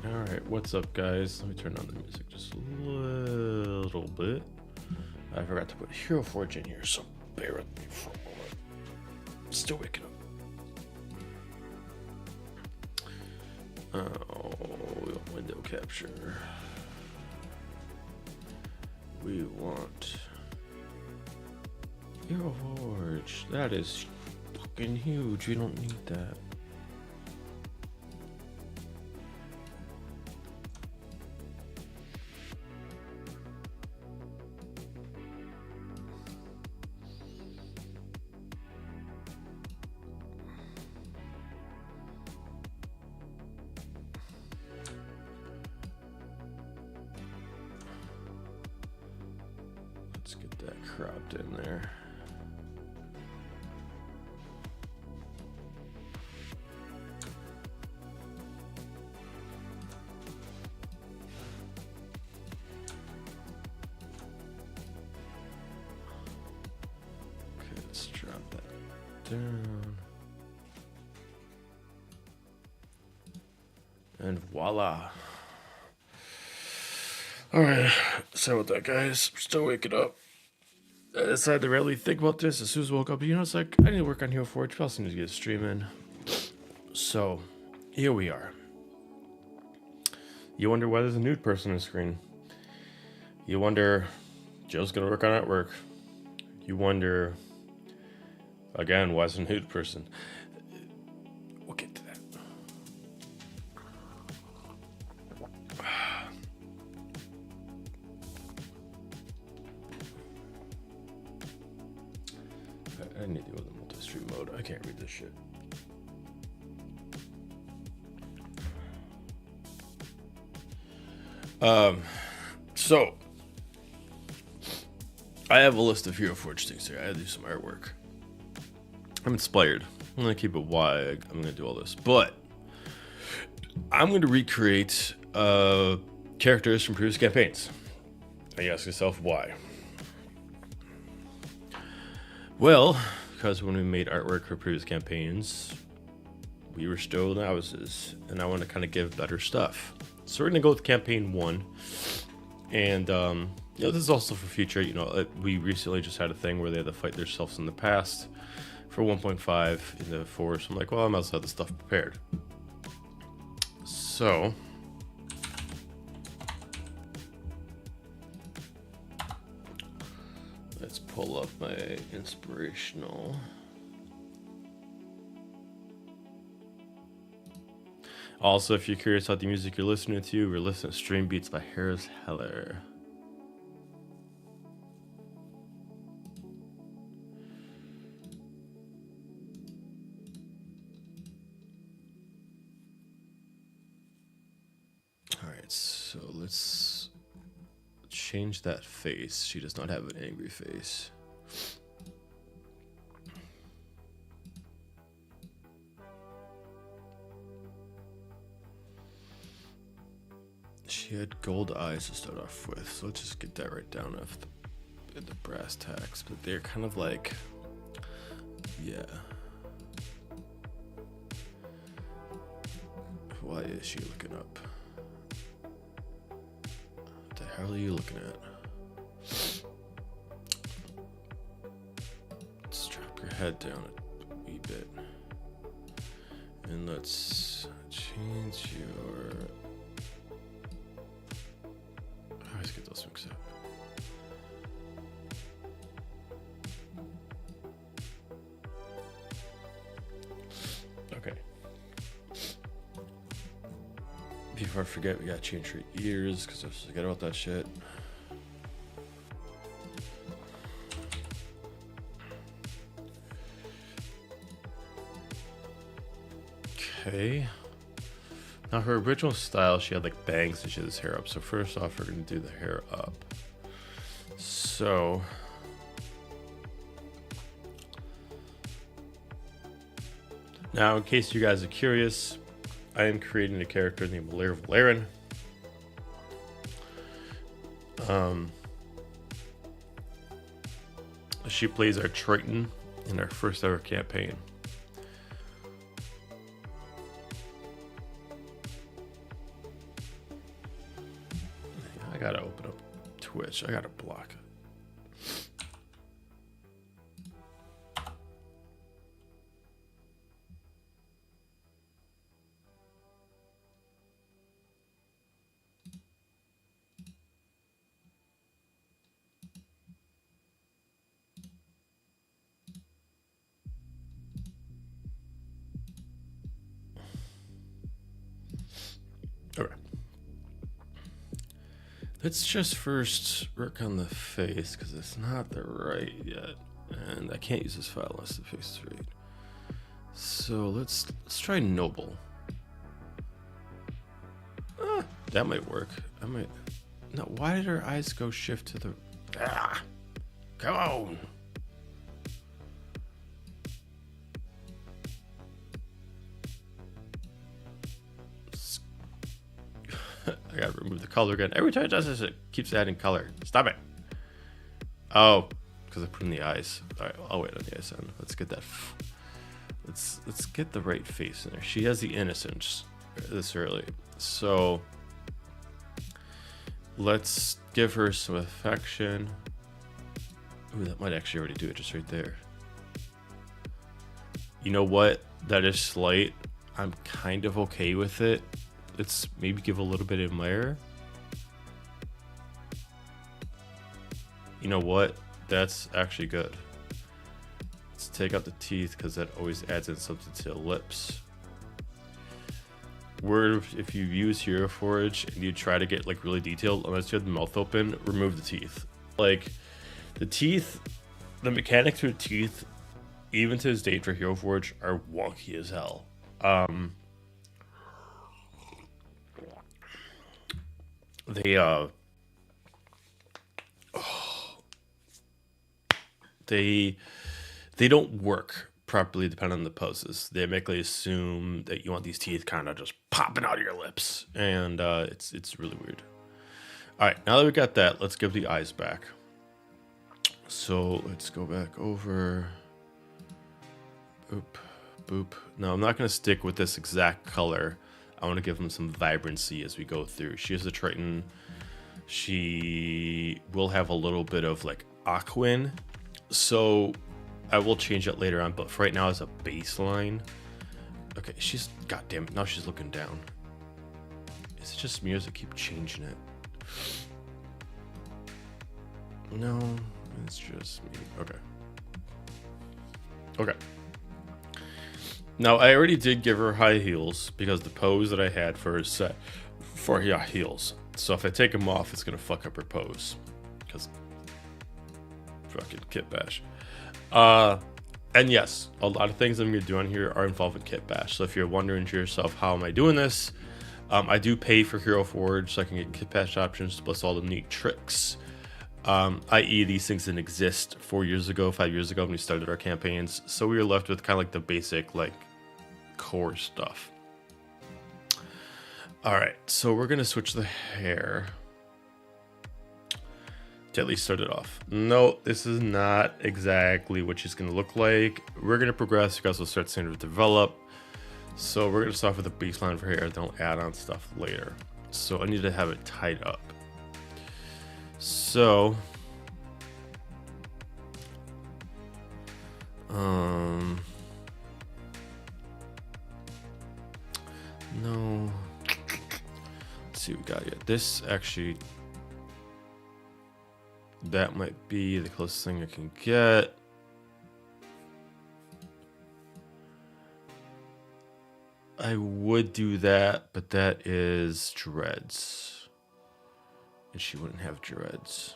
Alright, what's up, guys? Let me turn on the music just a little bit. I forgot to put Hero Forge in here, so bear with me for a moment. Still waking up. Oh, window capture. We want Hero Forge. That is fucking huge. We don't need that. Let's get that cropped in there. Okay, let's drop that down. And voila. Alright, sorry about that, guys. We're still waking up. I decided to really think about this as soon as I woke up. You know, it's like, I need to work on Hero Forge, but I also need to get a stream in. So, here we are. You wonder why there's a nude person on the screen. You wonder, Joe's gonna work on artwork. You wonder, again, why is a nude person? We'll get to that. I need to go to the multi-stream mode. I can't read this shit. So I have a list of Hero Forge things here. I had to do some artwork. I'm inspired. I'm gonna keep it why I'm gonna do all this, but I'm gonna recreate characters from previous campaigns. And you ask yourself why. Well, because when we made artwork for previous campaigns, we were still novices, and I want to kind of give better stuff. So we're gonna go with campaign 1, and you know, this is also for future. You know, we recently just had a thing where they had to fight themselves in the past for 1.5 in the force. I'm like, well, I might as well have the stuff prepared. So let's pull up my inspirational. Also, if you're curious about the music you're listening to, we're listening to Stream Beats by Harris Heller. Alright, so let's change that face. She does not have an angry face. She had gold eyes to start off with, so let's just get that right down of the brass tacks. But they're kind of like, yeah. Why is she looking up? What the hell are you looking at? Let's drop your head down a wee bit. And let's change your... I always get those mixed up. Okay. Before I forget, we gotta change her ears because I forget about that shit. Okay. Now her original style, she had like bangs and she had this hair up. So first off, we're gonna do the hair up. So now, in case you guys are curious, I am creating a character named Valerian. She plays our Triton in our first ever campaign. I gotta open up Twitch. I gotta block it. Okay. Let's just first work on the face because it's not the right yet, and I can't use this file unless the face is right. So let's try noble. That might work. I might. No, why did her eyes go shift to the? Come on. I gotta remove the color again. Every time it does this, it keeps adding color. Stop it. Oh, because I put in the eyes. All right, I'll wait on the eyes then. Let's get that. Let's get the right face in there. She has the innocence this early, so let's give her some affection. Ooh, that might actually already do it just right there. You know what? That is slight. I'm kind of okay with it. Let's maybe give a little bit of admire. You know what? That's actually good. Let's take out the teeth because that always adds in something to the lips. Where if you use Hero Forge and you try to get like really detailed, unless you have the mouth open, remove the teeth. Like the teeth, the mechanics for the teeth, even to this date for Hero Forge, are wonky as hell. They don't work properly depending on the poses. They automatically assume that you want these teeth kind of just popping out of your lips, and it's really weird. All right, now that we got that, let's give the eyes back. So let's go back over. Boop, boop. No, I'm not gonna stick with this exact color. I want to give them some vibrancy as we go through. She is a Triton. She will have a little bit of like aquin, so I will change that later on. But for right now, as a baseline, okay. She's goddamn it. Now she's looking down. Is it just me or does it keep changing it? No, it's just me. Okay. Okay. Now, I already did give her high heels because the pose that I had for her set for heels. So if I take them off, it's going to fuck up her pose because fucking kit bash. And yes, a lot of things I'm going to do on here are involved in kit bash. So if you're wondering to yourself, how am I doing this? I do pay for Hero Forge so I can get kit bash options plus all the neat tricks. I.e. these things didn't exist 4 years ago, 5 years ago when we started our campaigns. So we were left with kind of like the basic like core stuff. All right, so we're going to switch the hair to at least start it off. No, this is not exactly what she's going to look like. We're going to progress because we'll start seeing her develop. So we're going to start with a baseline for hair, then we'll add on stuff later. So I need to have it tied up. So, no, let's see what we got here. This actually, that might be the closest thing I can get. I would do that, but that is dreads. And she wouldn't have dreads.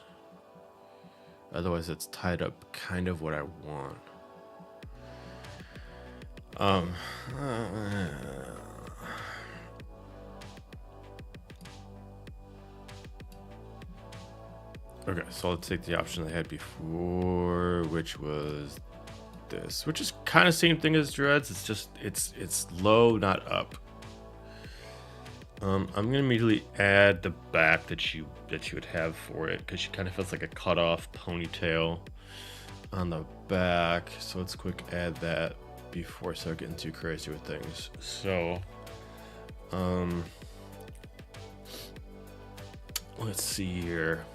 Otherwise, it's tied up kind of what I want. Okay, so I'll take the option I had before, which was this, which is kind of same thing as dreads. It's just it's low, not up. I'm gonna immediately add the back that you would have for it because she kind of feels like a cut off ponytail on the back. So let's quick add that before I start getting too crazy with things. So let's see here.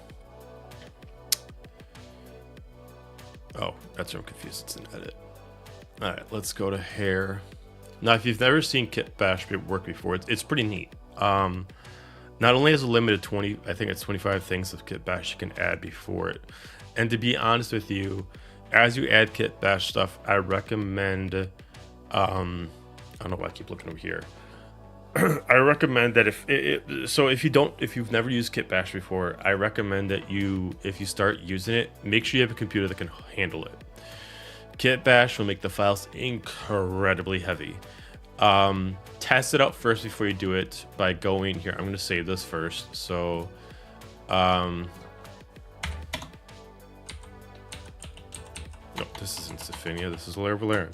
Oh, that's where I'm confused. It's an edit. All right, let's go to hair. Now, if you've never seen Kit Bash work before, it's pretty neat. Not only has a limited 20, I think it's 25 things of Kit Bash you can add before it. And to be honest with you, as you add Kit Bash stuff, I recommend, I don't know why I keep looking over here. I recommend that if you've never used Kit Bash before, I recommend that if you start using it, make sure you have a computer that can handle it. Kit Bash will make the files incredibly heavy. Test it out first before you do it by going here. I'm going to save this first. So, no, this isn't Sophinia. This is Valerian.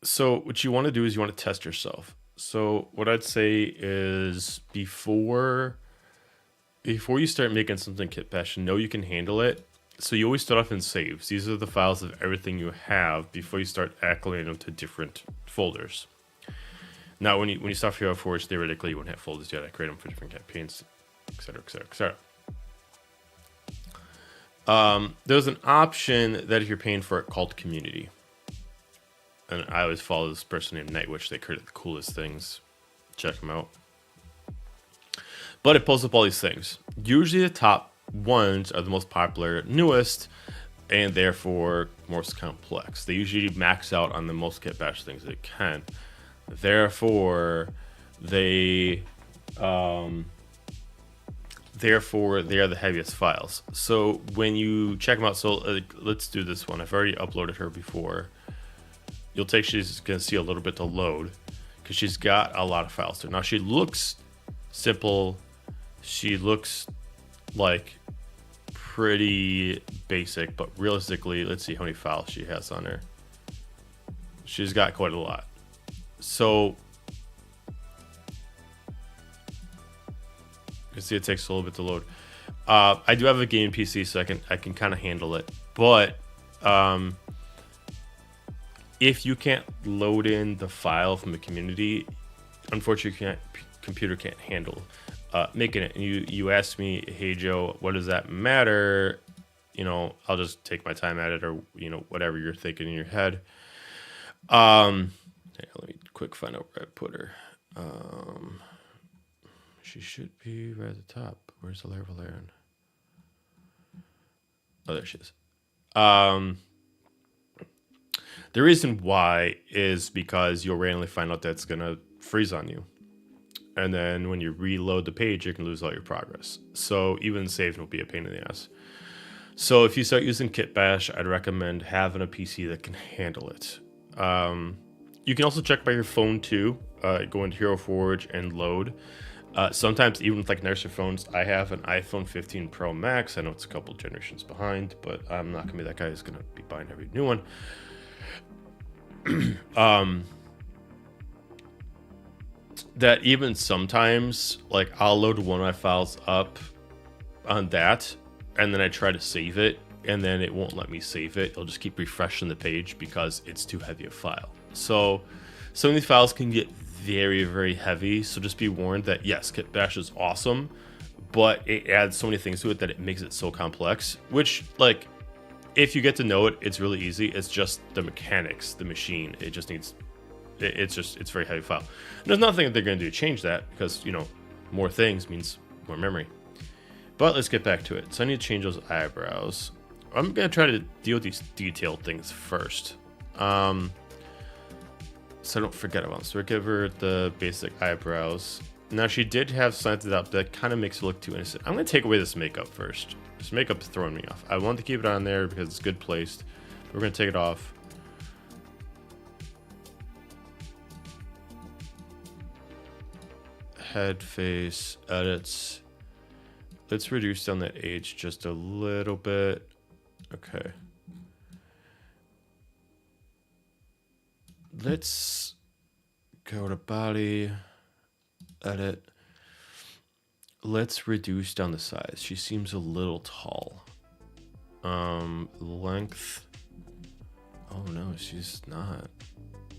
So what you want to do is you want to test yourself. So what I'd say is before you start making something Kit Bash, know you can handle it. So you always start off in saves. These are the files of everything you have before you start acclimating them to different folders. Now, when you start Hero Forge, theoretically you won't have folders yet. I create them for different campaigns, etc., etc., etc. There's an option that if you're paying for it called Community. And I always follow this person named Nightwitch. They create the coolest things. Check them out. But it pulls up all these things. Usually the top ones are the most popular, newest, and therefore most complex. They usually max out on the most Kit Bash things they can. Therefore, they are the heaviest files. So when you check them out, so let's do this one. I've already uploaded her before. She's going to see a little bit to load because she's got a lot of files there. Now she looks simple. She looks like pretty basic, but realistically, let's see how many files she has on her. She's got quite a lot. So you can see it takes a little bit to load. I do have a game PC, so I can kind of handle it, but if you can't load in the file from the community, unfortunately, computer can't handle making it. And you asked me, hey Joe, what does that matter? I'll just take my time at it, or whatever you're thinking in your head. Let me quick find out where I put her. She should be right at the top. Where's the Valerian? Oh, there she is. The reason why is because you'll randomly find out that it's going to freeze on you. And then when you reload the page, you can lose all your progress. So even saving will be a pain in the ass. So if you start using Kit Bash, I'd recommend having a PC that can handle it. You can also check by your phone too. Go into Hero Forge and load. Sometimes even with like nicer phones, I have an iPhone 15 Pro Max. I know it's a couple generations behind, but I'm not going to be that guy who's going to be buying every new one. That even sometimes, like, I'll load one of my files up on that, and then I try to save it, and then it won't let me save it. It'll just keep refreshing the page because it's too heavy a file. So some of these files can get very, very heavy. So just be warned that yes, Kit Bash is awesome, but it adds so many things to it that it makes it so complex, which, like, if you get to know it, it's really easy. It's just the mechanics, the machine. It just needs, it's very heavy file. And there's nothing that they're going to do to change that because, more things means more memory. But let's get back to it. So I need to change those eyebrows. I'm going to try to deal with these detailed things first. So I don't forget about them. So we'll give her the basic eyebrows. Now she did have slanted up. That kind of makes it look too innocent. I'm going to take away this makeup first. This makeup's throwing me off. I want to keep it on there because it's good placed. We're going to take it off. Head, face, edits. Let's reduce down that age just a little bit. Okay. Let's go to body, edit. Let's reduce down the size. She seems a little tall. Length. Oh no, she's not.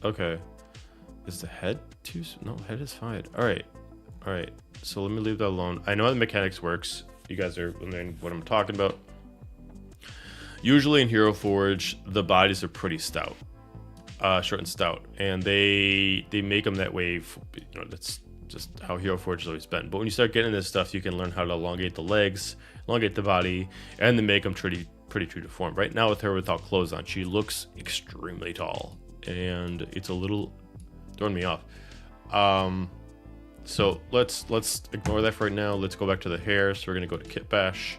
Okay. Is the head too? No, head is fine. All right. All right. So let me leave that alone. I know how the mechanics works. You guys are wondering what I'm talking about. Usually in Hero Forge, the bodies are pretty stout, short and stout, and they make them that way. That's just how Hero Forge has always been. But when you start getting this stuff, you can learn how to elongate the legs, elongate the body, and then make them pretty true to form. Right now with her without clothes on, she looks extremely tall, and it's a little throwing me off. So let's ignore that for right now. Let's go back to the hair. So we're gonna go to Kit Bash.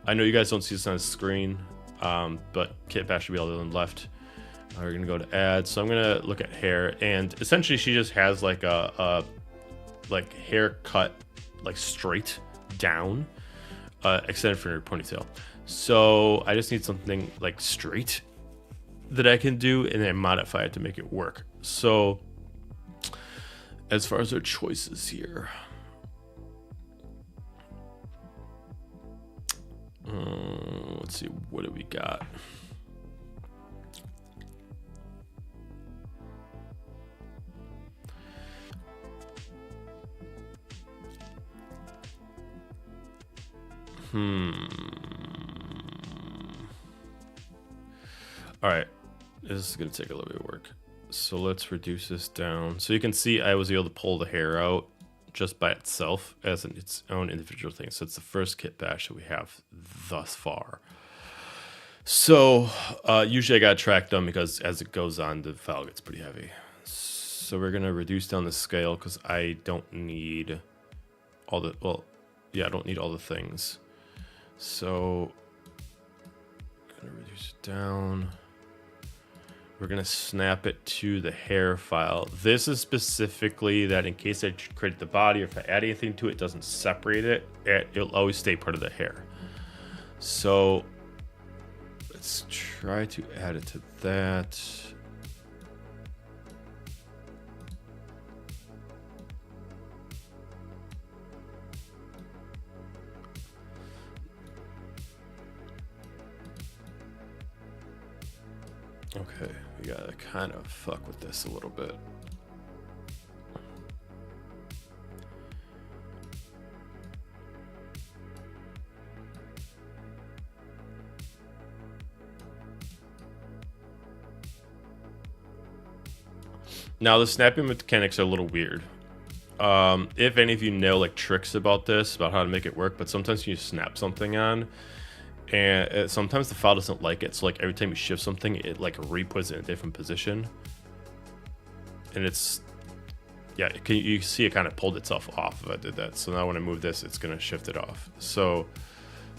I know you guys don't see this on the screen, but Kit Bash should be all the way on the left. We're gonna go to add. So I'm gonna look at hair, and essentially she just has like a hair cut like straight down, extended for her ponytail. So I just need something like straight that I can do, and then modify it to make it work. So as far as our choices here, let's see, what do we got? All right, this is gonna take a little bit of work. So let's reduce this down. So you can see I was able to pull the hair out just by itself as its own individual thing. So it's the first Kit Bash that we have thus far. So usually I got track done because as it goes on, the file gets pretty heavy. So we're gonna reduce down the scale because I don't need all the, I don't need all the things. So I'm gonna reduce it down. We're gonna snap it to the hair file. This is specifically that in case I create the body or if I add anything to it, it doesn't separate it. It'll always stay part of the hair. So let's try to add it to that. Okay, we gotta kind of fuck with this a little bit. Now the snapping mechanics are a little weird. If any of you know like tricks about this, about how to make it work, but sometimes you snap something on, and sometimes the file doesn't like it. So like every time you shift something, it like re-puts it in a different position, and it's you see it kind of pulled itself off if I did that. So now when I move this, it's gonna shift it off. So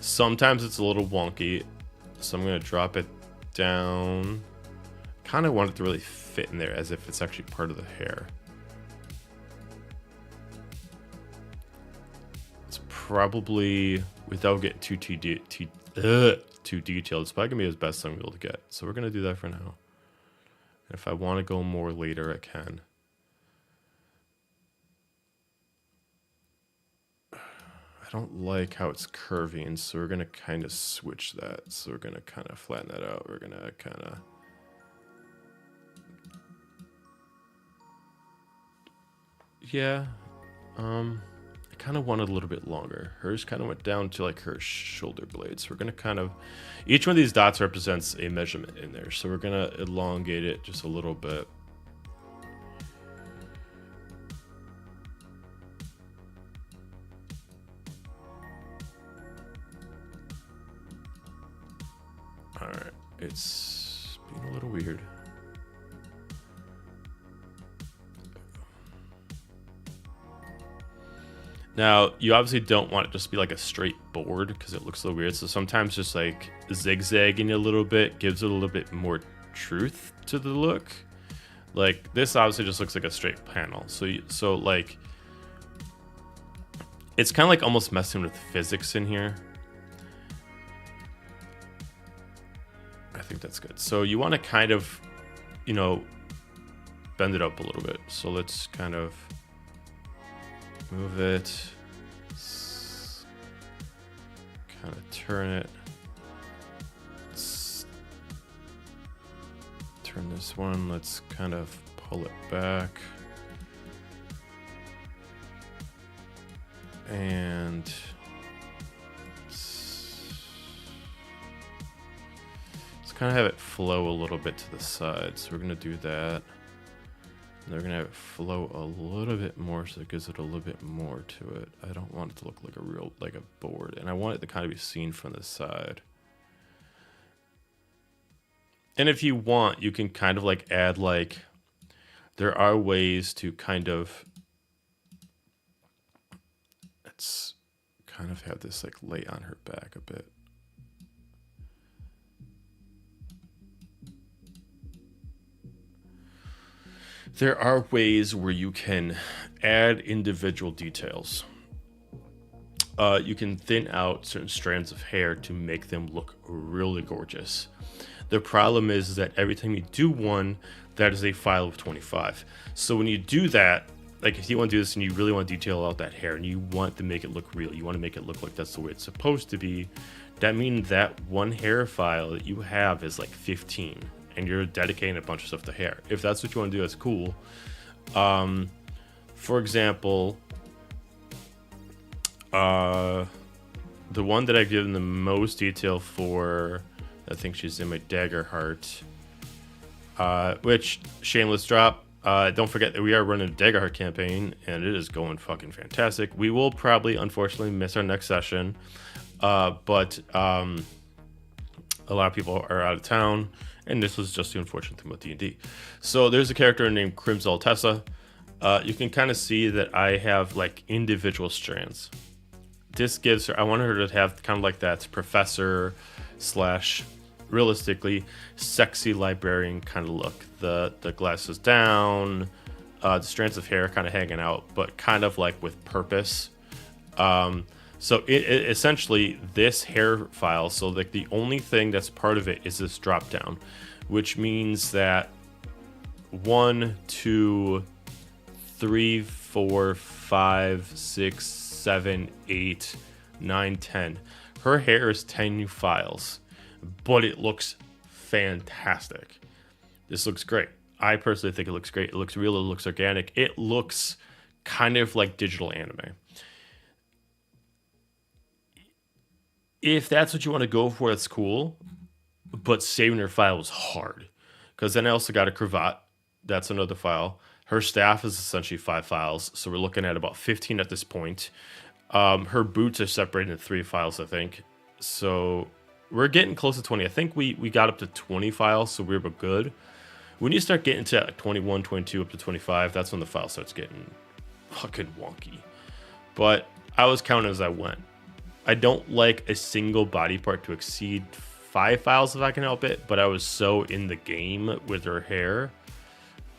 sometimes it's a little wonky. So I'm gonna drop it down. Kind of want it to really fit in there as if it's actually part of the hair. It's probably, without getting too detailed, it's probably gonna be as best I'm able to get. So we're gonna do that for now. And if I want to go more later, I can. I don't like how it's curving, so we're gonna kind of switch that. So we're gonna kind of flatten that out. We're gonna kind of I kind of wanted a little bit longer. Hers kind of went down to like her shoulder blades. So we're gonna kind of, each one of these dots represents a measurement in there. So we're gonna elongate it just a little bit. All right, it's being a little weird. Now, you obviously don't want it just to be like a straight board because it looks a little weird. So sometimes just like zigzagging a little bit gives it a little bit more truth to the look. Like this obviously just looks like a straight panel. So like, it's kind of like almost messing with physics in here. I think that's good. So you want to kind of, bend it up a little bit. So let's kind of move it, kind of turn it, turn this one. Let's kind of pull it back. And let's kind of have it flow a little bit to the side. So we're going to do that. And we're going to have it flow a little bit more so it gives it a little bit more to it. I don't want it to look like like a board. And I want it to kind of be seen from the side. And if you want, you can kind of like add like, there are ways to kind of, let's kind of have this like lay on her back a bit. There are ways where you can add individual details. You can thin out certain strands of hair to make them look really gorgeous. The problem is that every time you do one, that is a file of 25. So when you do that, like if you want to do this and you really want to detail out that hair and you want to make it look real, you want to make it look like that's the way it's supposed to be, that means that one hair file that you have is like 15 and you're dedicating a bunch of stuff to hair. If that's what you want to do, that's cool. For example, the one that I've given the most detail for, I think she's in my Dagger Heart, which, shameless drop, don't forget that we are running a Dagger Heart campaign, and it is going fucking fantastic. We will probably, unfortunately, miss our next session, but a lot of people are out of town, and this was just the unfortunate thing about D&D. So there's a character named Crimsol Tessa. You can kind of see that I have, like, individual strands. This gives her, I want her to have kind of like that professor slash, realistically, sexy librarian kind of look. The glasses down, the strands of hair kind of hanging out, but kind of like with purpose. So it essentially, this hair file, so like the only thing that's part of it is this drop down, which means that 1, 2, 3, 4, 5, 6, 7, 8, 9, 10. Her hair is 10 new files, but it looks fantastic. This looks great. I personally think it looks great. It looks real. It looks organic. It looks kind of like digital anime. If that's what you want to go for, that's cool. But saving her file was hard. Because then I also got a cravat. That's another file. Her staff is essentially 5 files. So we're looking at about 15 at this point. Her boots are separated into 3 files, I think. So we're getting close to 20. I think we got up to 20 files, so we were good. When you start getting to 21, 22, up to 25, that's when the file starts getting fucking wonky. But I was counting as I went. I don't like a single body part to exceed 5 files if I can help it, but I was so in the game with her hair.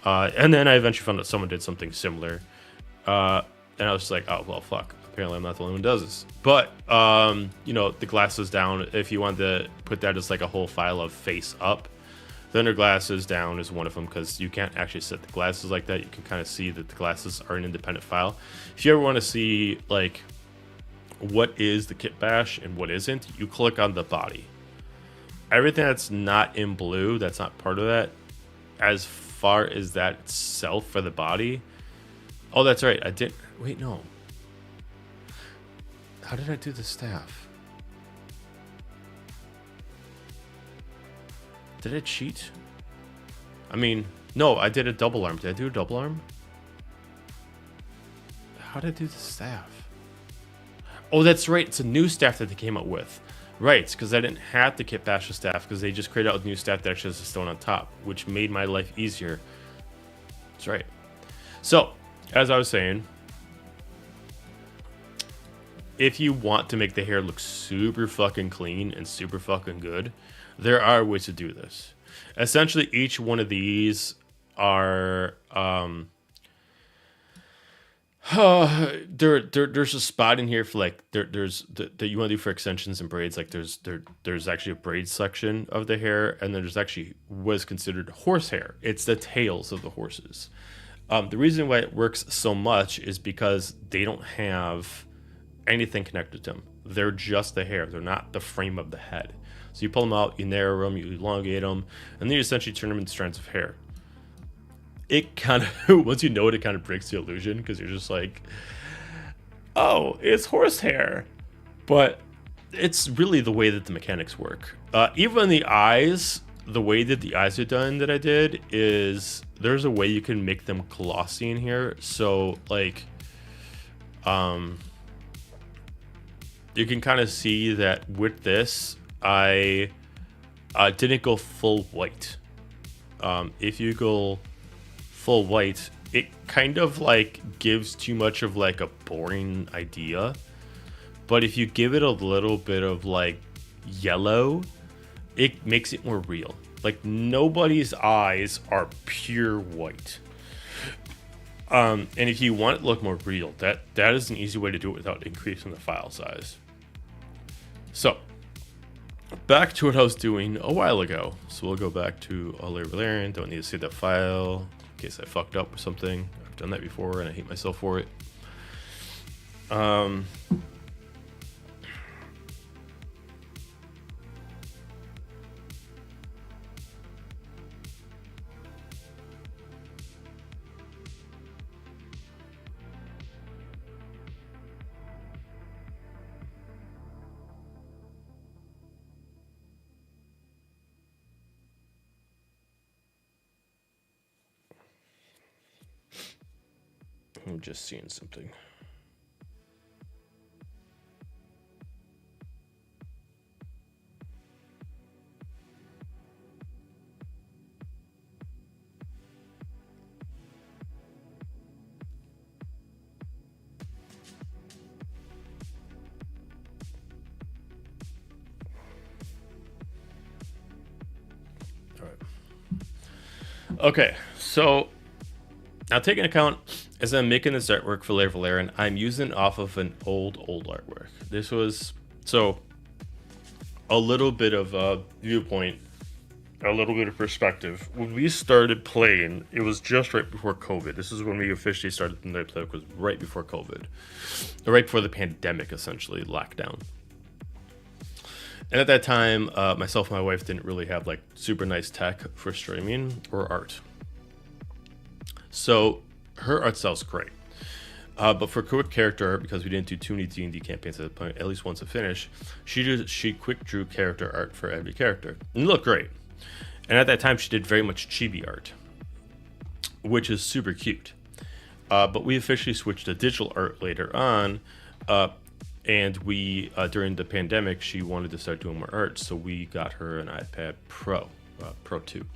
And then I eventually found out someone did something similar. And I was like, oh, well, fuck. Apparently I'm not the only one who does this. But, you know, the glasses down, if you want to put that as like a whole file of face up, then her glasses down is one of them, because you can't actually set the glasses like that. You can kind of see that the glasses are an independent file. If you ever want to see, like, what is the kit bash and what isn't, you click on the body. Everything that's not in blue, that's not part of that, as far as that itself for the body. Oh, that's right. I did. Wait, no. How did I do the staff? Did I cheat? I mean, no, I did a double arm. Did I do a double arm? How did I do the staff? Oh, that's right. It's a new staff that they came up with. Right, because I didn't have to kit bash the staff, because they just created out a new staff that actually has a stone on top, which made my life easier. That's right. So, as I was saying, if you want to make the hair look super fucking clean and super fucking good, there are ways to do this. Essentially, each one of these are there's a spot in here for like there's that you want to do for extensions and braids. Like there's actually a braid section of the hair, and then there's actually what's considered horsehair. It's the tails of the horses. The reason why it works so much is because they don't have anything connected to them. They're just the hair. They're not the frame of the head. So you pull them out, you narrow them, you elongate them, and then you essentially turn them into strands of hair. It kind of, once you know it, it kind of breaks the illusion, because you're just like, oh, it's horsehair. But it's really the way that the mechanics work. Even the eyes, the way that the eyes are done that I did is there's a way you can make them glossy in here. So like, you can kind of see that with this, I didn't go full white. If you go full white, it kind of like gives too much of like a boring idea. But if you give it a little bit of like yellow, it makes it more real. Like nobody's eyes are pure white. And if you want it to look more real, that is an easy way to do it without increasing the file size. So back to what I was doing a while ago. So we'll go back to Olair Valerian. Don't need to save that file in case I fucked up with something. I've done that before and I hate myself for it. I'm just seeing something. All right. Okay, so now taking account as I'm making this artwork for Olair Valerian, I'm using off of an old artwork. This was, so a little bit of a viewpoint, a little bit of perspective. When we started playing, it was just right before COVID. This is when we officially started the night play, was right before COVID. Right before the pandemic, essentially, lockdown. And at that time, myself and my wife didn't really have like super nice tech for streaming or art. So her art style's great. But for quick character art, because we didn't do too many D&D campaigns at that point, at least once to finish, she quick drew character art for every character. And it looked great. And at that time, she did very much chibi art, which is super cute. But we officially switched to digital art later on. And we, during the pandemic, she wanted to start doing more art. So we got her an iPad Pro, Pro 2.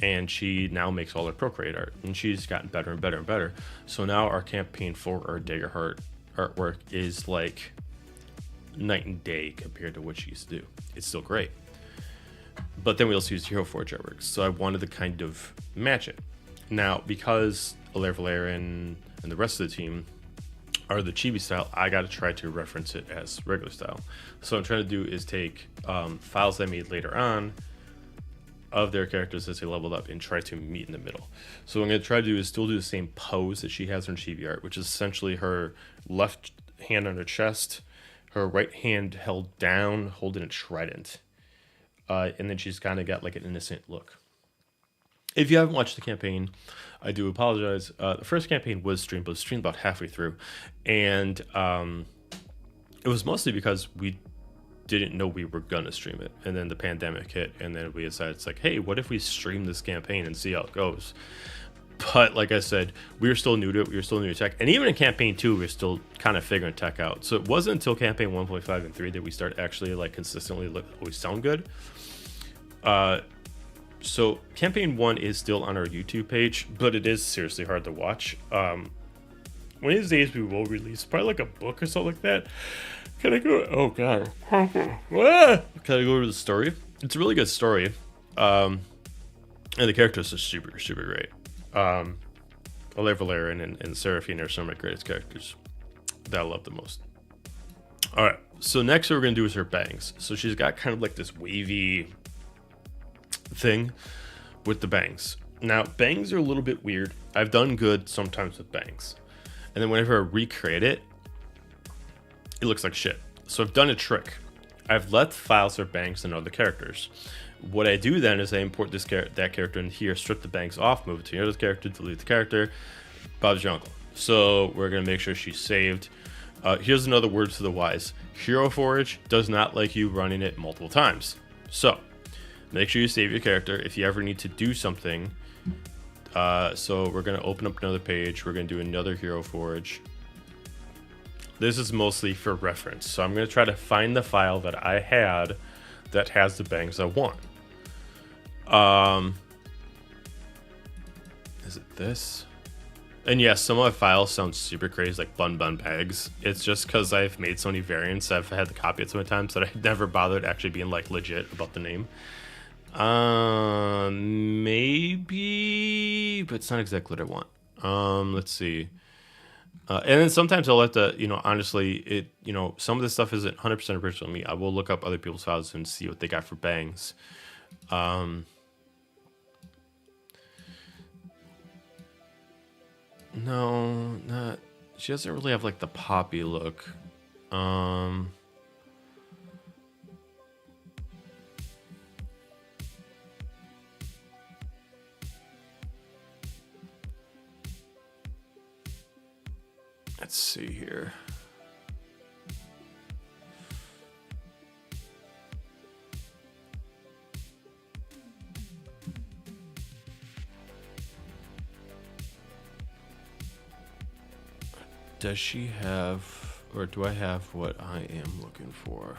And she now makes all her Procreate art, and she's gotten better and better and better. So now our campaign for our Daggerheart artwork is like night and day compared to what she used to do. It's still great. But then we also use Hero Forge artwork, so I wanted to kind of match it. Now, because Olair Valerian and the rest of the team are the chibi style, I got to try to reference it as regular style. So what I'm trying to do is take files I made later on of their characters as they leveled up and try to meet in the middle. So what I'm going to try to do is still do the same pose that she has in chibi art, which is essentially her left hand on her chest, her right hand held down, holding a trident. And then she's kind of got like an innocent look. If you haven't watched the campaign, I do apologize. The first campaign was streamed, but it was streamed about halfway through. And it was mostly because we didn't know we were gonna stream it, and then the pandemic hit, and then we decided it's like, hey, what if we stream this campaign and see how it goes? But like I said, we were still new to it, we were still new to tech, and even in campaign 2 we were still kind of figuring tech out. So it wasn't until campaign 1.5 and 3 that we started actually like consistently always sound good. So campaign 1 is still on our YouTube page, but it is seriously hard to watch. One of these days we will release probably like a book or something like that. Can I go? Oh god! Can I go over the story? It's a really good story, and the characters are super great. Olair Valerian and Seraphine are some of my greatest characters that I love the most. All right, so next what we're gonna do is her bangs. So she's got kind of like this wavy thing with the bangs. Now bangs are a little bit weird. I've done good sometimes with bangs, and then whenever I recreate it, it looks like shit. So I've done a trick. I've left files for banks and other characters. What I do then is I import that character in here, strip the banks off, move it to another character, delete the character. Bob's your uncle. So we're gonna make sure she's saved. Here's another word to the wise. Hero Forge does not like you running it multiple times. So make sure you save your character if you ever need to do something. So we're gonna open up another page. We're gonna do another Hero Forge. This is mostly for reference. So I'm gonna try to find the file that I had that has the bangs I want. Is it this? And yes, some of my files sound super crazy, like bun bags. It's just because I've made so many variants, I've had to copy it so many times that I never bothered actually being like legit about the name. Maybe, but it's not exactly what I want. Let's see. And then sometimes I'll have to, honestly, some of this stuff isn't 100% original to me. I will look up other people's files and see what they got for bangs. No, not. She doesn't really have like the poppy look. Let's see here. Does she have, or do I have what I am looking for?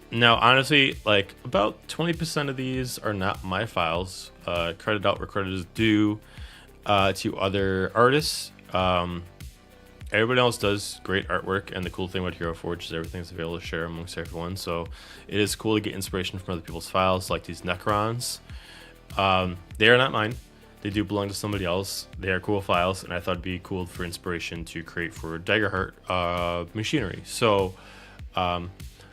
Now, honestly, like about 20% of these are not my files. Credit out where credit is due to other artists. Everybody else does great artwork, and the cool thing about Hero Forge is everything's available to share amongst everyone. So it is cool to get inspiration from other people's files, like these Necrons. They are not mine. They do belong to somebody else. They are cool files, and I thought it'd be cool for inspiration to create for Daggerheart machinery. So,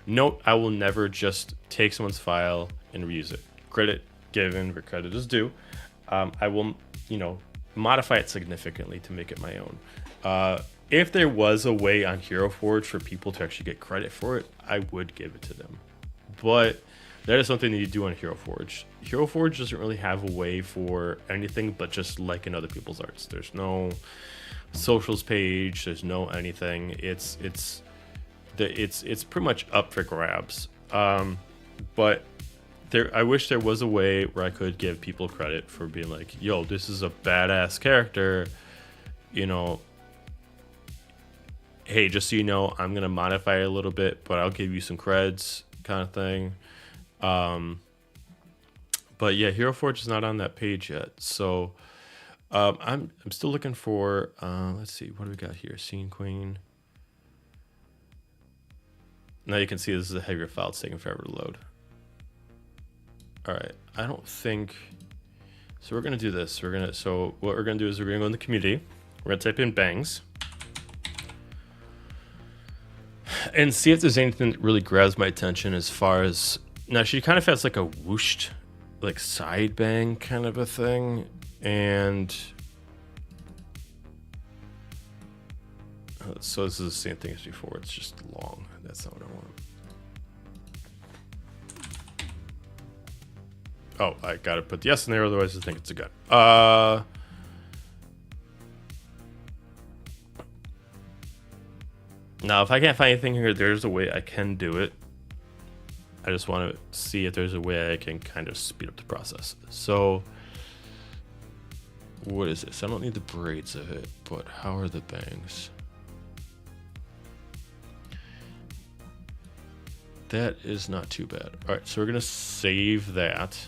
note, I will never just take someone's file and reuse it. Credit given where credit is due. I will, modify it significantly to make it my own. If there was a way on Hero Forge for people to actually get credit for it, I would give it to them. But that is something that you do on Hero Forge. Hero Forge doesn't really have a way for anything but just liking other people's arts. There's no socials page. There's no anything. It's pretty much up for grabs. But I wish there was a way where I could give people credit for being like, yo, this is a badass character. Hey, just so you know, I'm gonna modify it a little bit, but I'll give you some creds, kind of thing. But yeah, Hero Forge is not on that page yet, so I'm still looking for. Let's see, what do we got here? Scene Queen. Now you can see this is a heavier file. It's taking forever to load. All right, I don't think. So we're gonna do this. So what we're gonna do is we're gonna go in the community. We're gonna type in bangs. And see if there's anything that really grabs my attention as far as. Now she kind of has like a whooshed, like side bang kind of a thing, and so this is the same thing as before. It's just long. That's not what I want. Oh, I gotta put the yes in there, otherwise I think it's a gun. Now, if I can't find anything here, there's a way I can do it. I just want to see if there's a way I can kind of speed up the process. So, what is this? I don't need the braids of it, but how are the bangs? That is not too bad. All right, so we're gonna save that.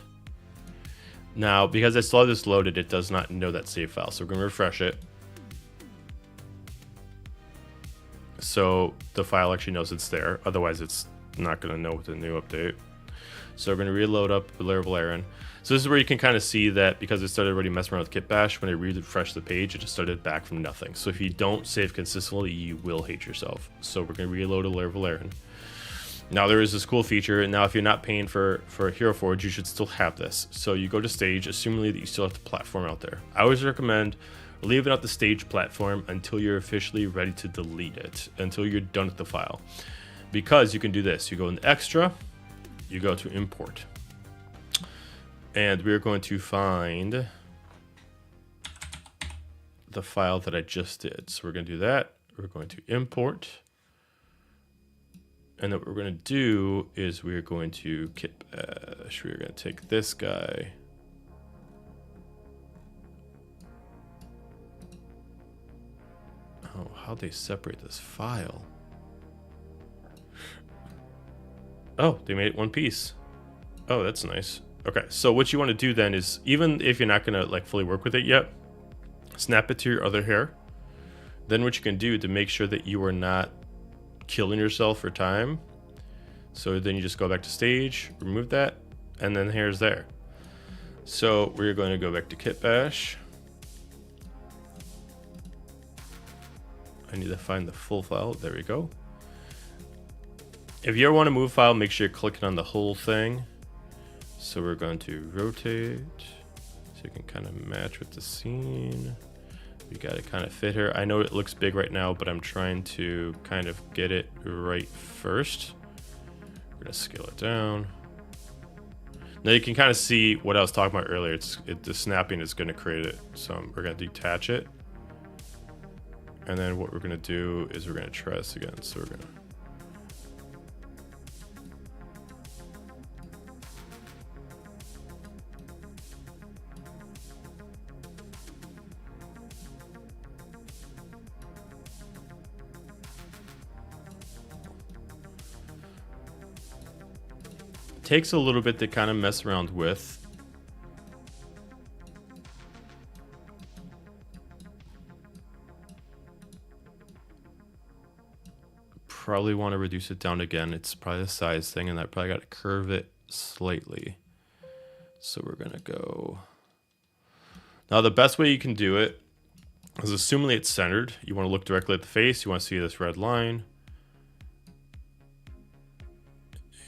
Now, because I still have this loaded, it does not know that save file, so we're gonna refresh it. So the file actually knows it's there. Otherwise, it's not going to know with the new update. So we're going to reload up Reliable Aaron. So this is where you can kind of see that because it started already messing around with Kit Bash, when I refresh the page, it just started back from nothing. So if you don't save consistently, you will hate yourself. So we're going to reload Reliable Aaron. Now there is this cool feature, and now if you're not paying for Hero Forge, you should still have this. So you go to stage, assuming that you still have the platform out there. I always recommend leave it at the stage platform until you're officially ready to delete it, until you're done with the file. Because you can do this. You go in extra, you go to import. And we're going to find the file that I just did. So we're going to do that. We're going to import. And then what we're going to do is we're going to kit bash. We're going to take this guy. Oh, how'd they separate this file? Oh, they made it one piece. Oh, that's nice. Okay, so what you want to do then is, even if you're not going to like fully work with it yet, snap it to your other hair. Then what you can do to make sure that you are not killing yourself for time. So then you just go back to stage, remove that, and then hair's there. So we're going to go back to kit bash. I need to find the full file. There we go. If you ever want to move file, make sure you're clicking on the whole thing. So we're going to rotate so you can kind of match with the scene. You got to kind of fit her. I know it looks big right now, but I'm trying to kind of get it right first. We're going to scale it down. Now you can kind of see what I was talking about earlier. The snapping is going to create it. So we're going to detach it. And then what we're going to do is we're going to try this again. So we're going to takes a little bit to kind of mess around with. Probably want to reduce it down again. It's probably a size thing, and I probably got to curve it slightly. So we're gonna go. Now the best way you can do it is, assuming it's centered, you want to look directly at the face. You want to see this red line.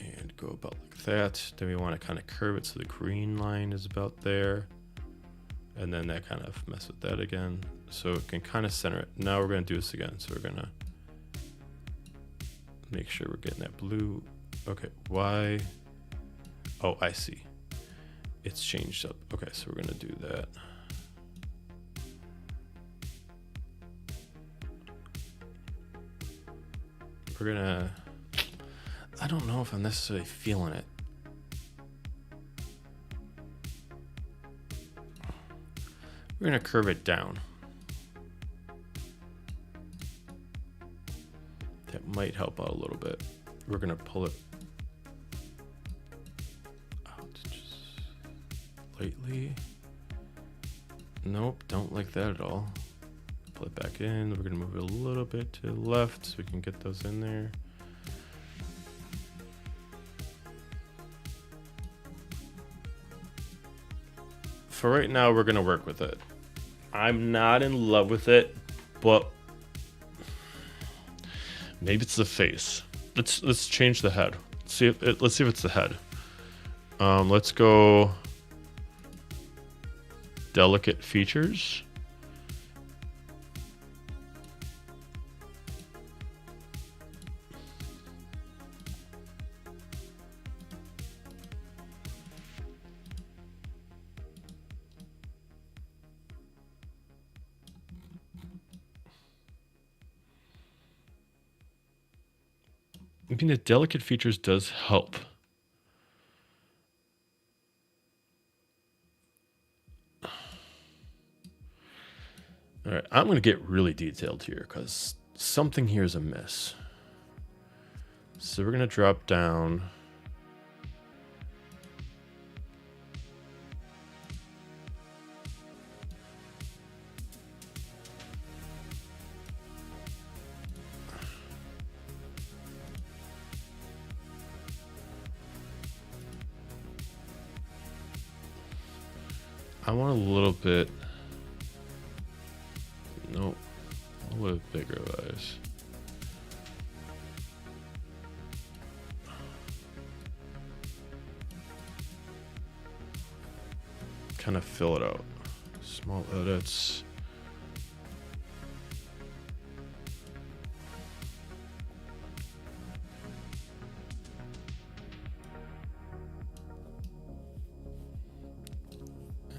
And go about like that. Then we want to kind of curve it so the green line is about there. And then that kind of mess with that again. So it can kind of center it. Now we're going to do this again. So we're going to make sure we're getting that blue. Okay, why? Oh, I see. It's changed up. Okay, so we're going to do that. We're going to... I don't know if I'm necessarily feeling it. We're going to curve it down. That might help out a little bit. We're going to pull it out just lightly. Nope, don't like that at all. Pull it back in. We're going to move it a little bit to the left so we can get those in there. For right now, we're going to work with it. I'm not in love with it, but maybe it's the face. Let's change the head. Let's see if it's the head. Let's go delicate features. I mean, the delicate features does help. All right, I'm going to get really detailed here because something here is amiss. So we're going to drop down. I want a little bit, nope, a little bigger eyes. Kind of fill it out. Small edits.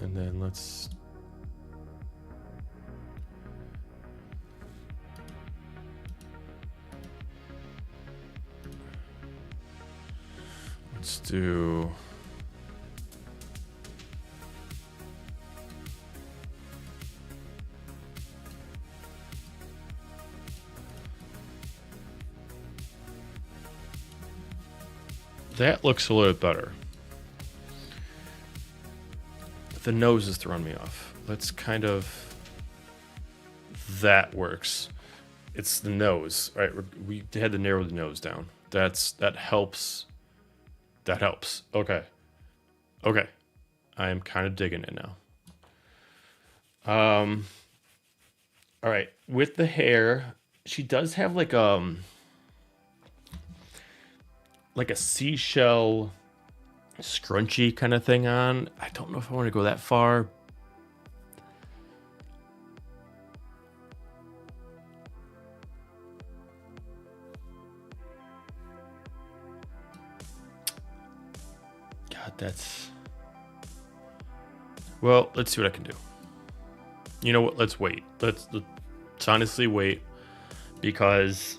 And then let's do that. Looks a little bit better. The nose is throwing me off. Let's kind of, that works. It's the nose, right? We had to narrow the nose down. That helps. That helps. Okay. I am kind of digging it now. All right. With the hair, she does have like a seashell scrunchy kind of thing on. I don't know if I want to go that far. God, that's... Well, let's see what I can do. You know what? Let's wait. Let's honestly wait, because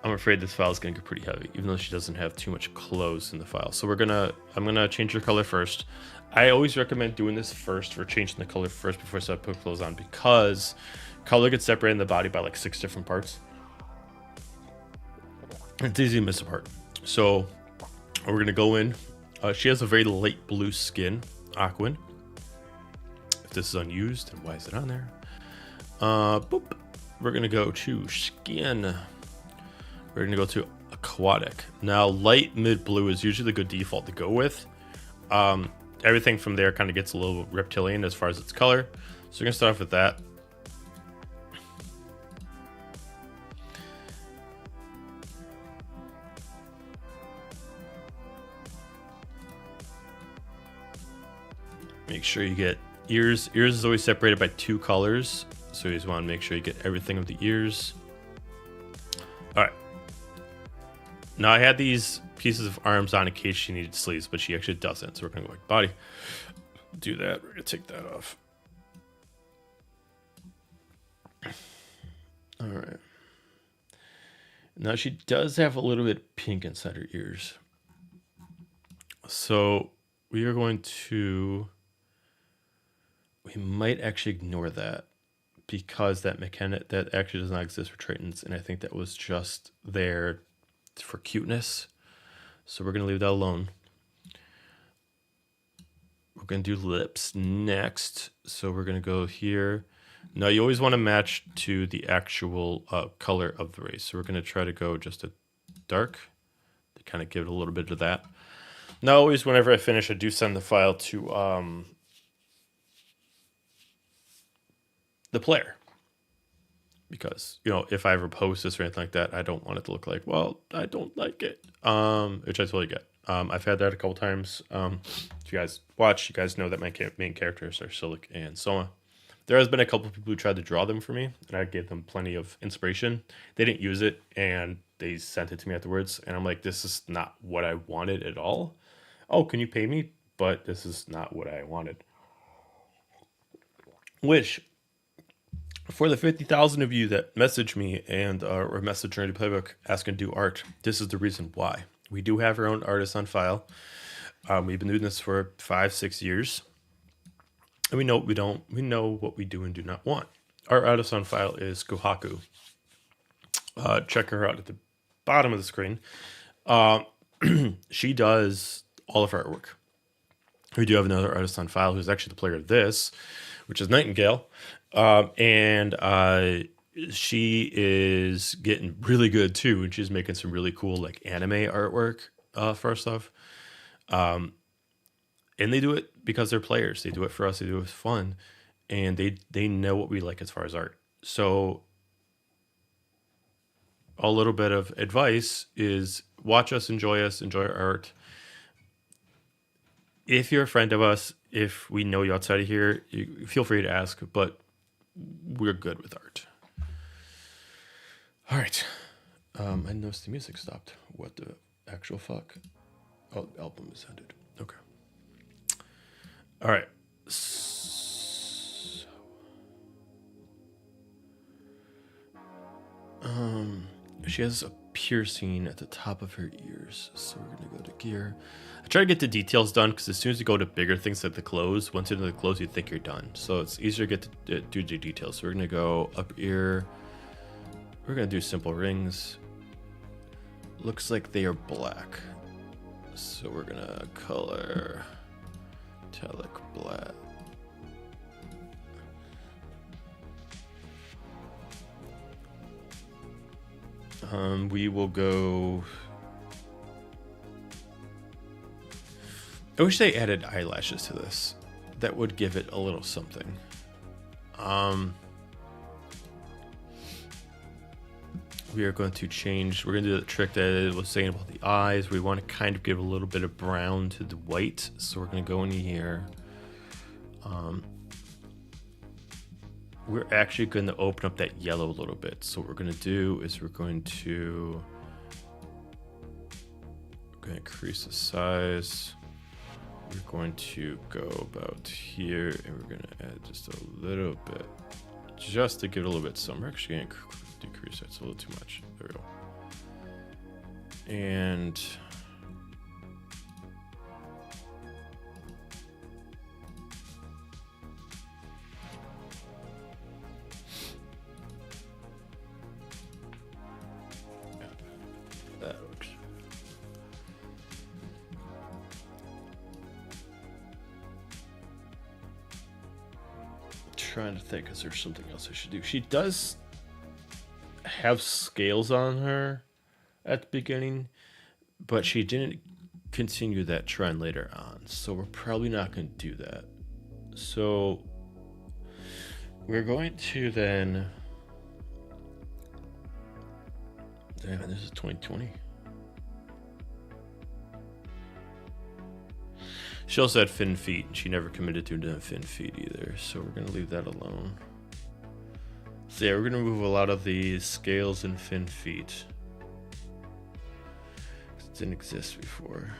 I'm afraid this file is going to get pretty heavy, even though she doesn't have too much clothes in the file. So I'm gonna change her color first. I always recommend doing this first, for changing the color first before I start putting clothes on, because color gets separated in the body by like 6 different parts. It's easy to miss a part. So we're gonna go in. She has a very light blue skin, Aquin. If this is unused, then why is it on there? Boop. We're gonna go to skin. We're gonna go to aquatic. Now, light mid blue is usually the good default to go with. Everything from there kind of gets a little reptilian as far as its color. So we're gonna start off with that. Make sure you get ears. Ears is always separated by 2 colors. So you just want to make sure you get everything of the ears. All right. Now I had these pieces of arms on in case she needed sleeves, but she actually doesn't. So we're going to go like body. Do that. We're going to take that off. All right. Now she does have a little bit pink inside her ears. So we are going to... We might actually ignore that, because that mechanic that actually does not exist for Tritons, and I think that was just there for cuteness. So we're gonna leave that alone. We're gonna do lips next. So we're gonna go here. Now you always want to match to the actual color of the race. So we're gonna try to go just a dark to kind of give it a little bit of that. Now always whenever I finish, I do send the file to the player, because, you know, if I ever post this or anything like that, I don't want it to look like, well, I don't like it, which I totally get. I've had that a couple times. If you guys watch, you guys know that my main characters are Silik and Soma. There has been a couple of people who tried to draw them for me, and I gave them plenty of inspiration. They didn't use it, and they sent it to me afterwards, and I'm like, this is not what I wanted at all. Oh, can you pay me? But this is not what I wanted. Which, for the 50,000 of you that message me and or message Nerdy Playbook asking to do art, this is the reason why. We do have our own artists on file. We've been doing this for 5-6 years, and we know what we don't. We know what we do and do not want. Our artist on file is Kohaku. Check her out at the bottom of the screen. She does all of our artwork. We do have another artist on file who's actually the player of this, which is Nightingale. And she is getting really good too, and she's making some really cool like anime artwork for our stuff. And they do it because they're players. They do it for us. They do it for fun, and they know what we like as far as art. So a little bit of advice is watch us, enjoy our art. If you're a friend of us, if we know you outside of here, you feel free to ask, but we're good with art. All right. I noticed the music stopped. What the actual fuck? Oh, the album is ended. Okay. All right. she has a piercing at the top of her ears. So we're gonna go to gear. I try to get the details done because as soon as you go to bigger things like the clothes, once you're into the clothes, you think you're done. So it's easier to get to do the details. So we're gonna go up ear. We're gonna do simple rings. Looks like they are black. So we're gonna color metallic black. We will go. I wish they added eyelashes to this. That would give it a little something. We are going to change. We're going to do the trick that I was saying about the eyes. We want to kind of give a little bit of brown to the white. So we're going to go in here. We're actually going to open up that yellow a little bit. So what we're going to do is we're going to increase the size. We're going to go about here, and we're going to add just a little bit, just to give it a little bit some. We're actually going to decrease that. It's a little too much. There we go. And that works. Trying to think, is there something else I should do? She does have scales on her at the beginning, but she didn't continue that trend later on, so we're probably not going to do that. So we're going to then, damn, this is 2020. She also had fin feet, and she never committed to doing fin feet either, so we're going to leave that alone. So yeah, we're going to remove a lot of the scales and fin feet. It didn't exist before.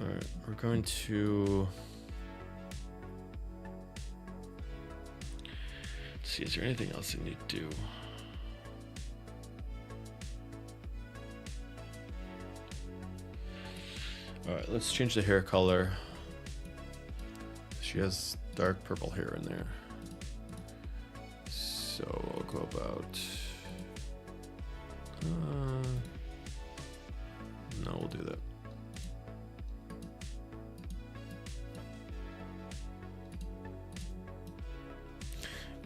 Alright, we're going to... Let's see, is there anything else I need to do? Alright, let's change the hair color. She has dark purple hair in there. So we'll go about... no, we'll do that.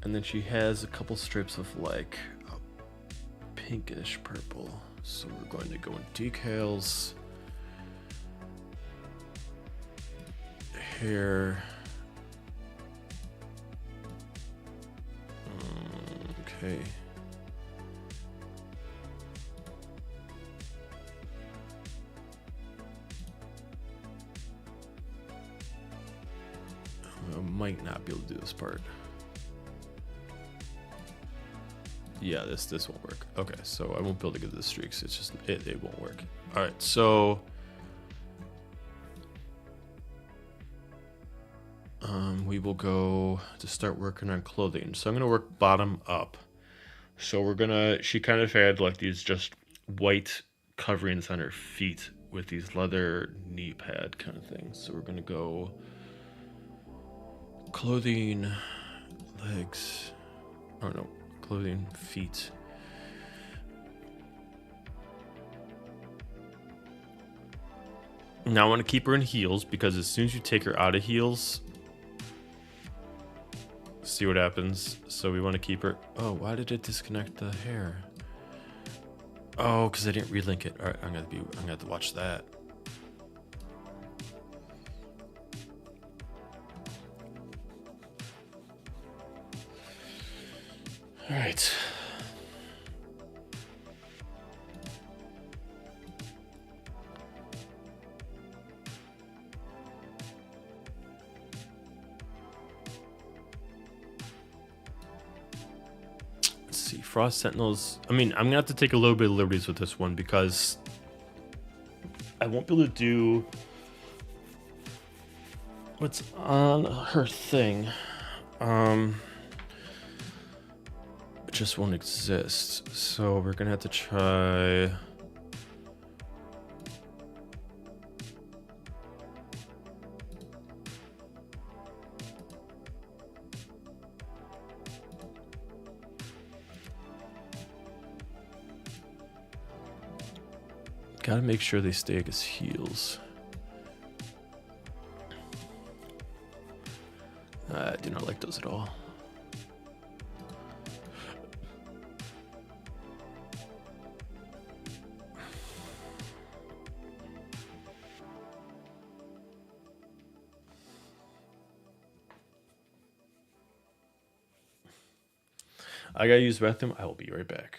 And then she has a couple strips of like a pinkish purple. So we're going to go in decals. Hair. Okay. I might not be able to do this part. Yeah, this won't work. Okay, so I won't be able to get the streaks. It's just it won't work. All right, so we will go to start working on clothing. So I'm gonna work bottom up. So she kind of had like these just white coverings on her feet with these leather knee pad kind of things. So we're gonna go clothing, legs, oh no, clothing, feet. Now I want to keep her in heels because as soon as you take her out of heels, see what happens. So we want to keep her. Oh, why did it disconnect the hair? Oh, because I didn't relink it. All right, I'm gonna have to watch that. All right. Frost Sentinels. I mean, I'm gonna have to take a little bit of liberties with this one because I won't be able to do what's on her thing, which just won't exist. So we're gonna have to try. Gotta make sure they stay as heals. I do not like those at all. I gotta use the bathroom. I will be right back.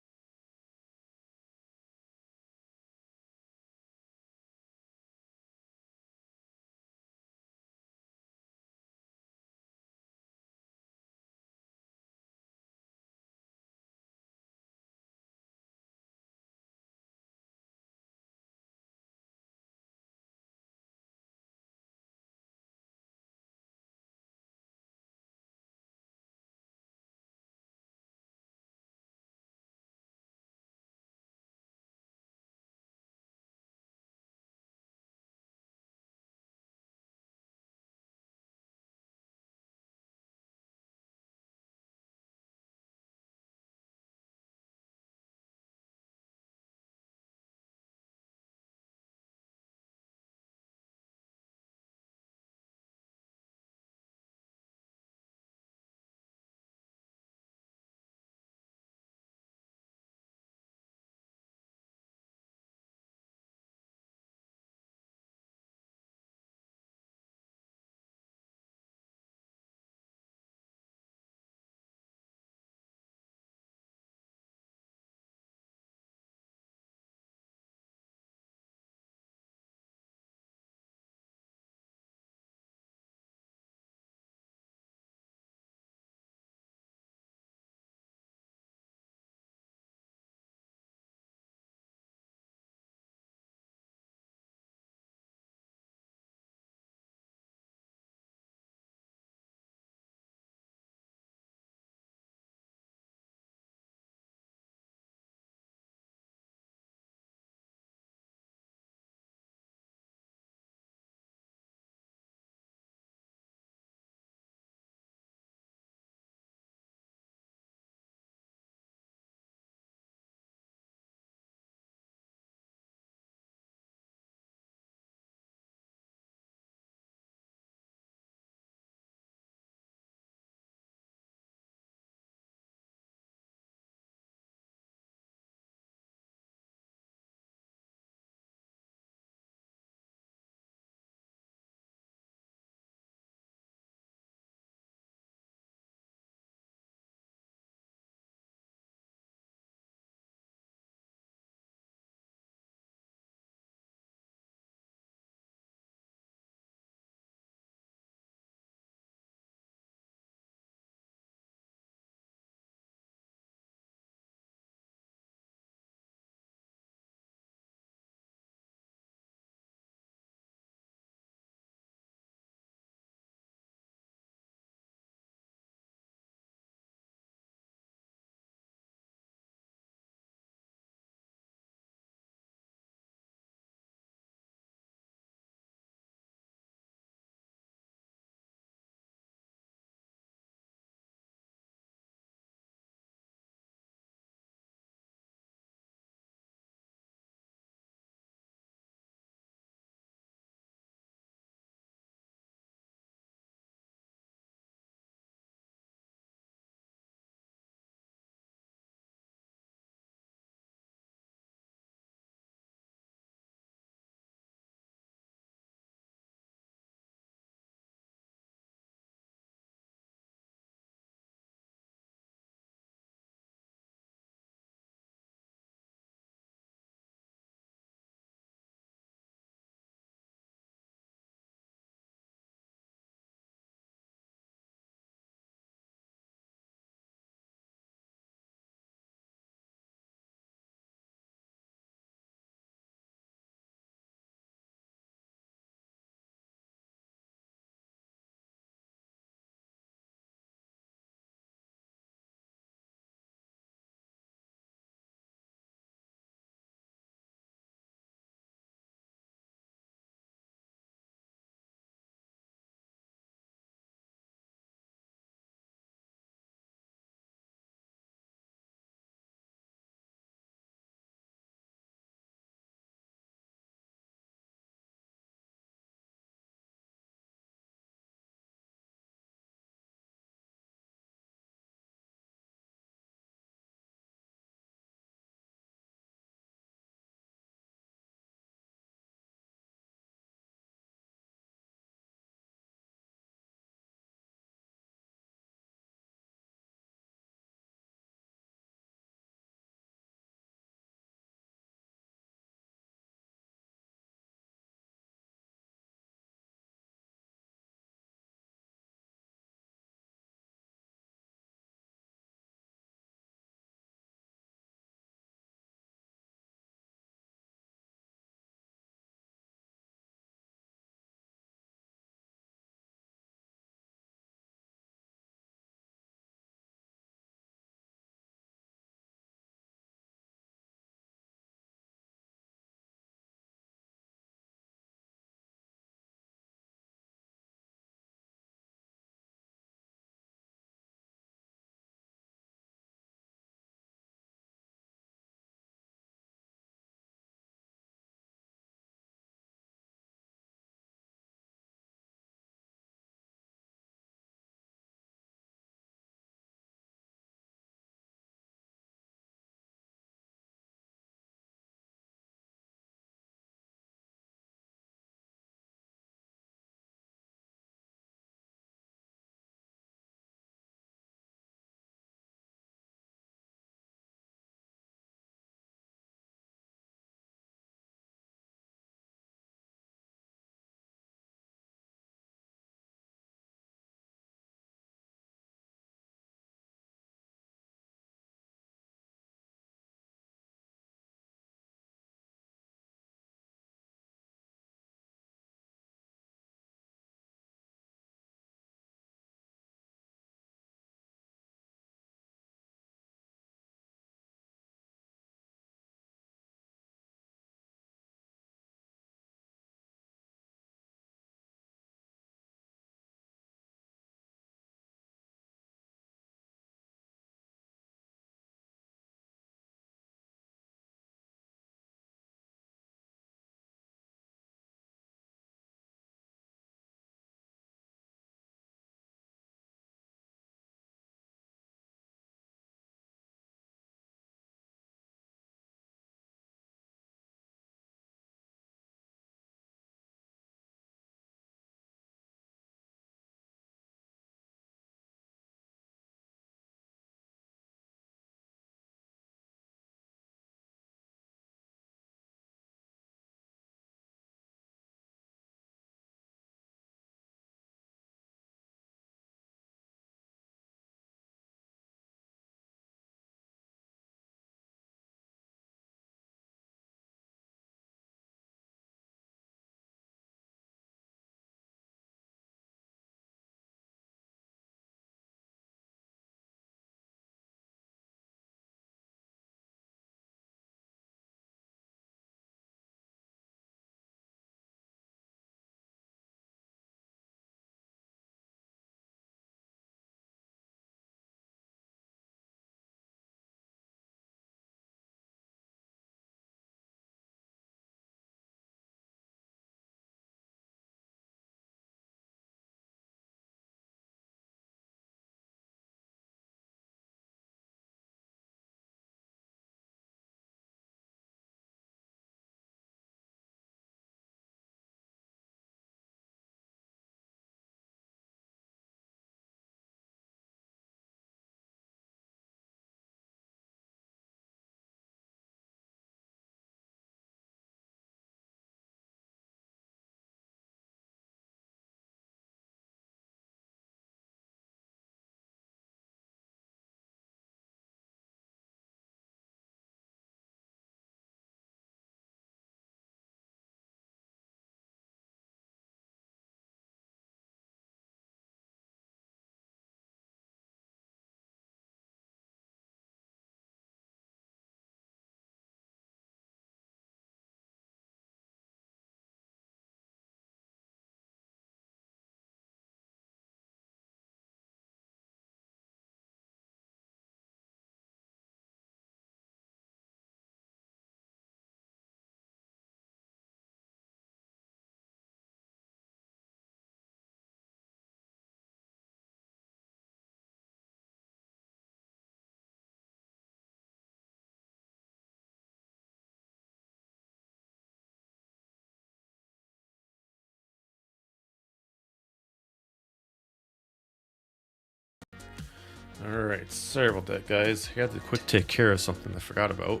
Alright, sorry about that, guys. I had to quick take care of something I forgot about.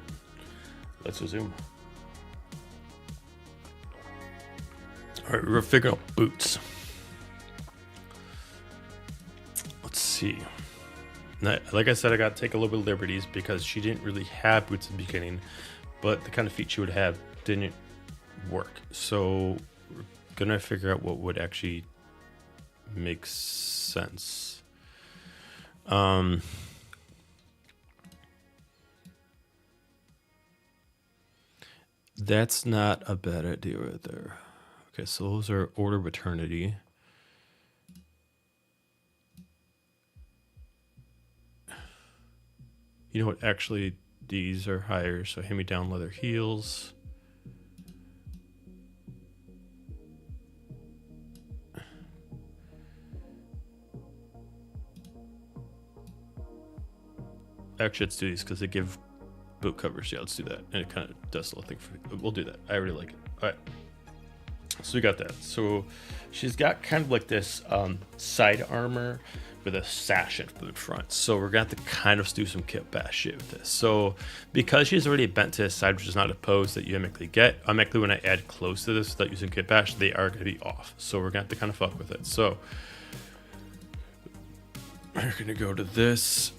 Let's resume. Alright, we're figuring out boots. Let's see. Now, like I said, I got to take a little bit of liberties because she didn't really have boots in the beginning, but the kind of feet she would have didn't work. So we're gonna figure out what would actually make sense. That's not a bad idea right there. Okay, so those are Order of Eternity. You know what? Actually, these are higher, so hand-me-down leather heels. Actually, let's do these because they give boot covers. Yeah, let's do that. And it kind of does a little thing for. We'll do that. I really like it. All right. So we got that. So she's got kind of like this side armor with a sash at the front. So we're going to have to kind of do some kit bash shit with this. So because she's already bent to the side, which is not a pose that you automatically get, automatically when I add close to this without using kit bash, they are going to be off. So we're going to have to kind of fuck with it. So we're going to go to this.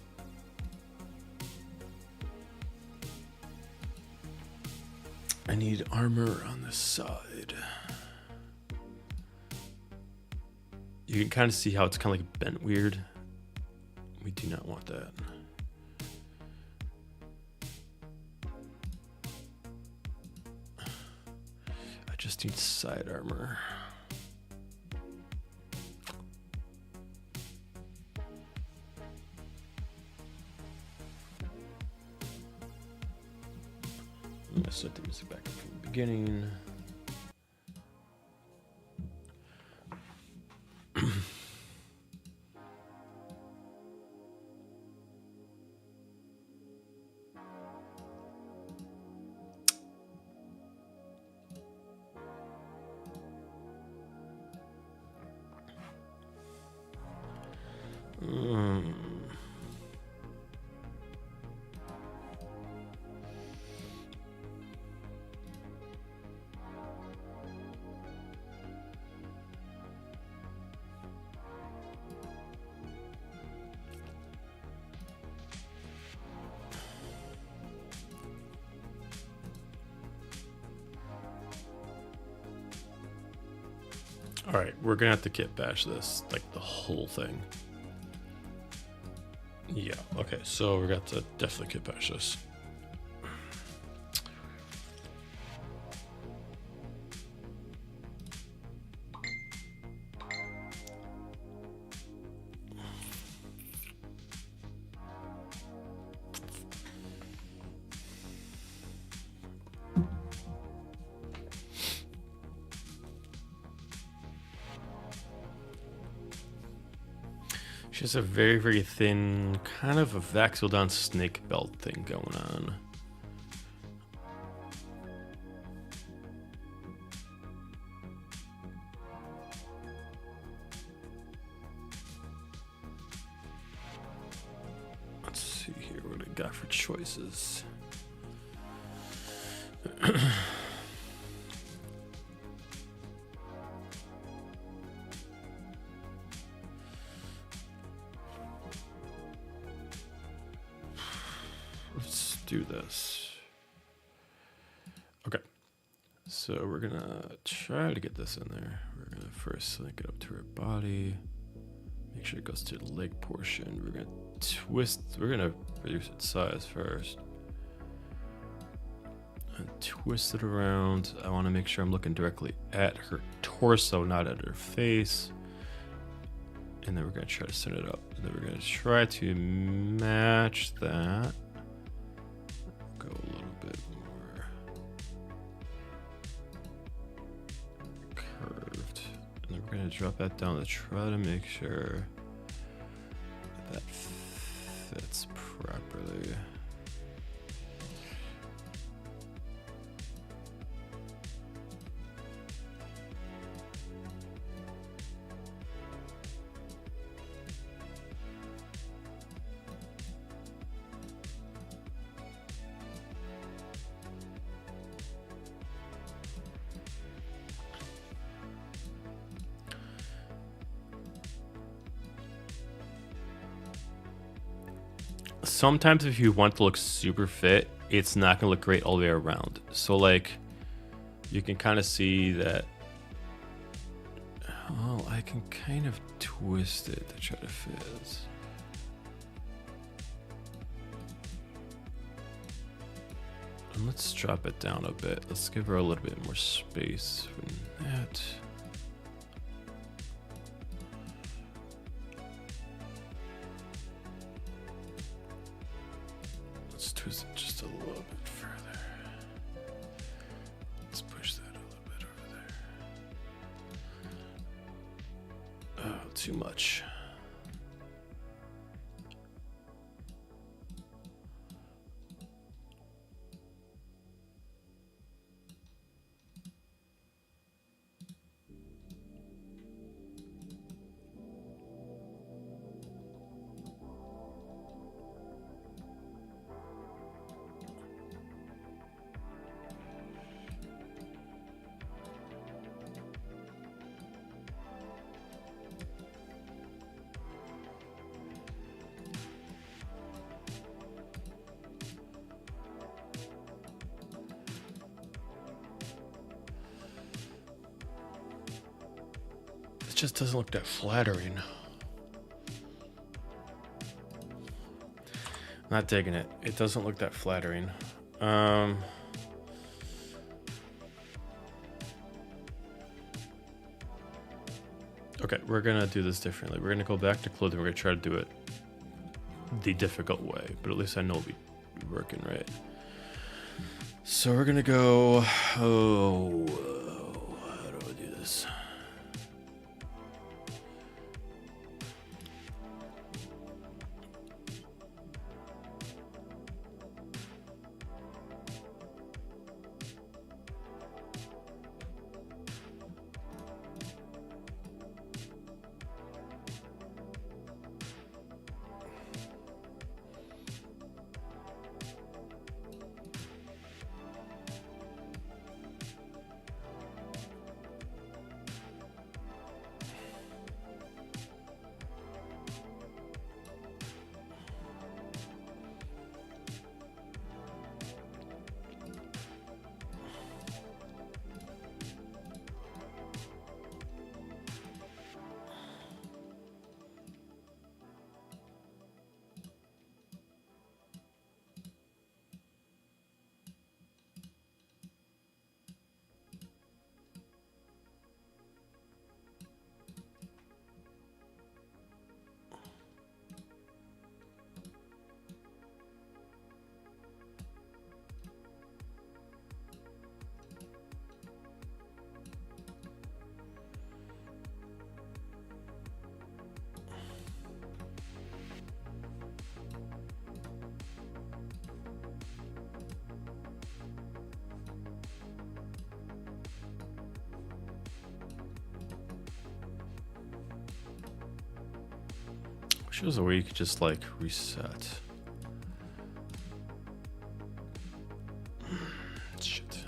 I need armor on the side. You can kind of see how it's kind of like bent weird. We do not want that. I just need side armor. I'm gonna set the music back up from the beginning. All right, we're gonna have to kit bash this, like the whole thing. Yeah, okay, so we're gonna have to definitely kit bash this. She has a very, very thin, kind of a Vaxildon snake belt thing going on. Let's see here what I got for choices. Let's do this. Okay. So we're gonna try to get this in there. We're gonna first link it up to her body. Make sure it goes to the leg portion. We're gonna twist, we're gonna reduce its size first. And twist it around. I wanna make sure I'm looking directly at her torso, not at her face. And then we're gonna try to set it up. And then we're gonna try to match that. Go a little bit more curved. And then we're gonna drop that down to try to make sure that fits properly. sometimes if you want to look super fit, it's not gonna look great all the way around. So like, you can kind of see that. Oh, I can kind of twist it to try to fit. And let's drop it down a bit. Let's give her a little bit more space from that. Let's twist it just a little bit further. Let's push that a little bit over there. Oh, too much. It just doesn't look that flattering. Not digging it. It doesn't look that flattering. Okay, we're gonna do this differently. We're gonna go back to clothing. We're gonna try to do it the difficult way, but at least I know it'll be working right. So we're gonna go. Oh, how do I do this? Shows a way you could just like reset. Shit.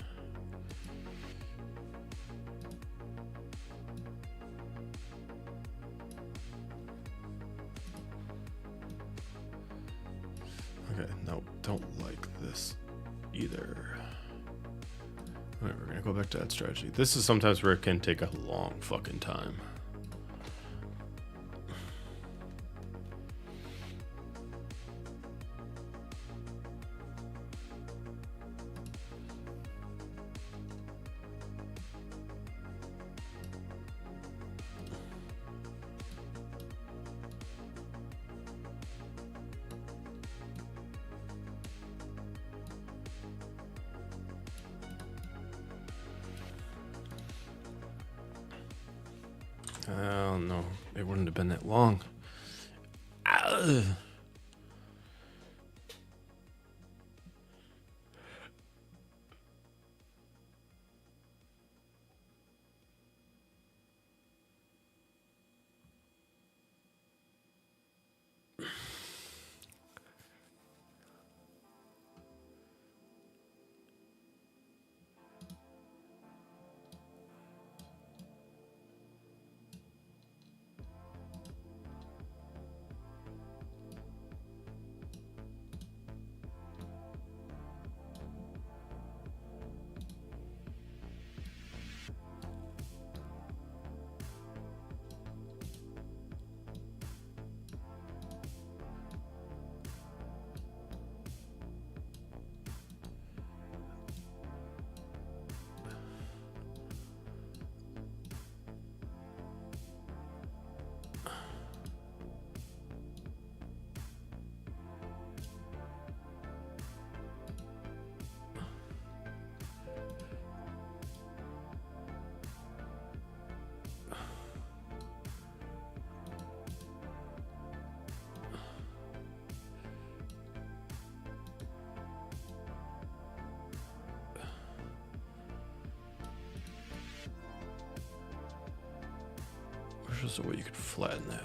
Okay, no, don't like this either. Alright, we're gonna go back to that strategy. This is sometimes where it can take a long fucking time. Oh no, it wouldn't have been that long. Ugh. There's a way you could flatten that.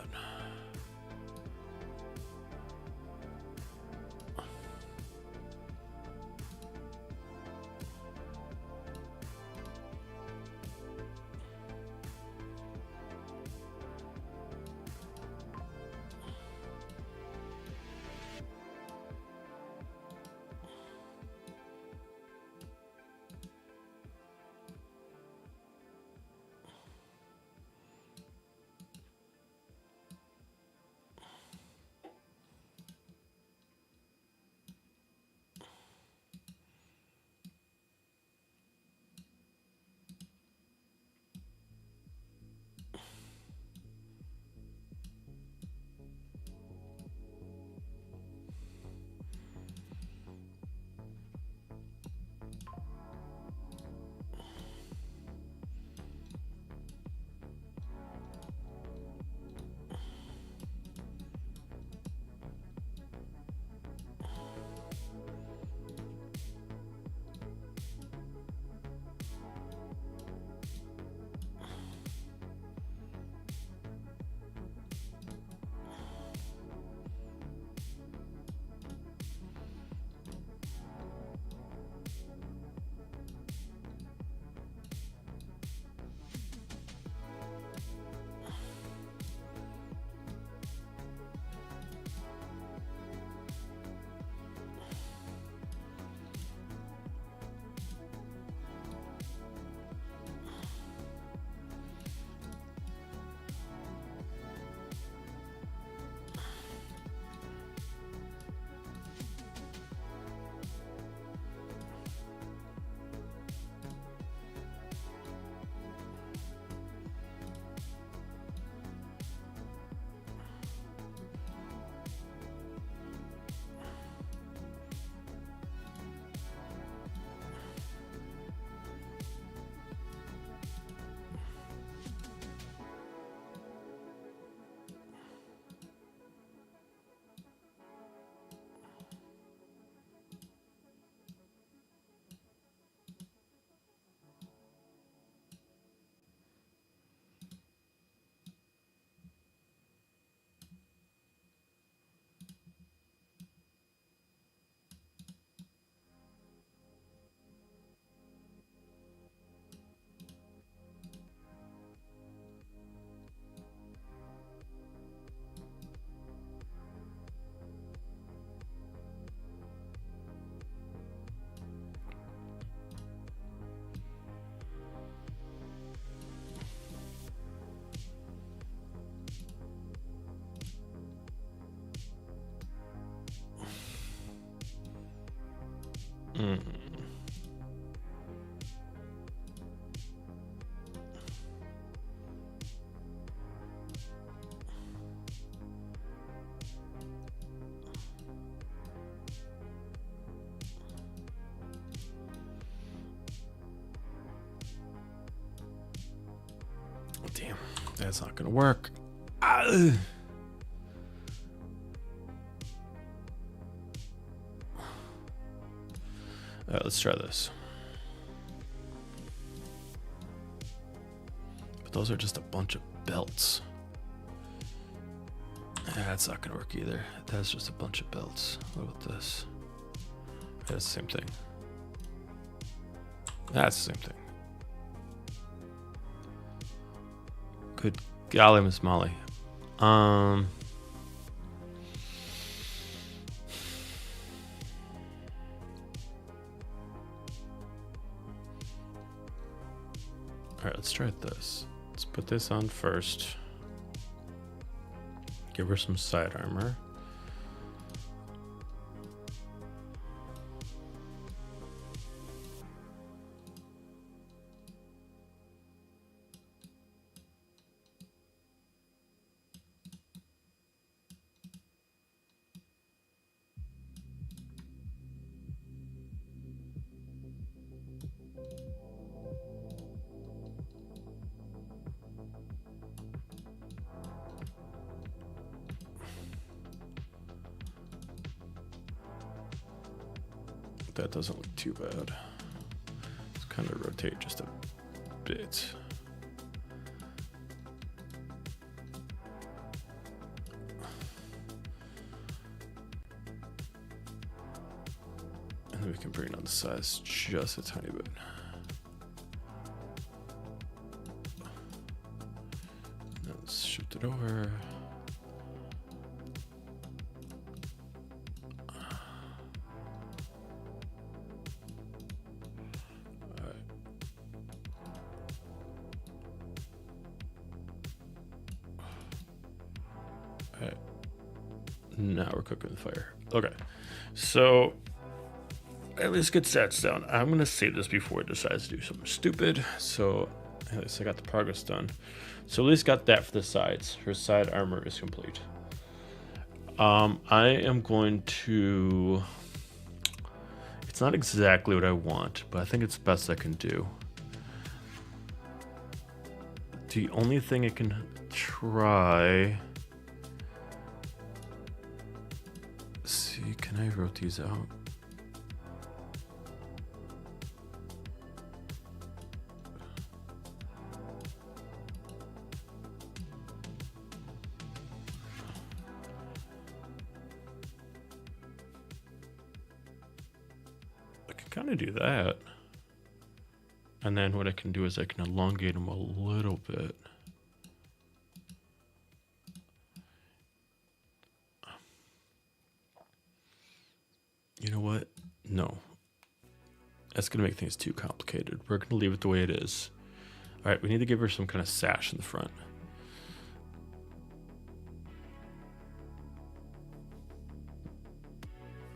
Mm. Damn, that's not gonna work. Ah. All right, let's try this. But those are just a bunch of belts. That's not gonna work either. That's just a bunch of belts. What about this? That's the same thing. That's the same thing. Good golly, Miss Molly. All right, let's try this. Let's put this on first. Give her some side armor. That doesn't look too bad. Let's kind of rotate just a bit. And we can bring down the size just a tiny bit. Let's shift it over. Now we're cooking the fire. Okay, so at least get stats down. I'm gonna save this before it decides to do something stupid. So at least I got the progress done. So at least got that for the sides. Her side armor is complete. I am going to. It's not exactly what I want, but I think it's the best I can do. The only thing I can try. See, can I wrote these out? I can kind of do that. And then what I can do is I can elongate them a little bit. You know what? No. That's going to make things too complicated. We're going to leave it the way it is. All right, we need to give her some kind of sash in the front.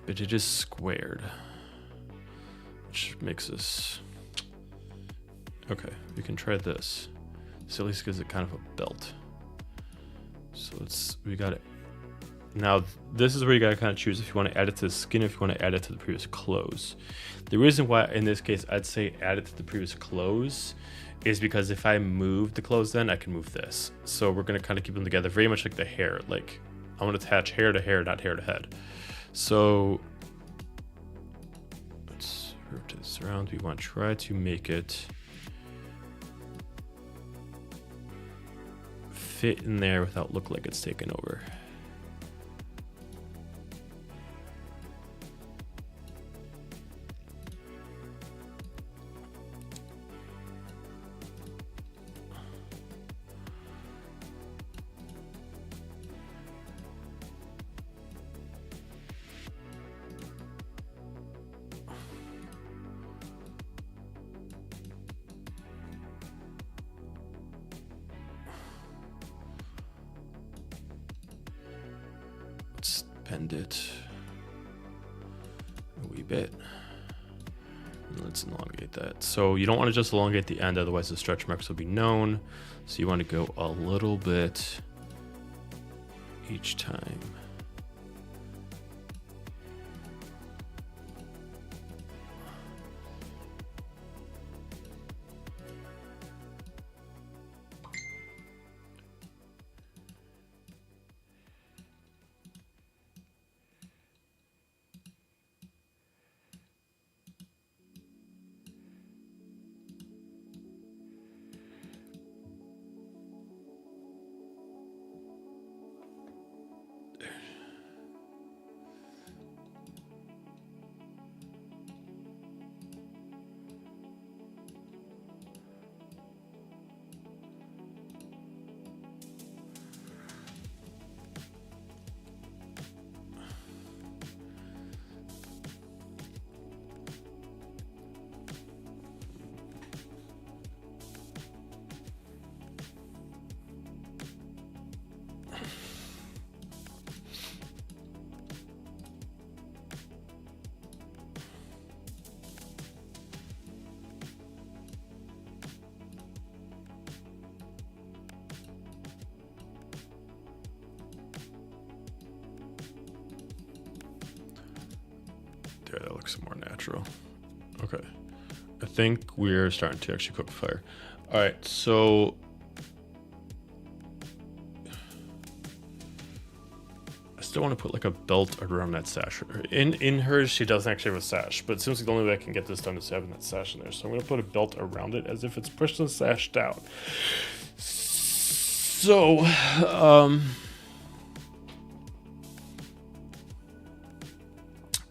But it is squared. Which makes us... Okay, we can try this. So at least gives it kind of a belt. So we got it. Now, this is where you gotta kind of choose if you want to add it to the skin, if you want to add it to the previous clothes. The reason why, in this case, I'd say add it to the previous clothes is because if I move the clothes, then I can move this. So we're gonna kind of keep them together, very much like the hair. Like, I want to attach hair to hair, not hair to head. So let's rotate this around. We want to try to make it fit in there without look like it's taken over. Let's bend it a wee bit. And let's elongate that. So you don't want to just elongate the end, otherwise the stretch marks will be known. So you want to go a little bit each time. There, that looks more natural. Okay. I think we're starting to actually cook fire. All right, so I still want to put like a belt around that sash. In hers, she doesn't actually have a sash, but it seems like the only way I can get this done is having that sash in there. So I'm going to put a belt around it as if it's pushing the sash down. So,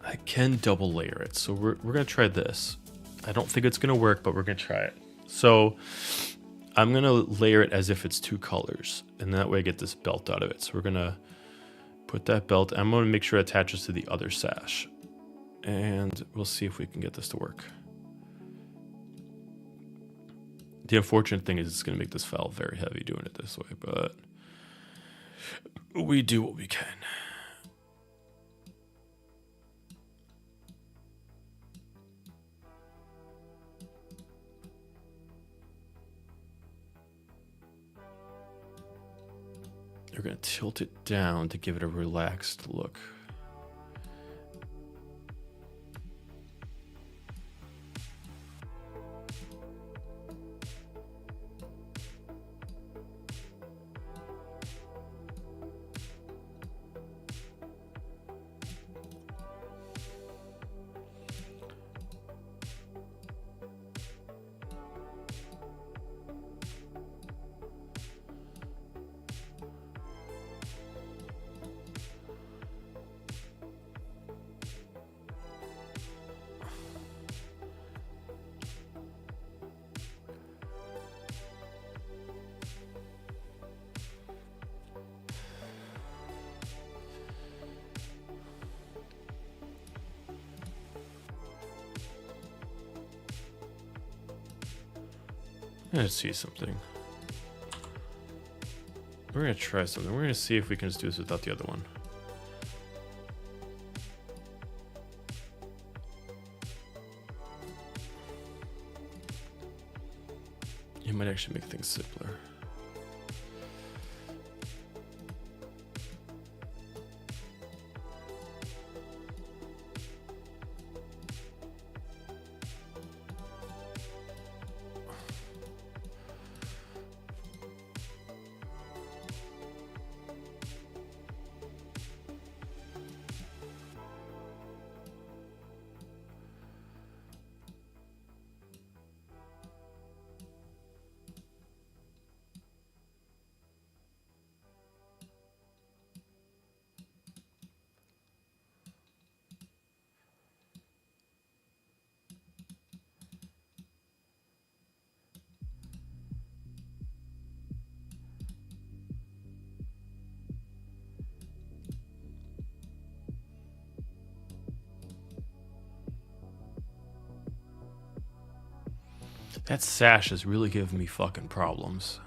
I can double layer it. So we're going to try this. I don't think it's going to work, but we're going to try it. So I'm going to layer it as if it's 2 colors. And that way I get this belt out of it. So we're going to put that belt. I'm going to make sure it attaches to the other sash. And we'll see if we can get this to work. The unfortunate thing is it's going to make this file very heavy doing it this way, but we do what we can. We're going to tilt it down to give it a relaxed look. Let's see something. We're going to try something. We're going to see if we can just do this without the other one. It might actually make things simpler. That sash is really giving me fucking problems.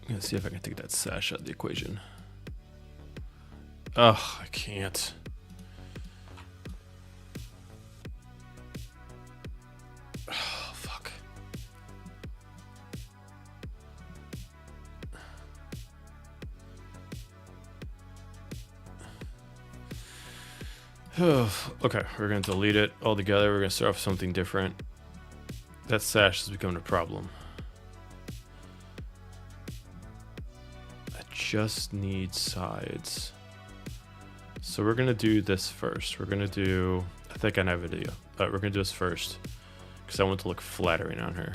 I'm gonna see if I can take that sash out of the equation. Ugh, I can't. Oh, fuck. Okay, we're gonna delete it altogether. We're gonna start off with something different. That sash is becoming a problem. I just need sides. So we're gonna do this first. We're gonna do, I think I have a video. We're gonna do this first because I want it to look flattering on her.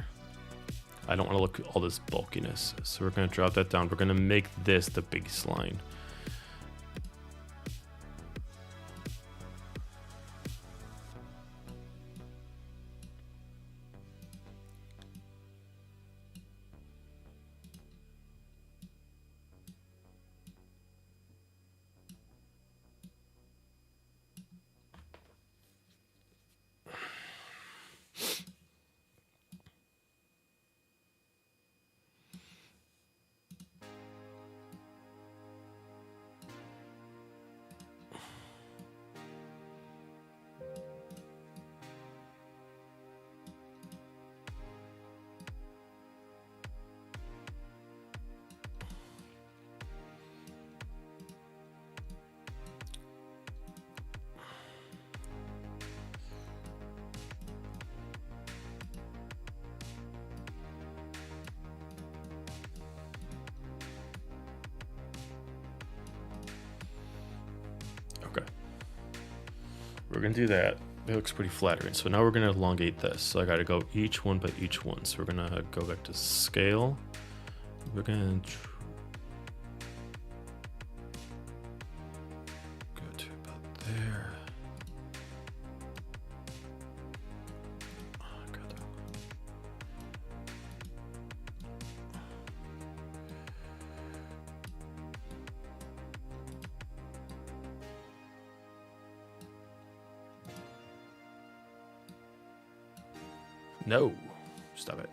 I don't want to look at all this bulkiness. So we're gonna drop that down. We're gonna make this the biggest line. we're gonna do that. It looks pretty flattering. So now we're gonna elongate this. So I gotta go each one by each one. So we're gonna go back to scale. We're gonna go to about there. Oh, God. No, stop it.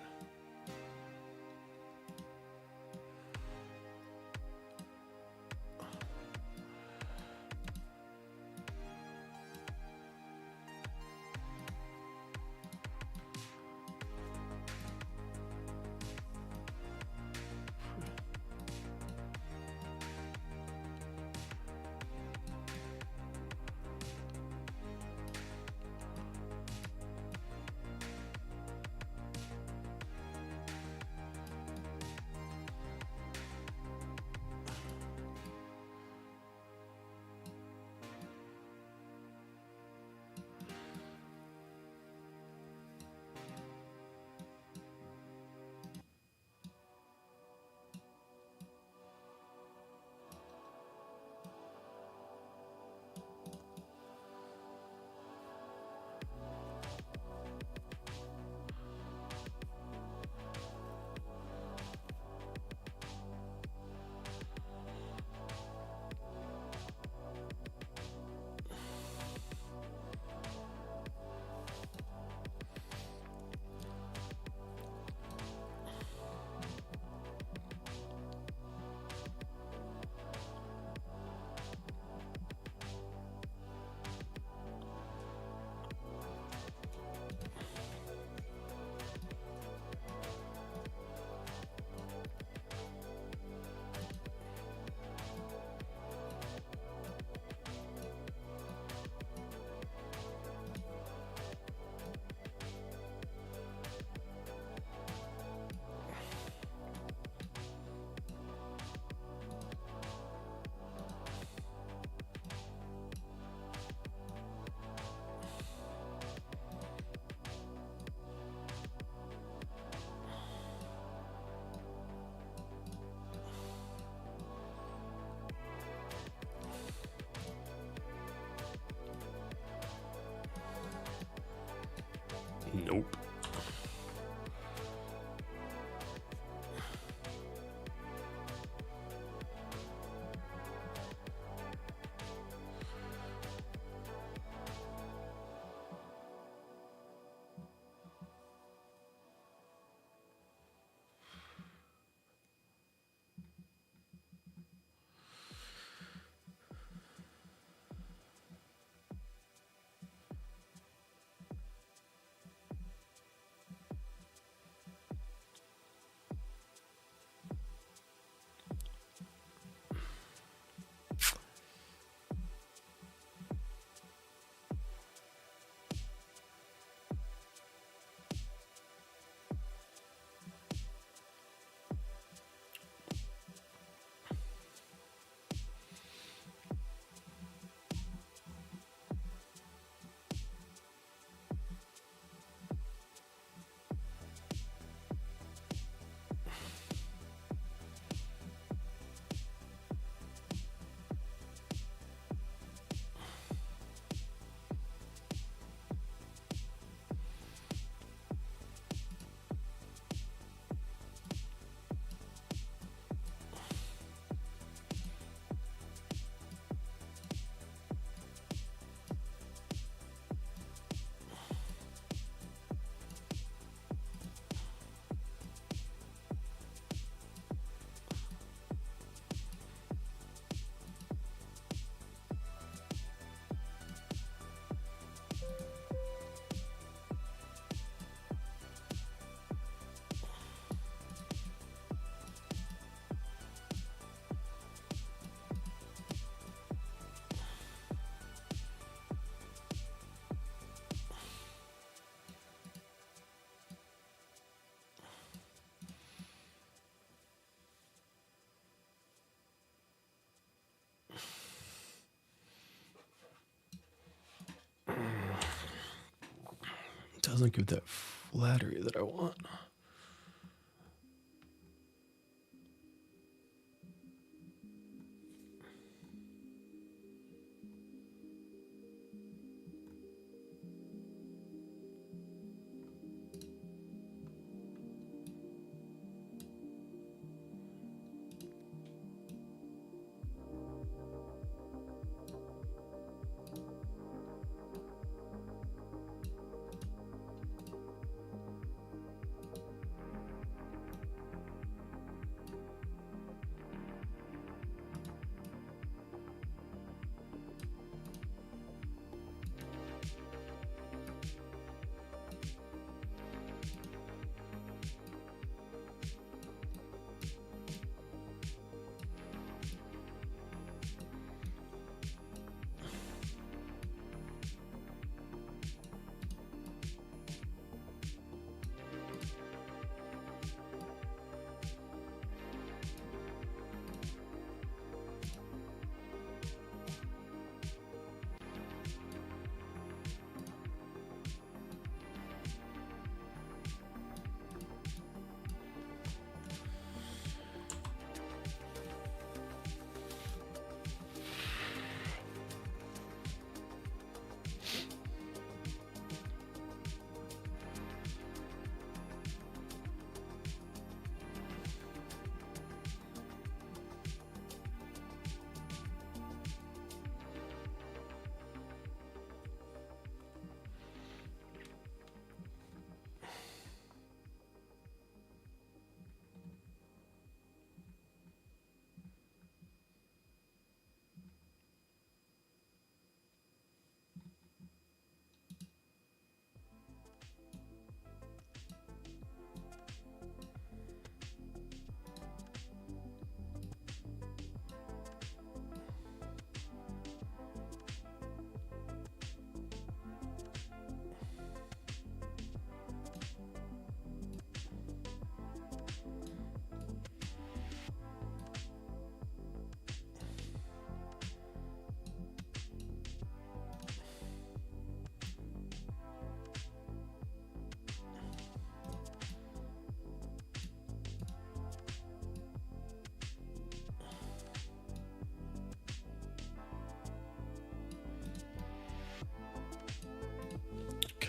Nope. doesn't give that flattery that I want.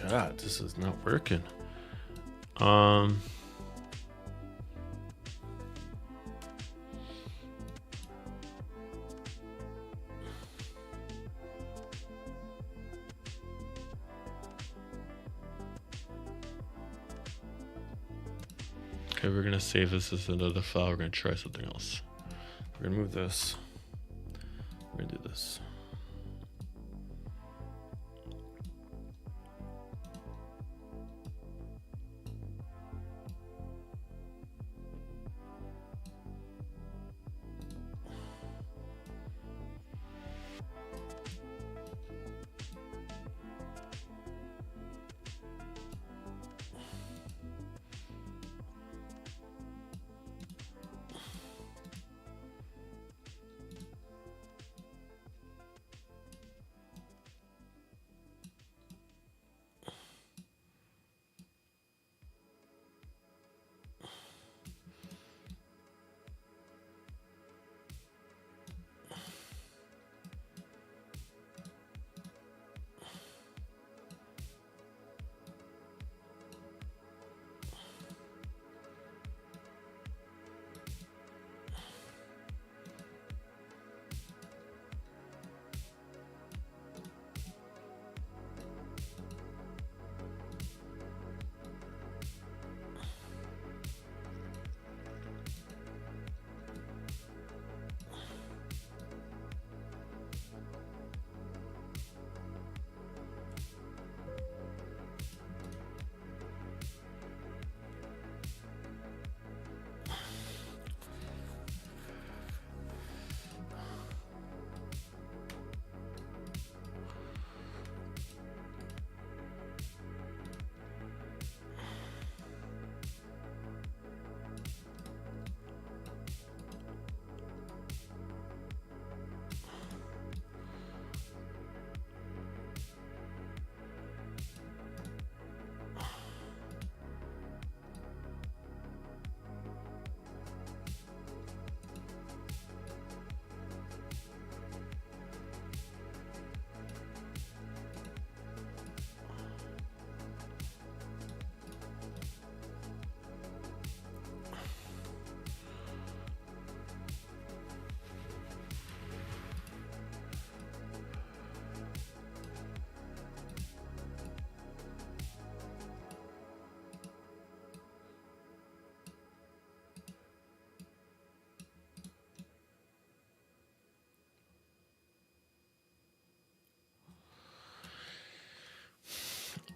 God, this is not working. Okay, we're gonna save this as another file. We're gonna try something else. We're gonna move this. We're gonna do this.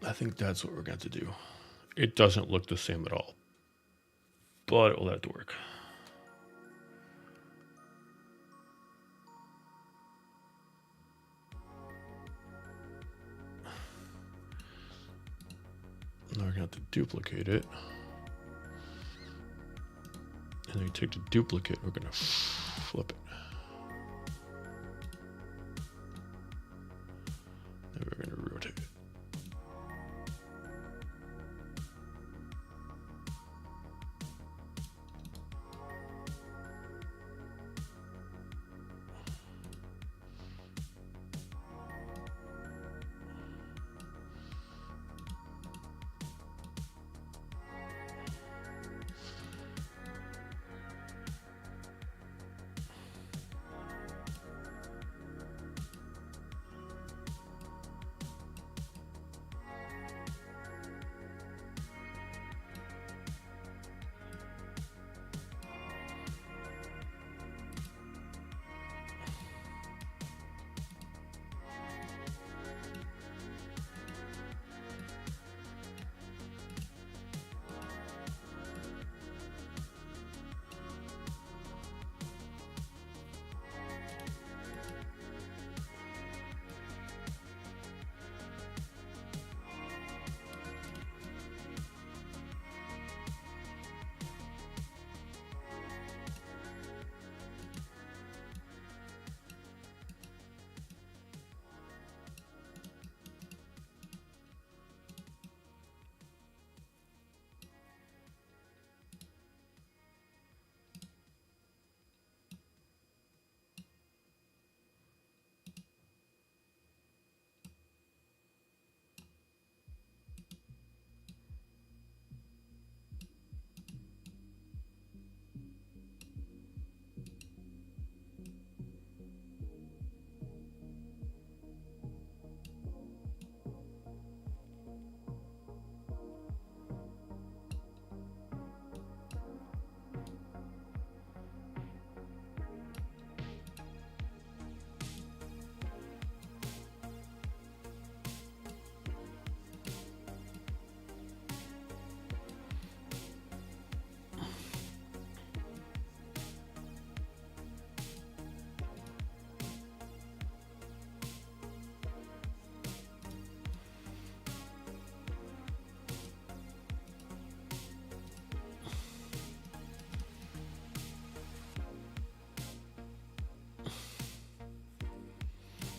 I think that's what we're going to do. It doesn't look the same at all, but it will have to work. Now we're going to have to duplicate it. And then we take the duplicate, we're going to flip it. Then we're going to rotate it.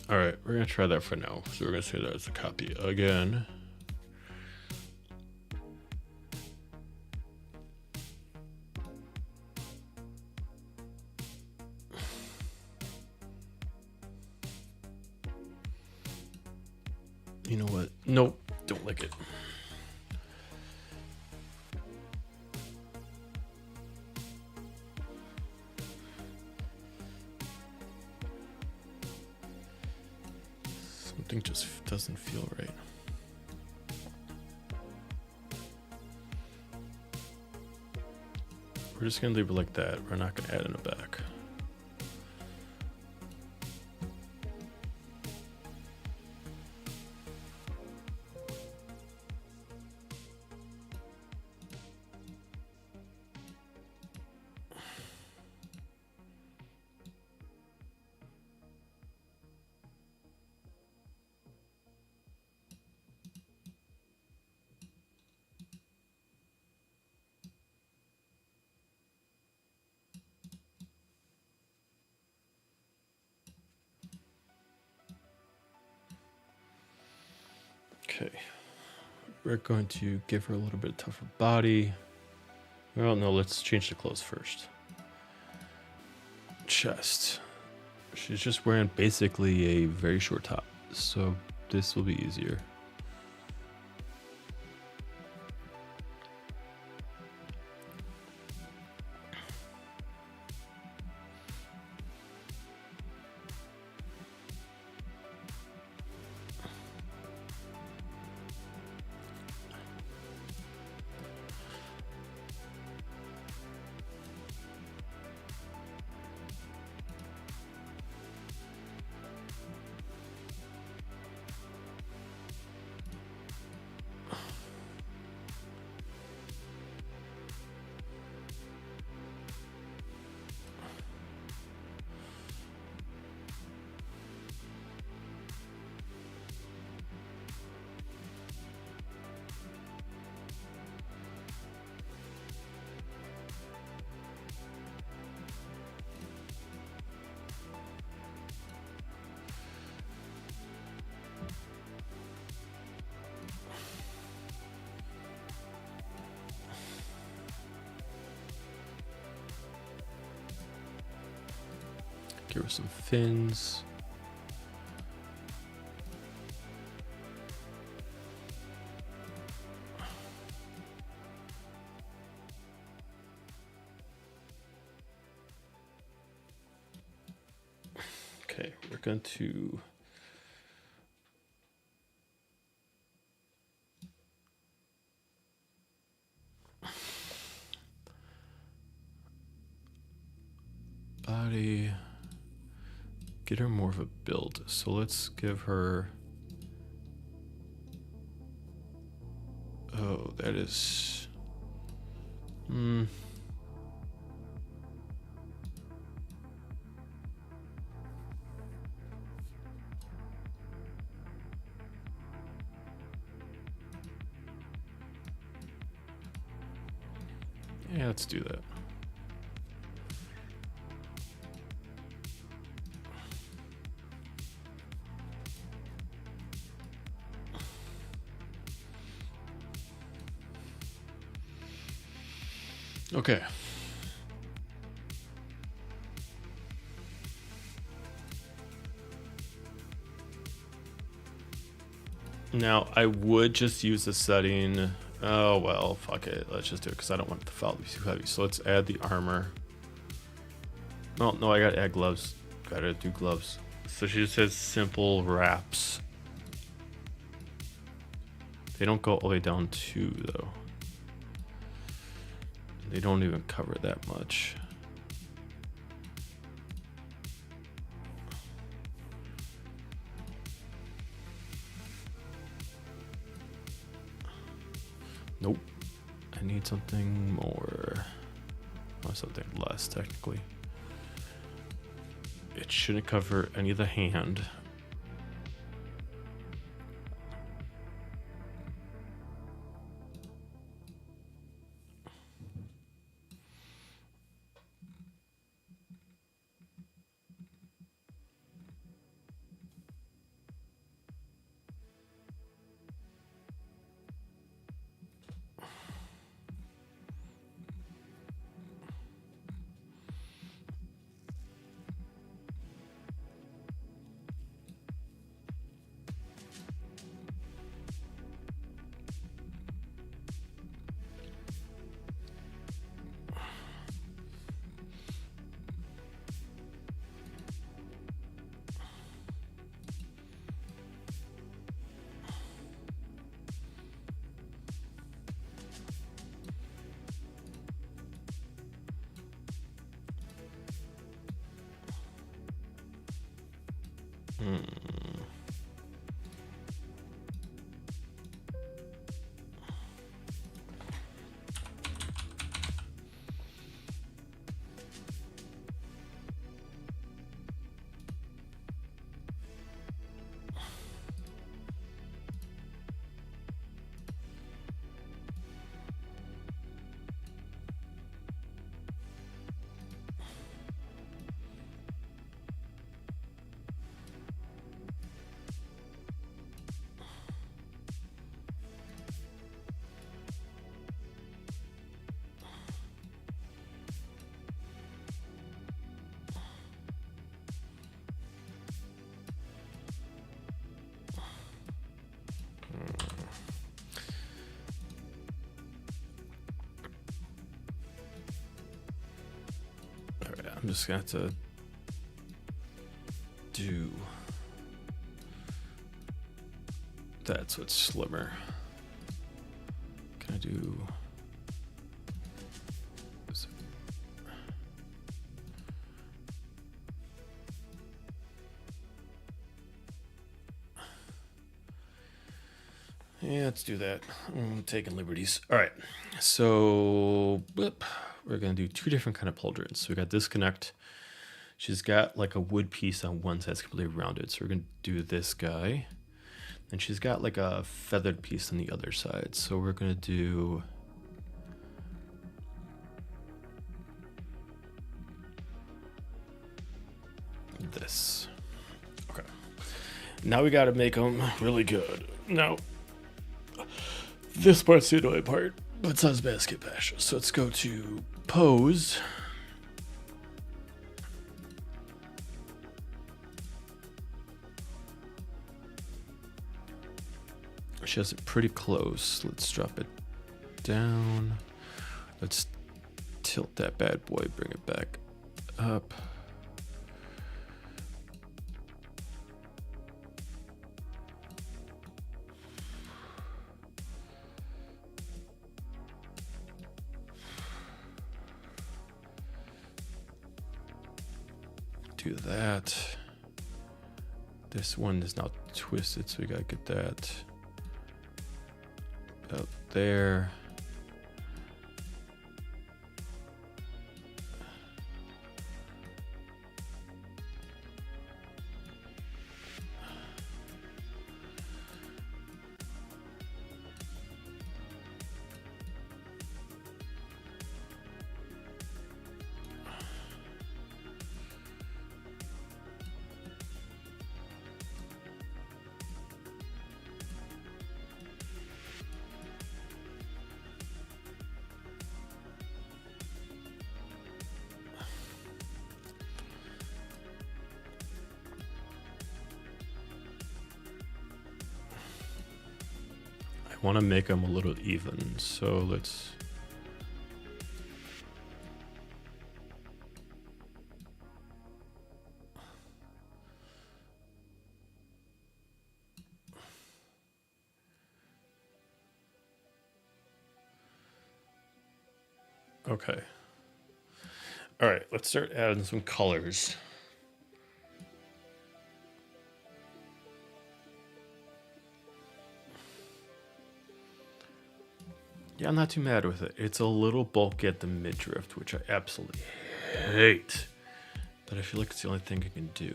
All right, we're gonna try that for now. So we're gonna say that as a copy again. You know what? Nope, don't like it. Something just doesn't feel right. We're just gonna leave it like that. We're not gonna add in the back. Okay, we're going to give her a little bit tougher body. Well, no, let's change the clothes first. Chest. She's just wearing basically a very short top, so this will be easier. Give her some fins. Okay, we're going to body, get her more of a build. So let's give her, oh, that is, yeah, let's do that. Okay. Now, I would just use the setting. Oh, well, fuck it. Let's just do it because I don't want the felt to be too heavy. So let's add the armor. Oh, no, I gotta add gloves. Gotta do gloves. So she just has simple wraps. They don't go all the way down to, though. They don't even cover that much. Nope. I need something more. Or something less, technically. It shouldn't cover any of the hand. I'm just gonna have to do that so it's slimmer. Can I do this? Yeah, let's do that. I'm taking liberties. All right, so we're gonna do two different kind of pauldrons. So we got disconnect. She's got like a wood piece on one side that's completely rounded. So we're gonna do this guy. And she's got like a feathered piece on the other side. So we're gonna do this. Okay. Now we gotta make them really good. Now, this part's the annoying part, but it's not as bad as Skip Bash. So let's go to pose. She has it pretty close. Let's drop it down. Let's tilt that bad boy, bring it back up. Do that. This one is now twisted, so we gotta get that out there. I want to make them a little even, so let's okay. All right, let's start adding some colors. Yeah, I'm not too mad with it. It's a little bulky at the midriff, which I absolutely hate. But I feel like it's the only thing I can do.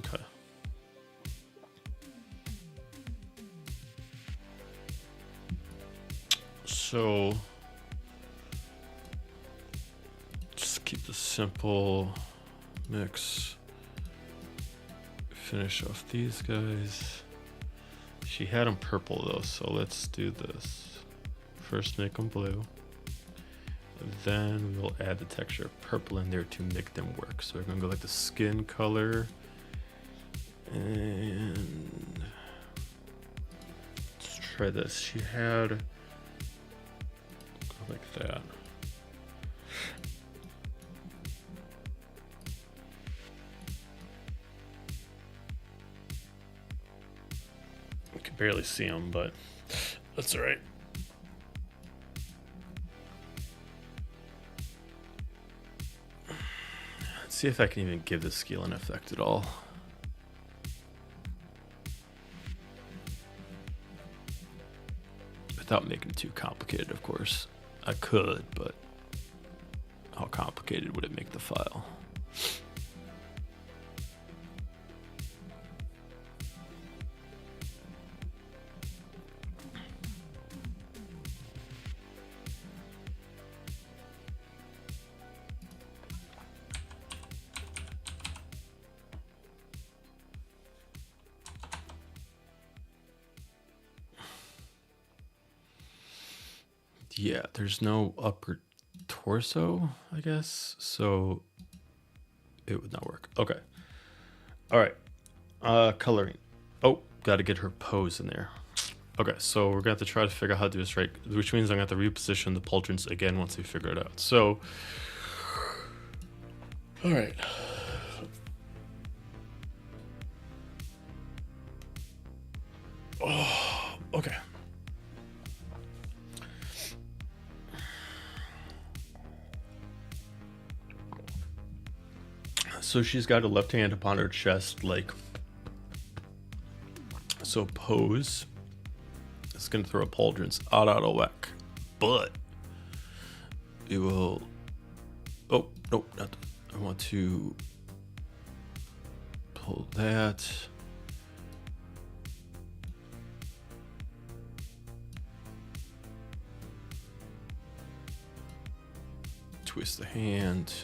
Okay. So, just keep this simple. Mix, finish off these guys. She had them purple though, so let's do this. First make them blue, then we'll add the texture of purple in there to make them work. So we're gonna go like the skin color, and let's try this. She had, go like that. Barely see them, but that's all right. Let's see if I can even give this scale an effect at all. Without making it too complicated, of course. I could, but how complicated would it make the file? Yeah, there's no upper torso, I guess, so it would not work. Okay. All right. Coloring. Oh, got to get her pose in there. Okay, so we're going to have to try to figure out how to do this right, which means I'm going to have to reposition the pauldrons again once we figure it out. So, all right. Oh, okay. So she's got a left hand upon her chest, like so. Pose. It's gonna throw a pauldrons out of whack, but it will. Oh no, not that. I want to pull that. Twist the hand.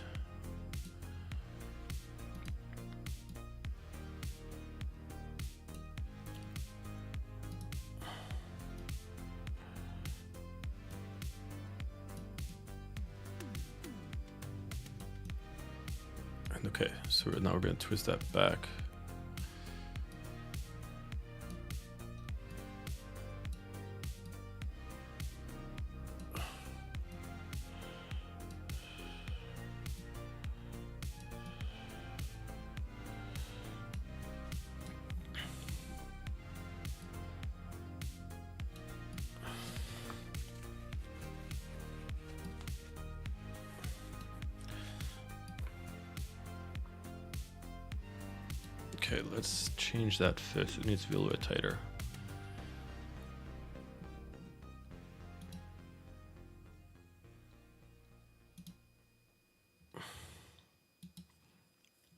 Okay, so now we're going to twist that back. Okay, let's change that fist. It needs to be a little bit tighter.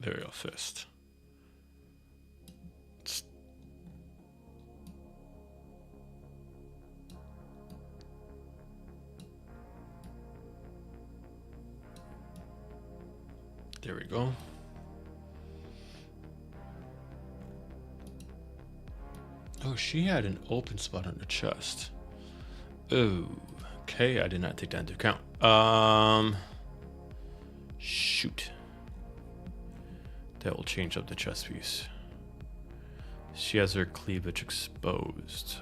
There we go, fist. There we go. Oh, she had an open spot on her chest. Oh, okay, I did not take that into account. Shoot. That will change up the chest piece. She has her cleavage exposed.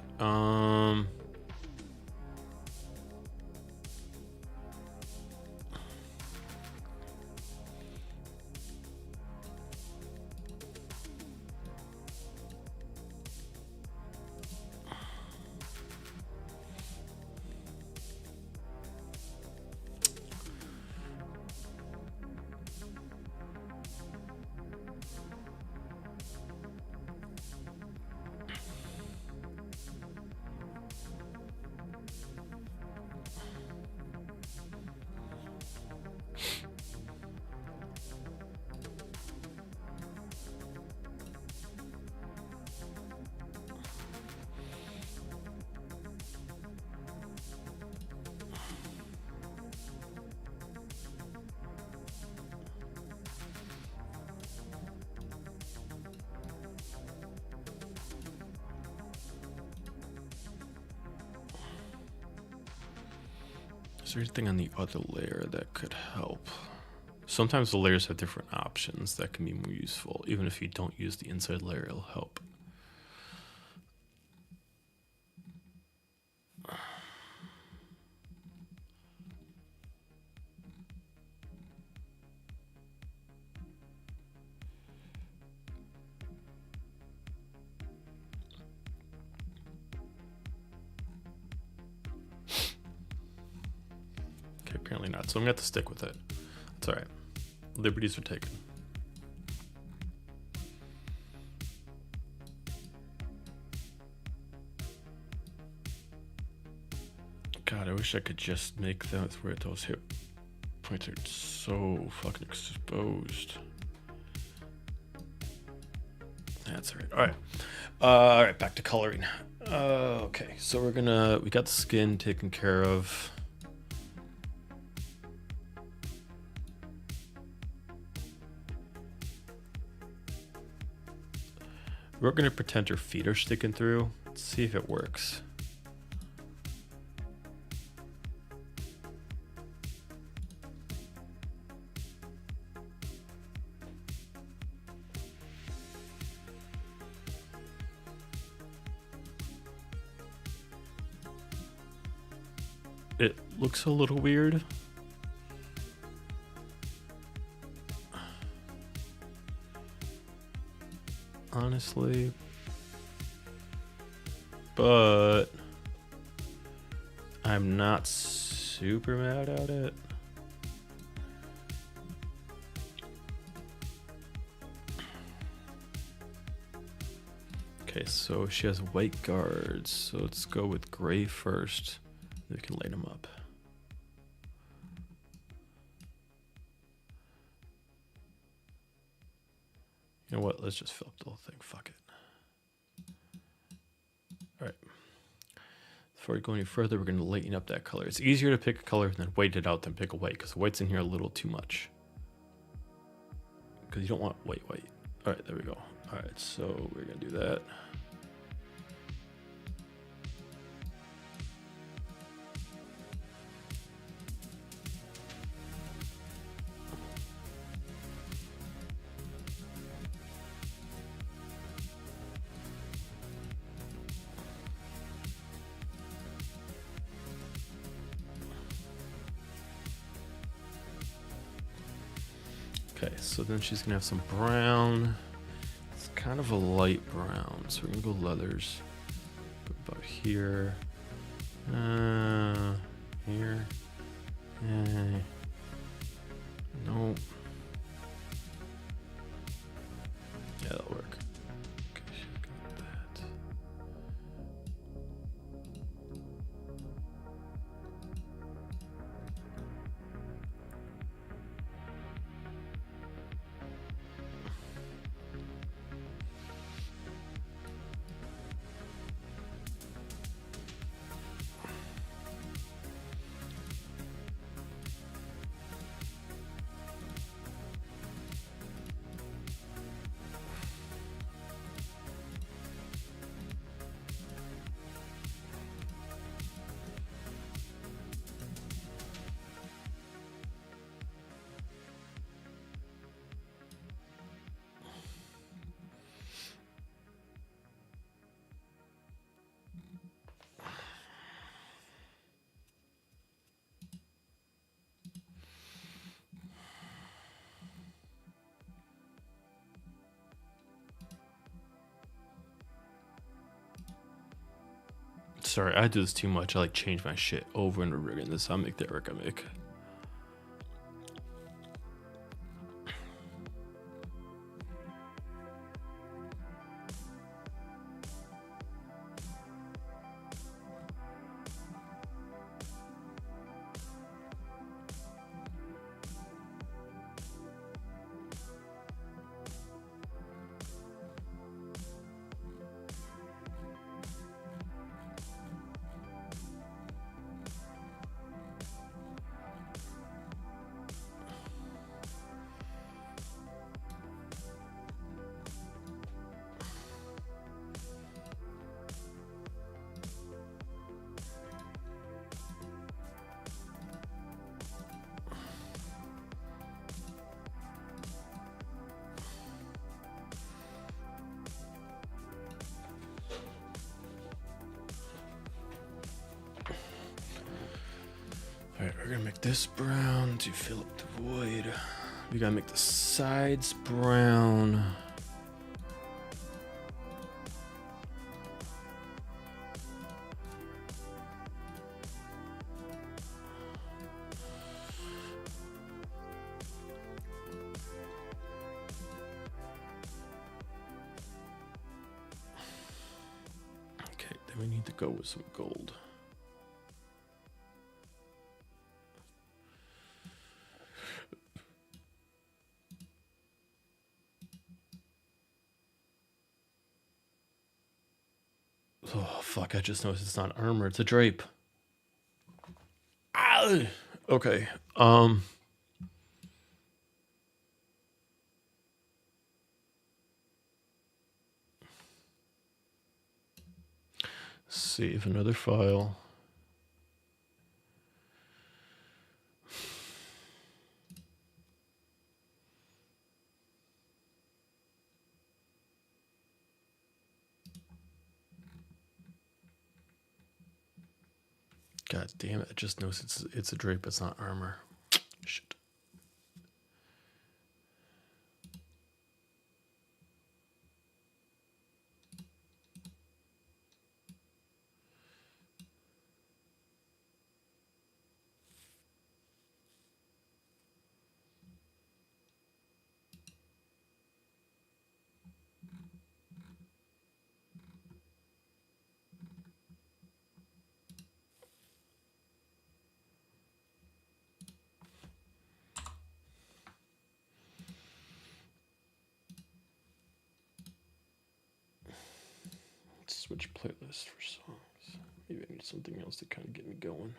Is there anything on the other layer that could help? Sometimes the layers have different options that can be more useful. Even if you don't use the inside layer, it'll help. Okay, apparently not. So I'm gonna have to stick with it. It's alright. Liberties are taken. God, I wish I could just make that where those hip points are so fucking exposed. That's alright. Alright. Alright, back to coloring. Okay, so we got the skin taken care of. We're gonna pretend her feet are sticking through. Let's see if it works. It looks a little weird. Honestly, but I'm not super mad at it. Okay, so she has white guards, so let's go with gray first. We can light them up. You know what? Let's just fill up the whole thing. Fuck it. All right. Before we go any further, we're going to lighten up that color. It's easier to pick a color and then white it out than pick a white, because the white's in here a little too much. Because you don't want white. All right, there we go. All right, so we're going to do that. Okay, so then she's gonna have some brown. It's kind of a light brown, so we're gonna go leathers. Go about here. Here. No. Yeah, that'll work. Okay, she's got that. Sorry, I do this too much. I like change my shit over and over again. This is how I make the artwork I make. Alright, we're gonna make this brown to fill up the void. We gotta make the sides brown. Okay, then we need to go with some gold. Oh, fuck, I just noticed it's not armor, it's a drape. Ah! Okay, save another file. God damn it, I just noticed it's a drape, it's not armor. Shit. Switch playlist for songs. Maybe I need something else to kind of get me going.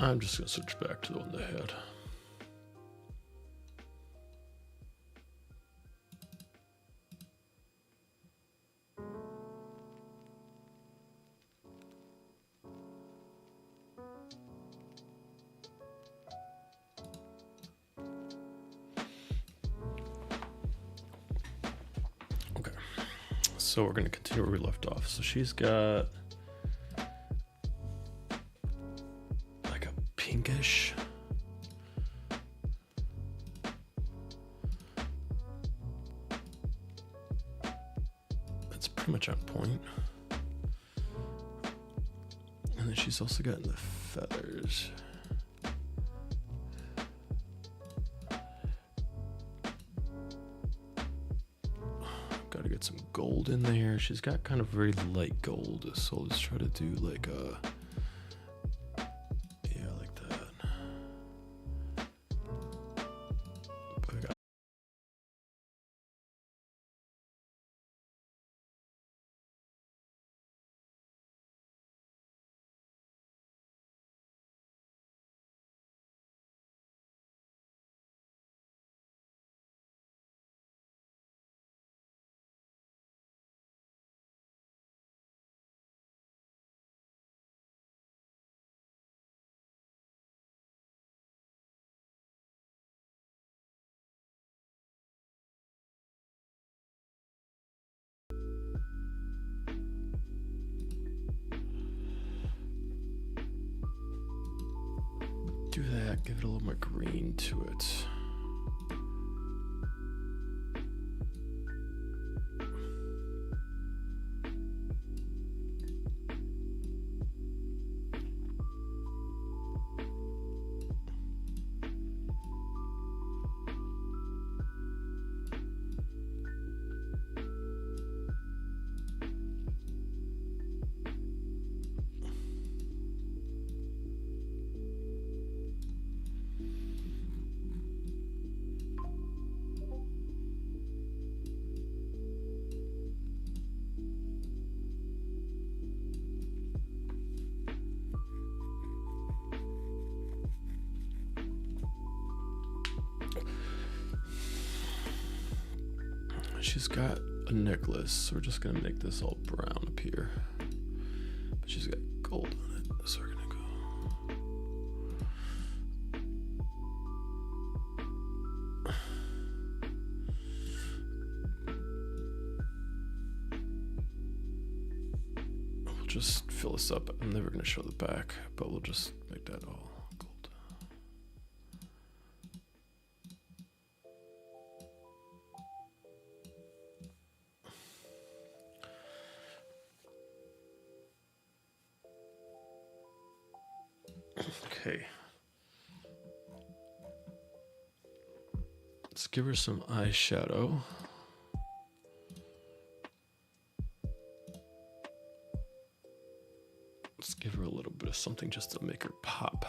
I'm just gonna switch back to the one they had. Okay, so we're gonna continue where we left off. So she's got like a pinkish. That's pretty much on point. And then she's also got the feathers. Gotta get some gold in there. She's got kind of very light gold, so let's try to do like a, yeah, like that. But I got do that, give it a little more green to it. She's got a necklace, so we're just gonna make this all brown up here. But she's got gold on it, so we're gonna go. We'll just fill this up. I'm never gonna show the back, but we'll just make that all gold. Okay. Let's give her some eyeshadow. Let's give her a little bit of something just to make her pop.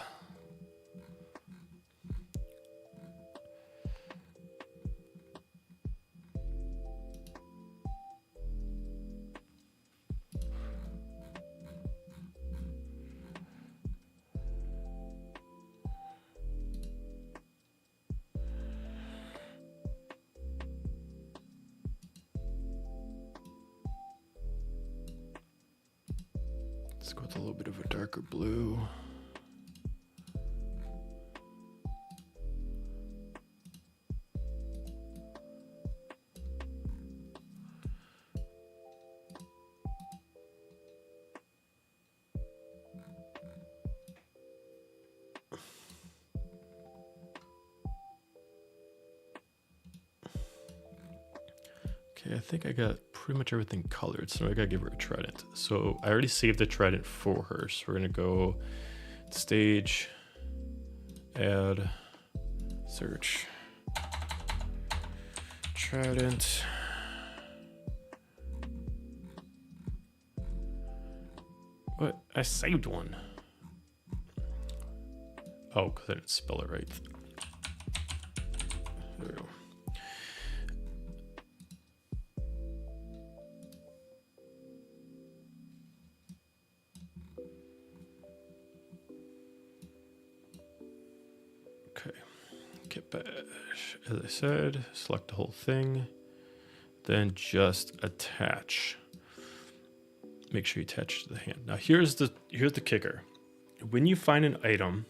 Let's go with a little bit of a darker blue. Okay, I think I got pretty much everything colored, so now I gotta give her a trident. So I already saved the trident for her, so we're gonna go stage, add, search, trident. What? I saved one. Oh, because I didn't spell it right. There we go. kit bash. As I said, select the whole thing, then just attach. Make sure you attach to the hand. Now here's the kicker. When you find an item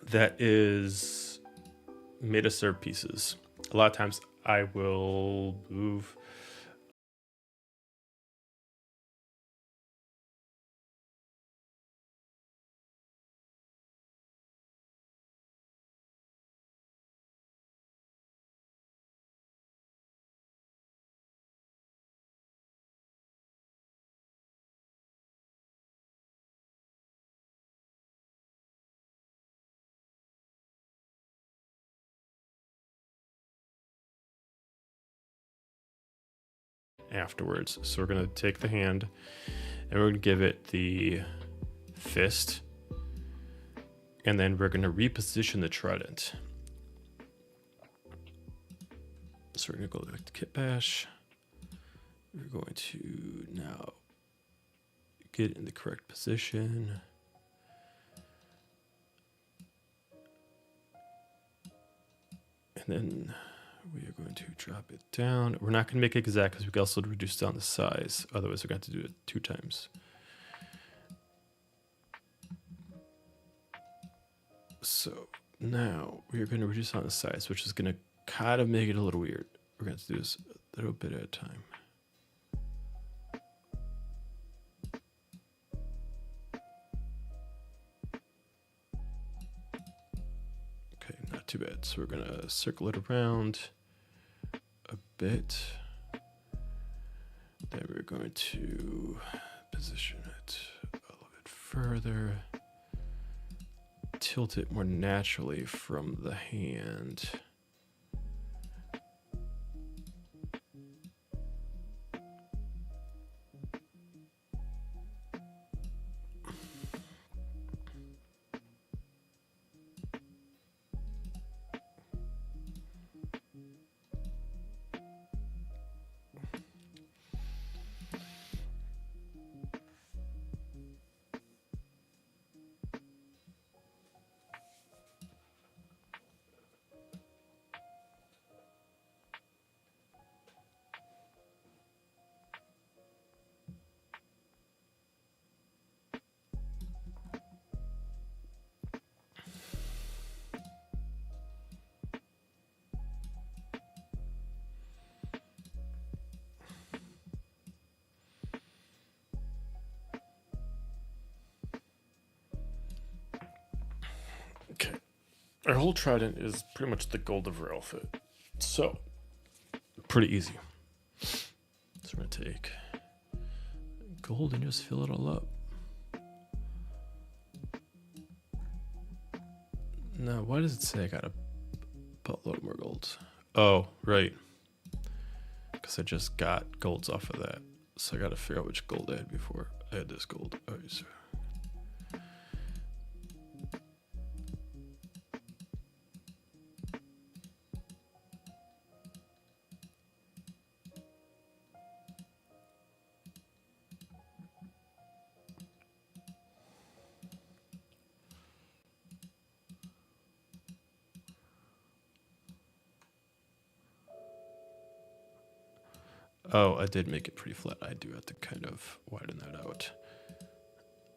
that is made of served pieces, a lot of times I will move afterwards. So we're going to take the hand and we're going to give it the fist, and then we're going to reposition the trident. So we're going to go back to kit bash. We're going to now get in the correct position. And then we are going to drop it down. We're not going to make it exact because we can also reduce down the size. Otherwise, we're going to have to do it 2 times. So now we are going to reduce down the size, which is going to kind of make it a little weird. We're going to have to do this a little bit at a time. Okay, not too bad. So we're going to circle it around a bit. Then we're going to position it a little bit further. Tilt it more naturally from the hand. Okay, our whole trident is pretty much the gold of our outfit. So, pretty easy. So we're gonna take gold and just fill it all up. Now, why does it say I gotta put a little more gold? Oh, right. Because I just got golds off of that. So I gotta figure out which gold I had before. I had this gold. All right, so. Oh, I did make it pretty flat. I do have to kind of widen that out.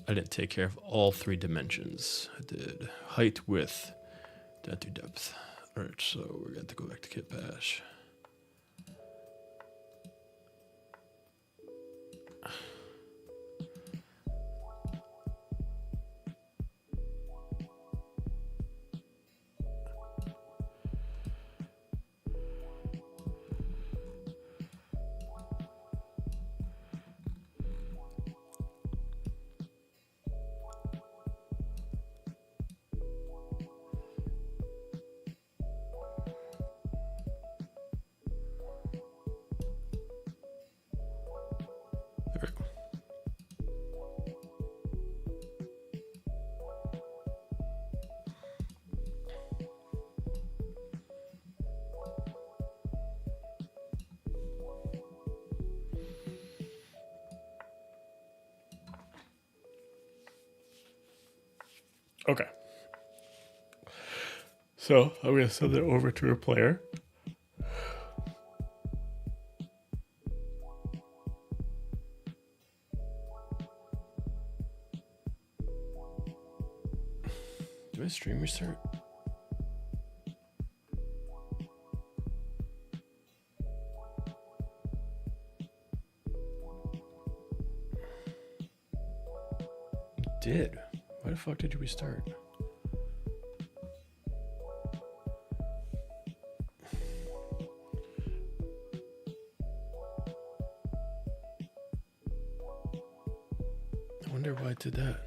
I didn't take care of all 3 dimensions. I did height, width, didn't do depth. All right, so we're going to go back to kit bash. There we go. Okay. So So I'm going to send it over to her player. Do I stream restart? Did. Why the fuck did you restart? I wonder why it did that.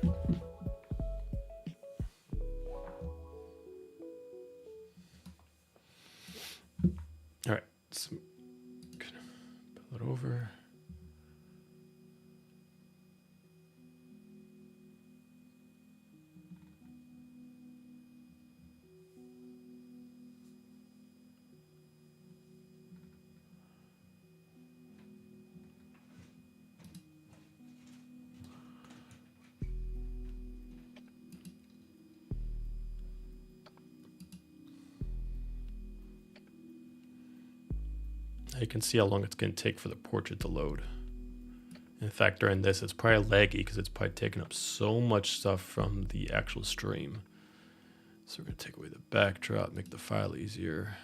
All right, so I'm gonna pull it over. You can see how long it's going to take for the portrait to load. In fact, during this, it's probably laggy because it's probably taking up so much stuff from the actual stream. So we're going to take away the backdrop, make the file easier.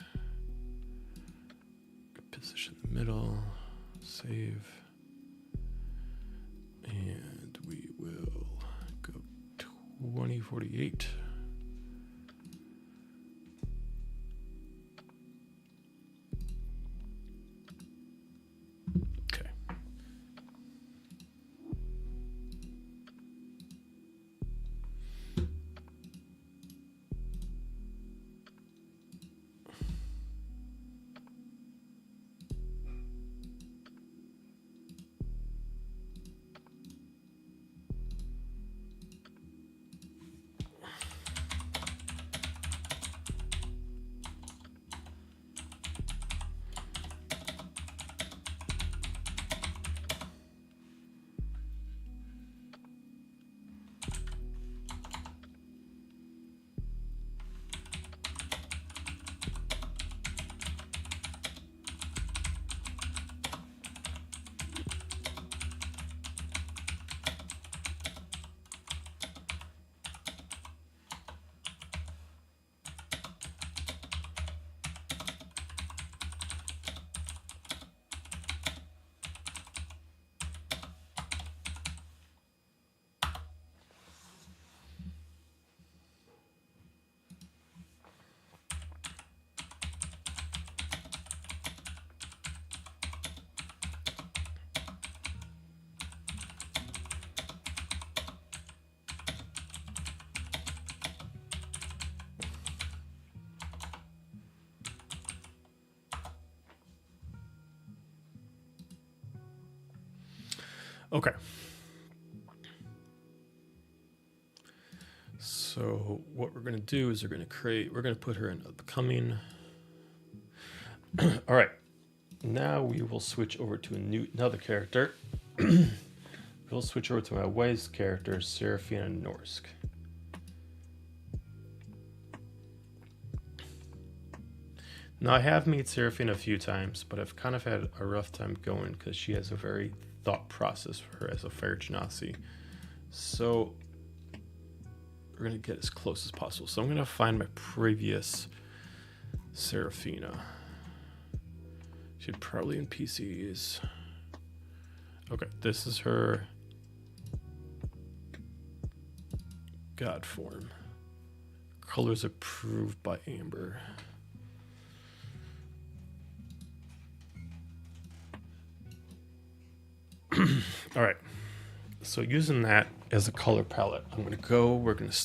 Position in the middle, save. And we will go 2048. Okay. So what we're going to do is we're going to put her in upcoming. All right. Now we will switch over to another character. We'll switch over to my wife's character, Serafina Norsk. Now I have made Serafina a few times, but I've kind of had a rough time going because she has a very thought process for her as a fire genasi. So we're going to get as close as possible. So I'm going to find my previous Serafina. She's probably in PCs. Okay, this is her God form. Colors approved by Amber. All right, so using that as a color palette, we're going to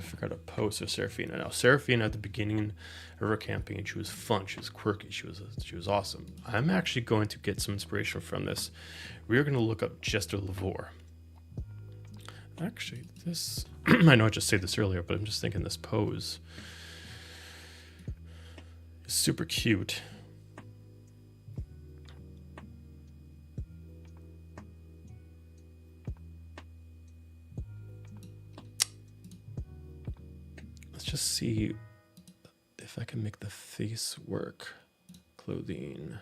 figure out a pose of Serafina. Now, Serafina at the beginning of her campaign, she was fun, she was quirky, she was awesome. I'm actually going to get some inspiration from this. We're going to look up Jester Lavore. Actually, this, I know I just said this earlier, but I'm just thinking this pose is super cute. Just see if I can make the face work. Clothing.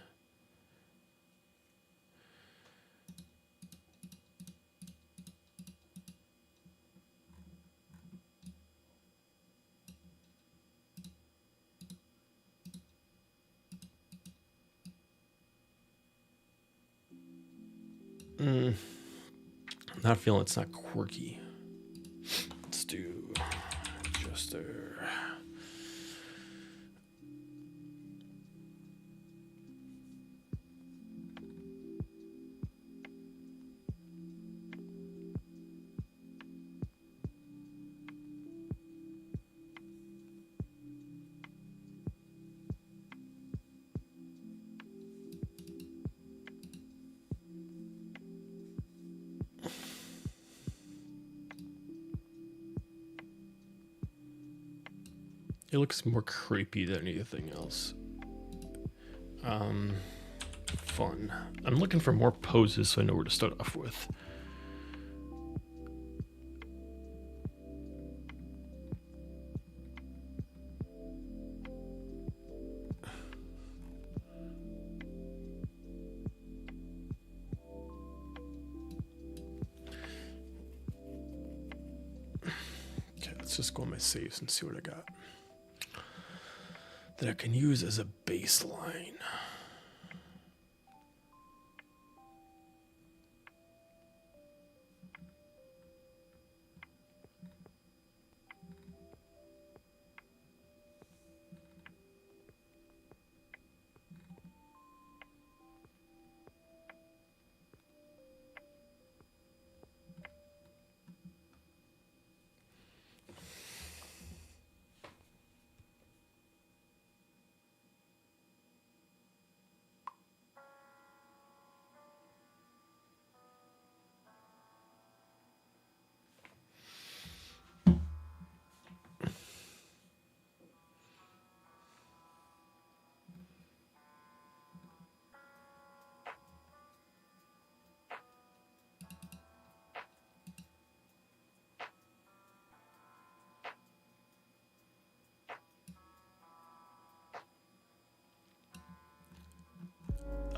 Not feeling it's not quirky. Let's do adjuster. It looks more creepy than anything else. Fun. I'm looking for more poses so I know where to start off with. Okay, let's just go on my saves and see what I got that I can use as a baseline.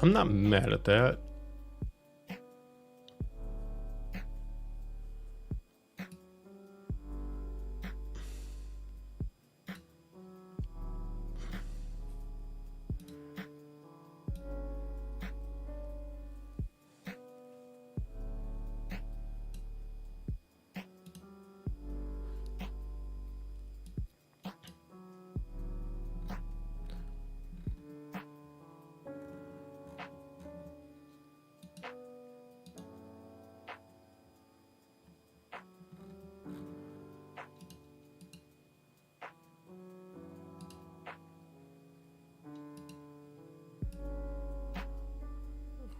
I'm not mad at that.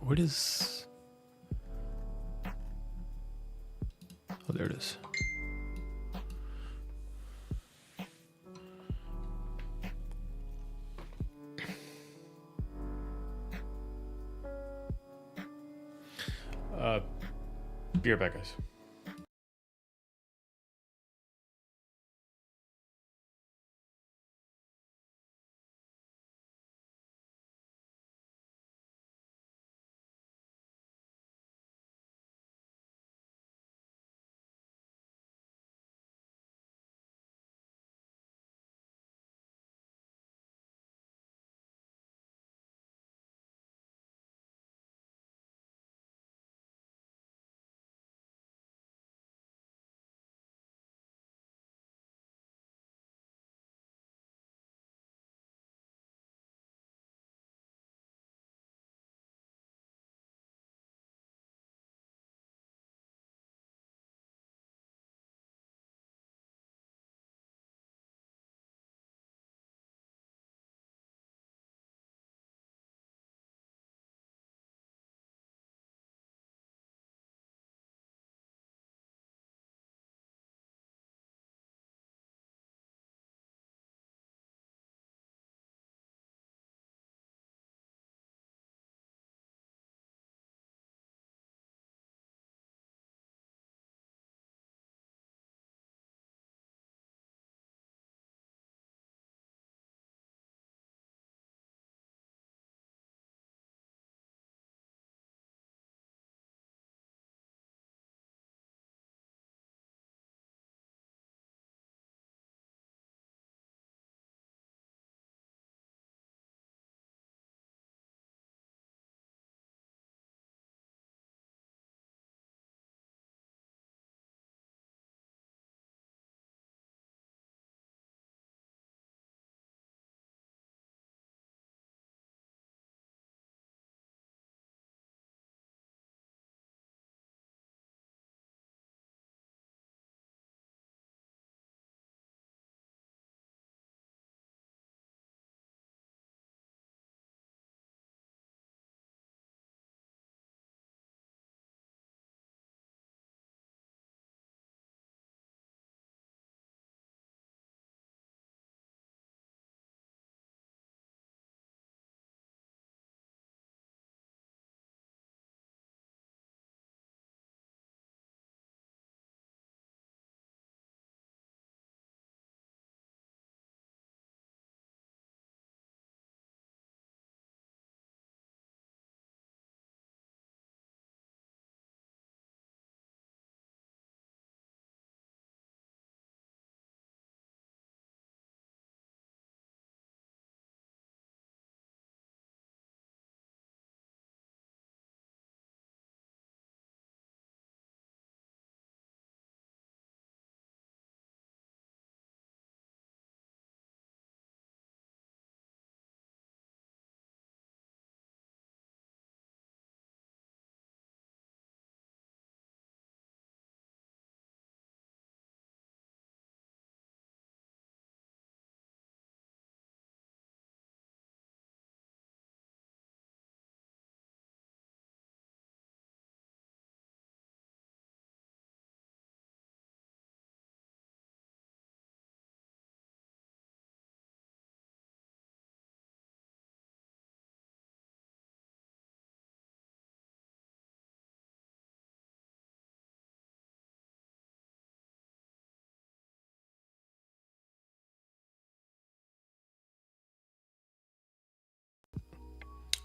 What is... Oh, there it is. Be right back, guys.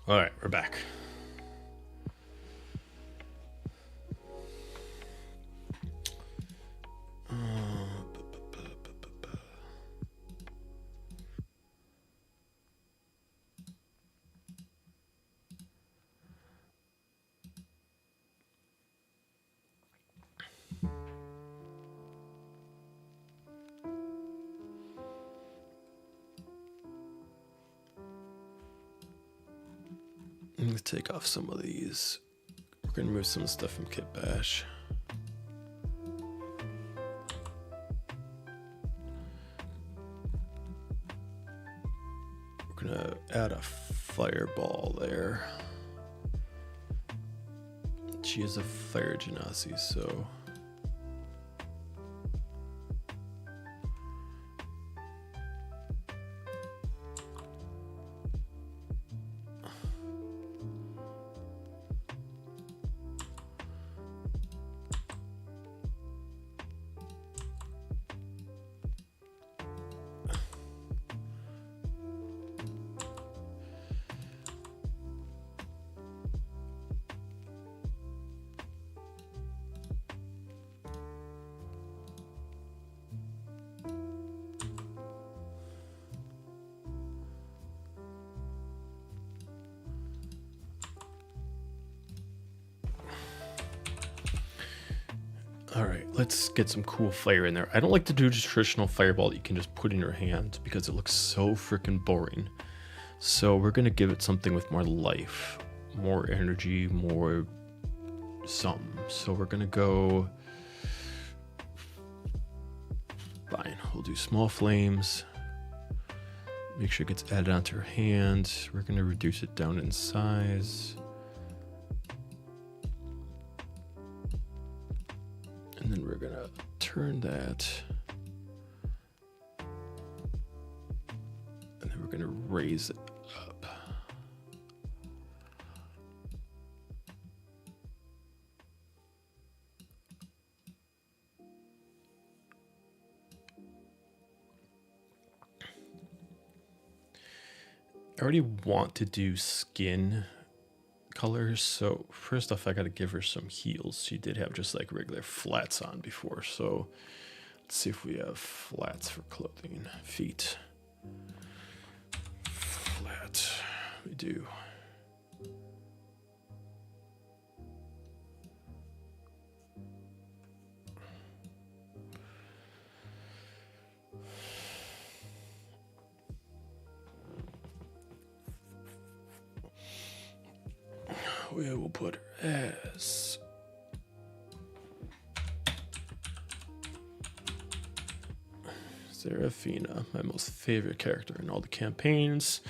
All right, we're back. I'm gonna take off some of these. We're gonna move some stuff from Kit Bash. We're gonna add a fireball there. She is a fire genasi, so all right, let's get some cool fire in there. I don't like to do just traditional fireball that you can just put in your hand because it looks so freaking boring. So we're gonna give it something with more life, more energy, more something. So we're gonna go, fine, we'll do small flames. Make sure it gets added onto her hand. We're gonna reduce it down in size. And then we're gonna turn that. And then we're gonna raise it up. I already want to do skin colors, so first off I gotta give her some heels. She did have just like regular flats on before, so let's see if we have flats for clothing. Feet. Flat. We do. We will put her as Seraphina, my most favorite character in all the campaigns.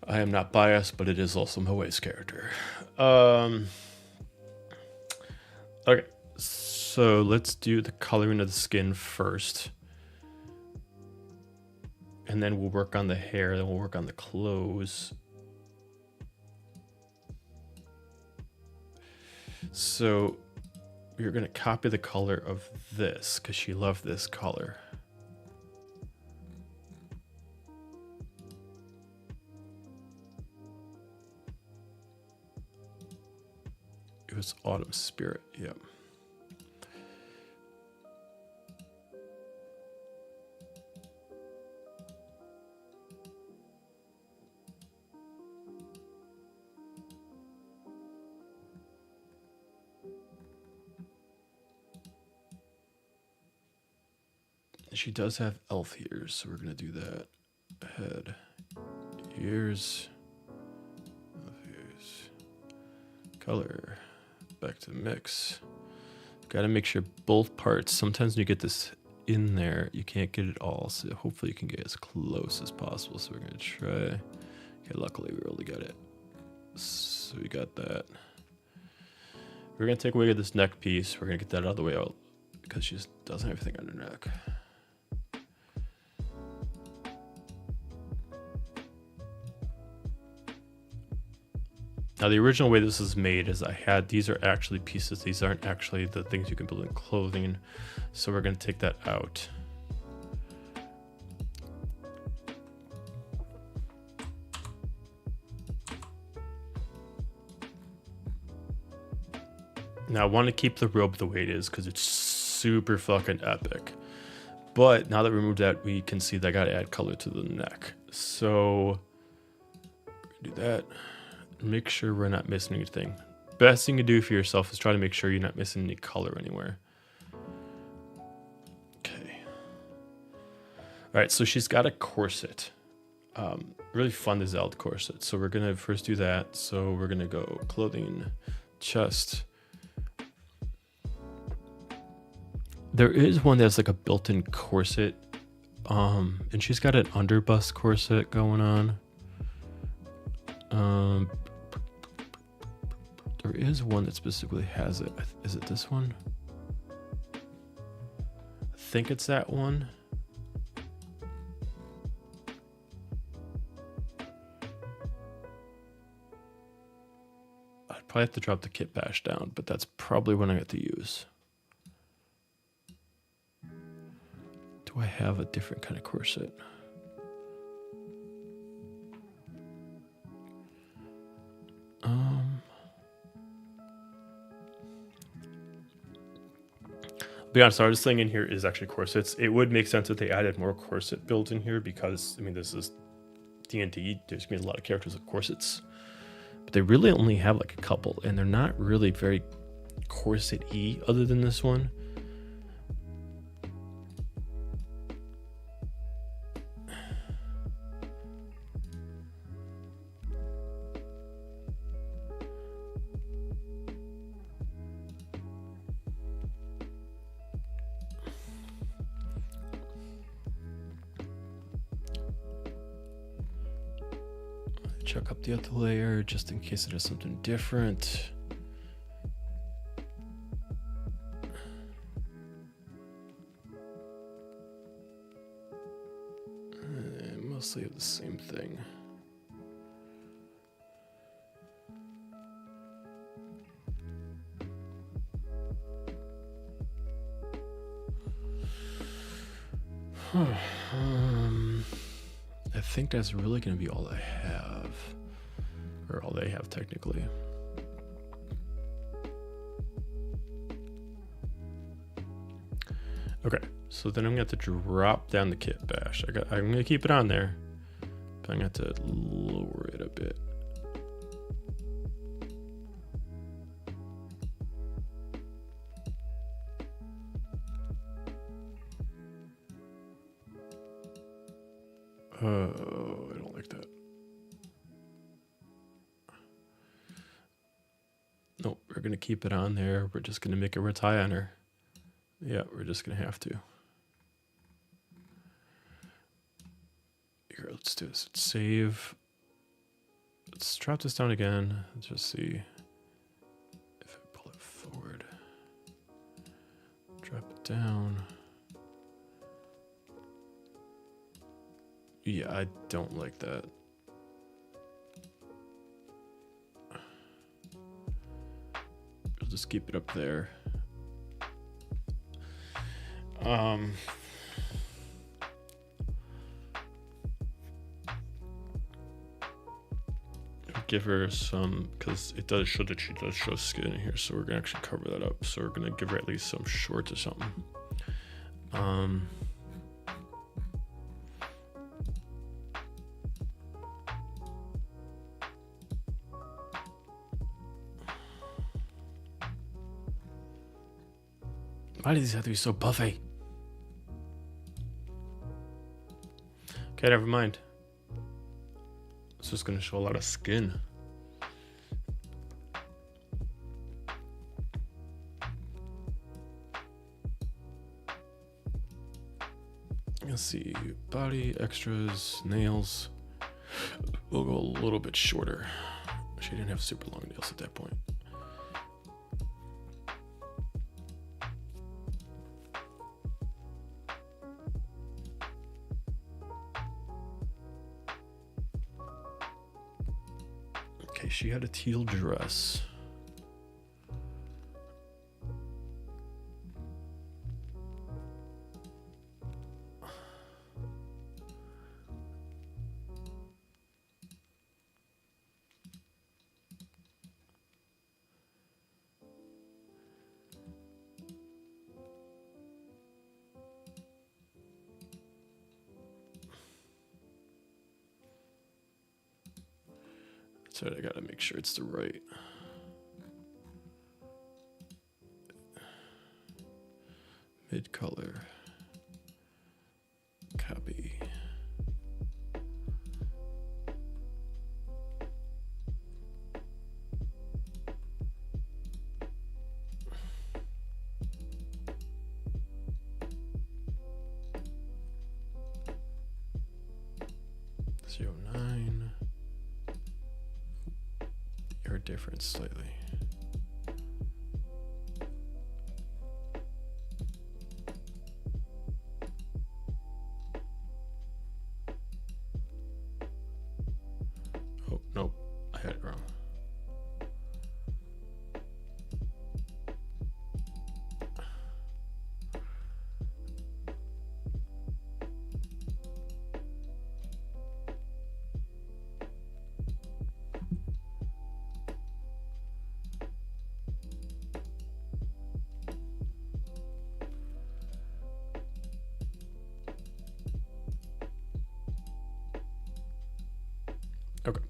I am not biased, but it is also my wife's character. Okay, so let's do the coloring of the skin first. And then we'll work on the hair, then we'll work on the clothes. So we're going to copy the color of this because she loved this color. It was Autumn Spirit, yep. She does have elf ears, so we're gonna do that. Head, ears, elf ears, color, back to mix. Gotta make sure both parts, sometimes when you get this in there, you can't get it all, so hopefully you can get as close as possible. So we're gonna try. Okay, luckily we really got it. So we got that. We're gonna take away this neck piece. We're gonna get that out of the way out because she just doesn't have everything on her neck. Now the original way this is made is I had, these are actually pieces, these aren't actually the things you can build in clothing. So we're gonna take that out. Now I want to keep the robe the way it is because it's super fucking epic. But now that we removed that, we can see that I gotta add color to the neck. So do that. Make sure we're not missing anything. Best thing to do for yourself is try to make sure you're not missing any color anywhere. Okay. All right, so she's got a corset. Really fun Zeld corset. So we're gonna first do that. So we're gonna go clothing, chest. There is one that's like a built-in corset. And she's got an underbust corset going on. There is one that specifically has it. Is it this one? I think it's that one. I'd probably have to drop the kit bash down, but that's probably what I have to use. Do I have a different kind of corset? Be honest, the hardest thing in here is actually corsets. It would make sense if they added more corset builds in here because, I mean, this is D&D. There's going to be a lot of characters with corsets. But they really only have like a couple, and they're not really very corset-y other than this one. Check up the other layer just in case it has something different. Mostly have the same thing. I think that's really going to be all I have, or all they have technically. Okay, so then I'm going to have to drop down the kit bash. I'm going to keep it on there, but I'm going to have to lower it a bit. Oh, I don't like that. Nope, we're going to keep it on there. We're just going to make a tie on her. Yeah, we're just going to have to. Here, let's do this. Let's save. Let's drop this down again. Let's just see if I pull it forward. Drop it down. Yeah, I don't like that. We'll just keep it up there. Give her some, because it does show that she does show skin in here, so we're gonna actually cover that up. So we're gonna give her at least some shorts or something. Why do these have to be so buffy? Okay, never mind. It's just gonna show a lot of skin. Let's see, body, extras, nails. We'll go a little bit shorter. She didn't have super long nails at that point. Okay, she had a teal dress. So I gotta make sure it's the right. Mid color. Copy. Different slightly. Oh, nope. I had it wrong. Okay.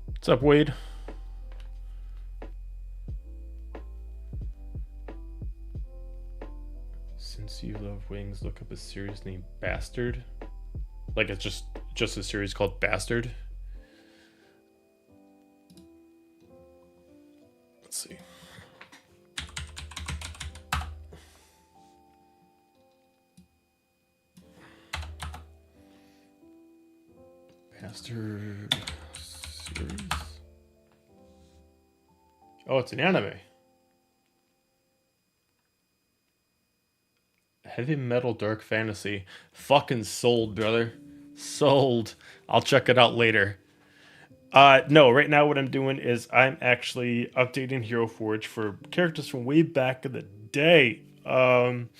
What's up, Wade? Since you love wings, look up a series named Bastard. Like it's just a series called Bastard. Let's see. Bastard series. Oh, it's an anime. Heavy metal dark fantasy. Fucking sold, brother. Sold. I'll check it out later. No, right now what I'm doing is I'm actually updating Hero Forge for characters from way back in the day. I'm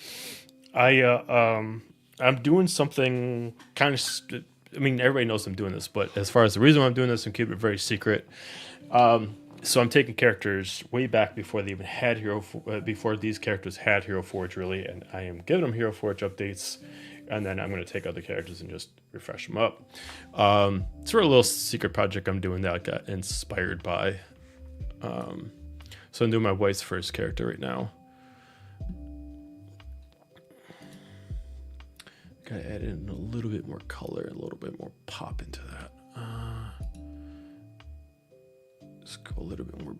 doing something kind of. I mean, everybody knows I'm doing this, but as far as the reason why I'm doing this, I'm keeping it very secret. So I'm taking characters way back before they even had before these characters had Hero Forge really, and I am giving them Hero Forge updates, and then I'm going to take other characters and just refresh them up. It's for a little secret project I'm doing that I got inspired by. So I'm doing my wife's first character right now. Gotta add in a little bit more color, a little bit more pop into that. Let's go a little bit more.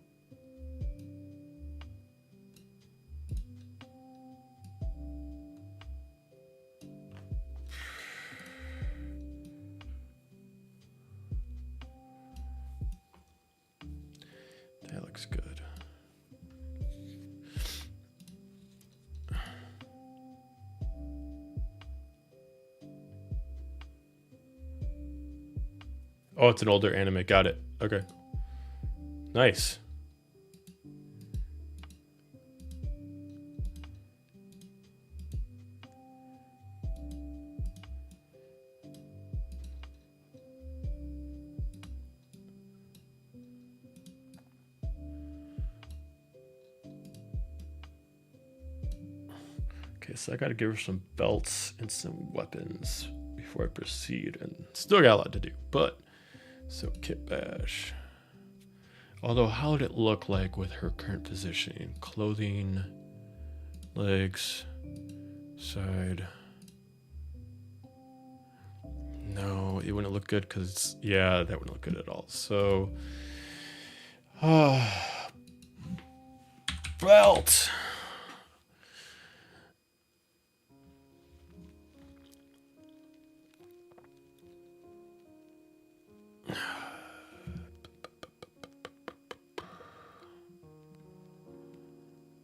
That looks good. Oh, it's an older anime. Got it. Okay. Nice. Okay, so I got to give her some belts and some weapons before I proceed, and still got a lot to do. But so Kit Bash. Although, how would it look like with her current positioning? Clothing, legs, side. No, it wouldn't look good because, yeah, that wouldn't look good at all. So, belt.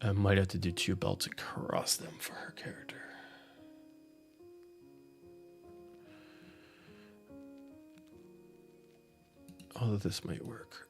I might have to do 2 belts across them for her character. Although this might work.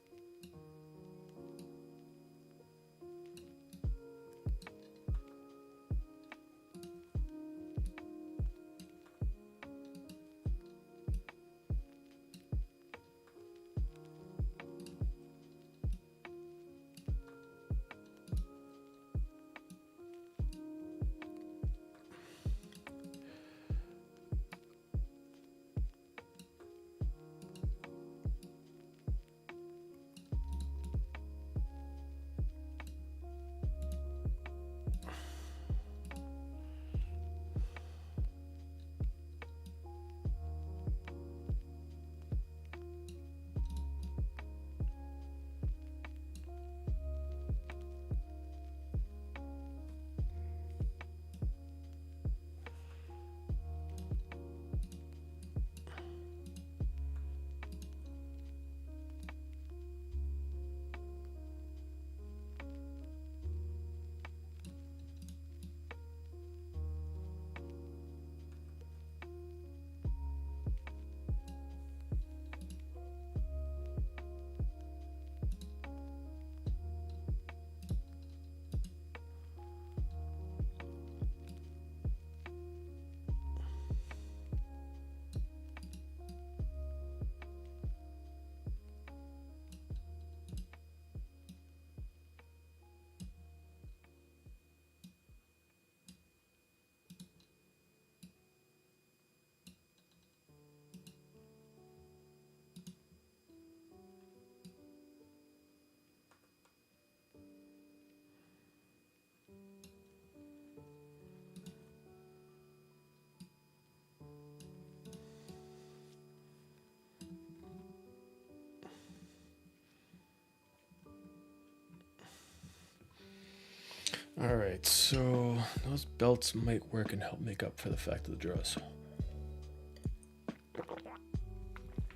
All right, so those belts might work and help make up for the fact of the dress.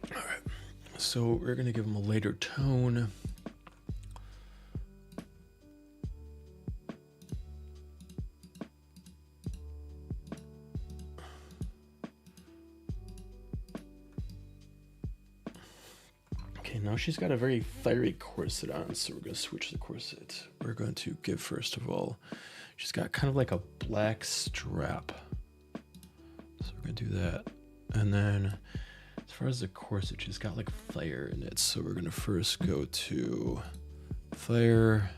All right, so we're gonna give them a lighter tone. Okay, now she's got a very fiery corset on, so we're gonna switch the corset. We're going to give, first of all, she's got kind of like a black strap. So we're gonna do that. And then as far as the corset, she's got like fire in it. So we're gonna first go to fire.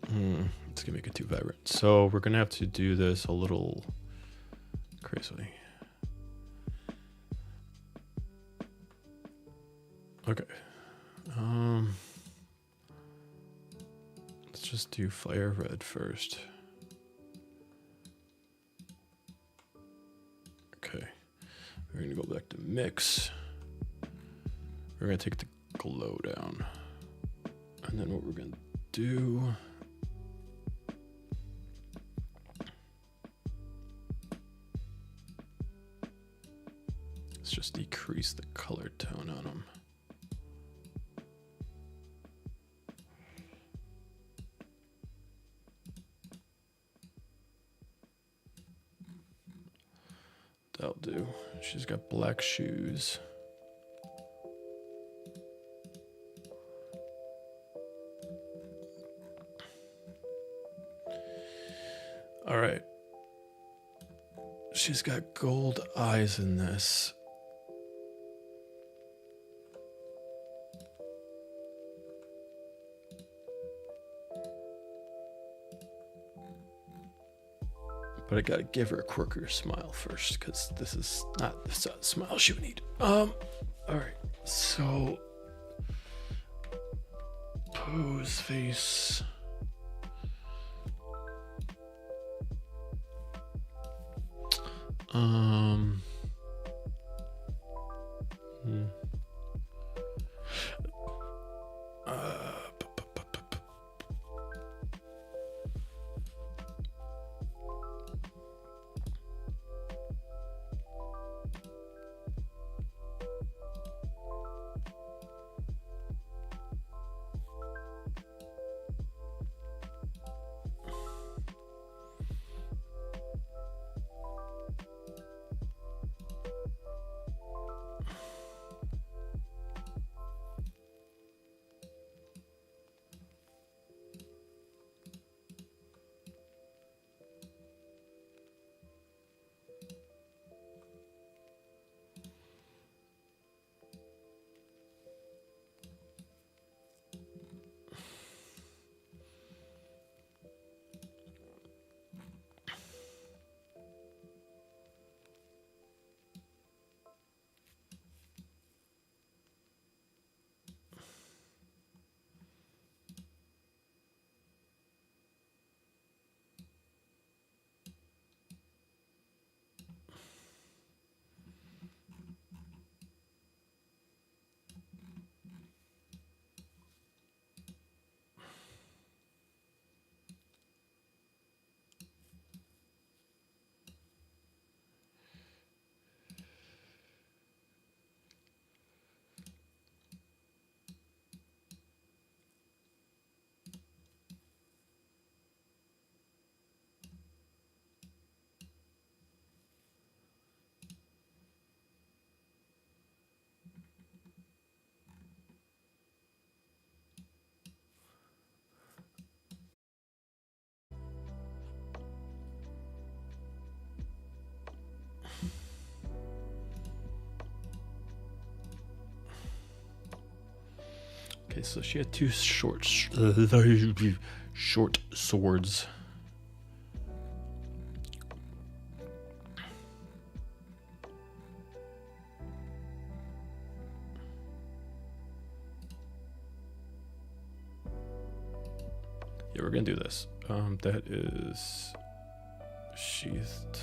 It's gonna make it too vibrant. So we're gonna have to do this a little crazily. Okay. Let's just do fire red first. Okay. We're gonna go back to mix. We're gonna take the glow down. And then what we're gonna do, let's just decrease the color tone on them. That'll do. She's got black shoes. All right. She's got gold eyes in this. But I gotta give her a quirkier smile first, because this is not the smile she would need. All right, so pose face. Okay, so she had two short swords. Yeah, we're gonna do this. That is sheathed.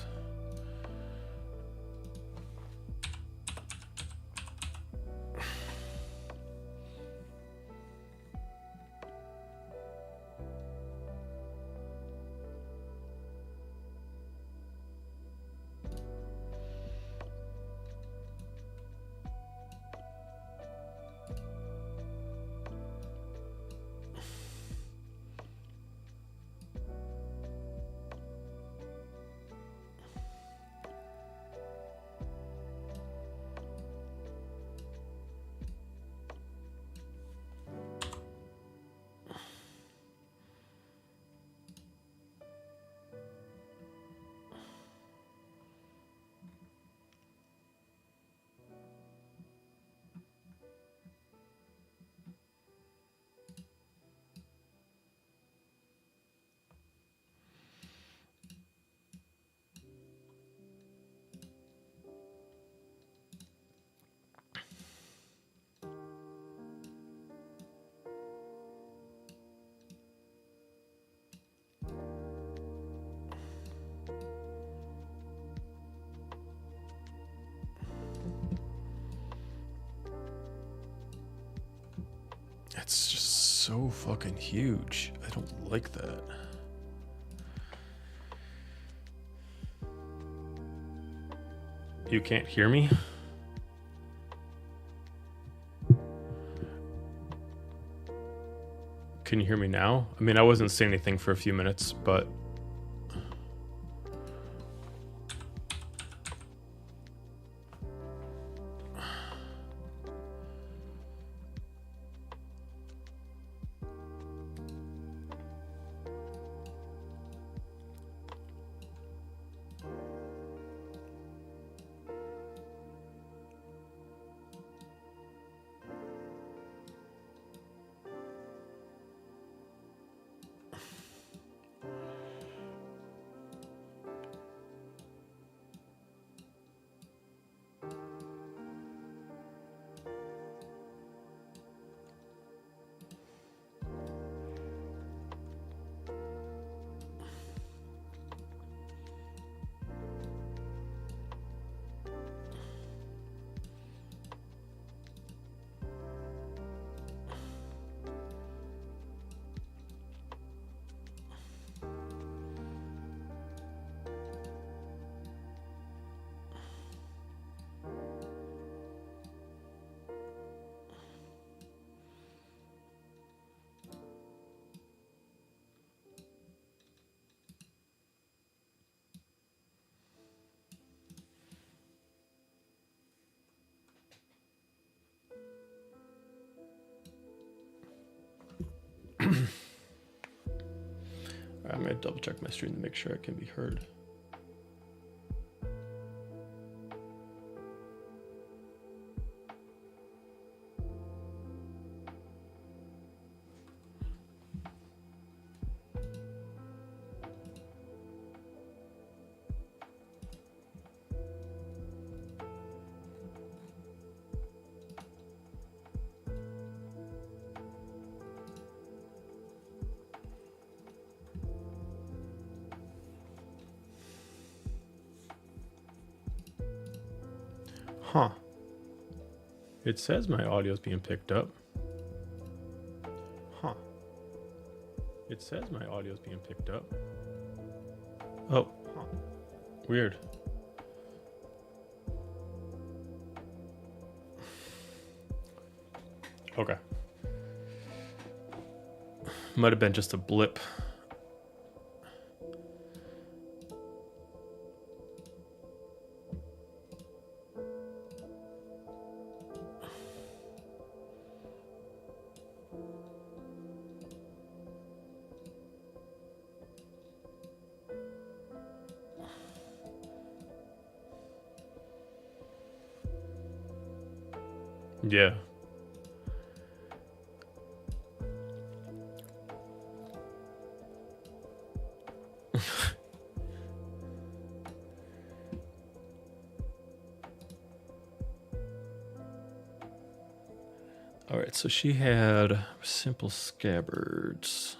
It's just so fucking huge. I don't like that. You can't hear me? Can you hear me now? I mean, I wasn't saying anything for a few minutes, but... I'm gonna double check my stream to make sure I can be heard. Huh. It says my audio is being picked up. Huh. It says my audio is being picked up. Oh, huh. Weird. Okay. Might have been just a blip. Yeah. All right, so she had simple scabbards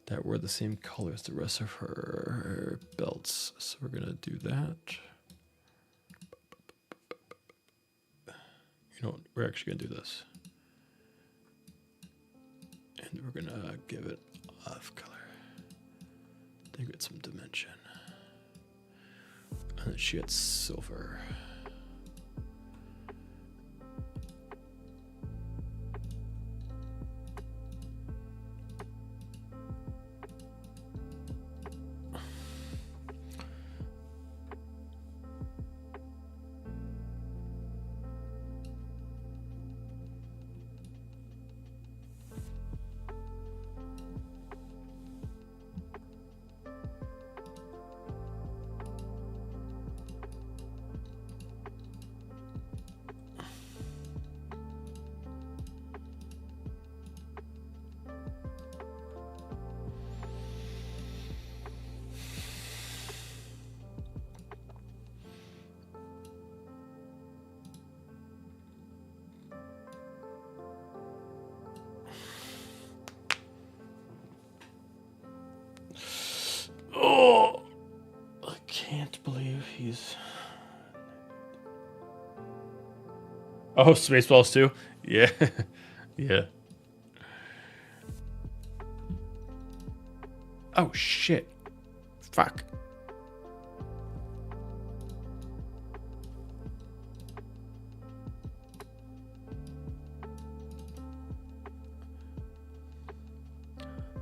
that were the same color as the rest of her belts. So we're gonna do that. You know what? We're actually gonna do this. And we're gonna give it off color. Give it some dimension. And then she had silver. Oh, I can't believe he's... Oh, Spaceballs too? Yeah. Yeah. Oh, shit. Fuck.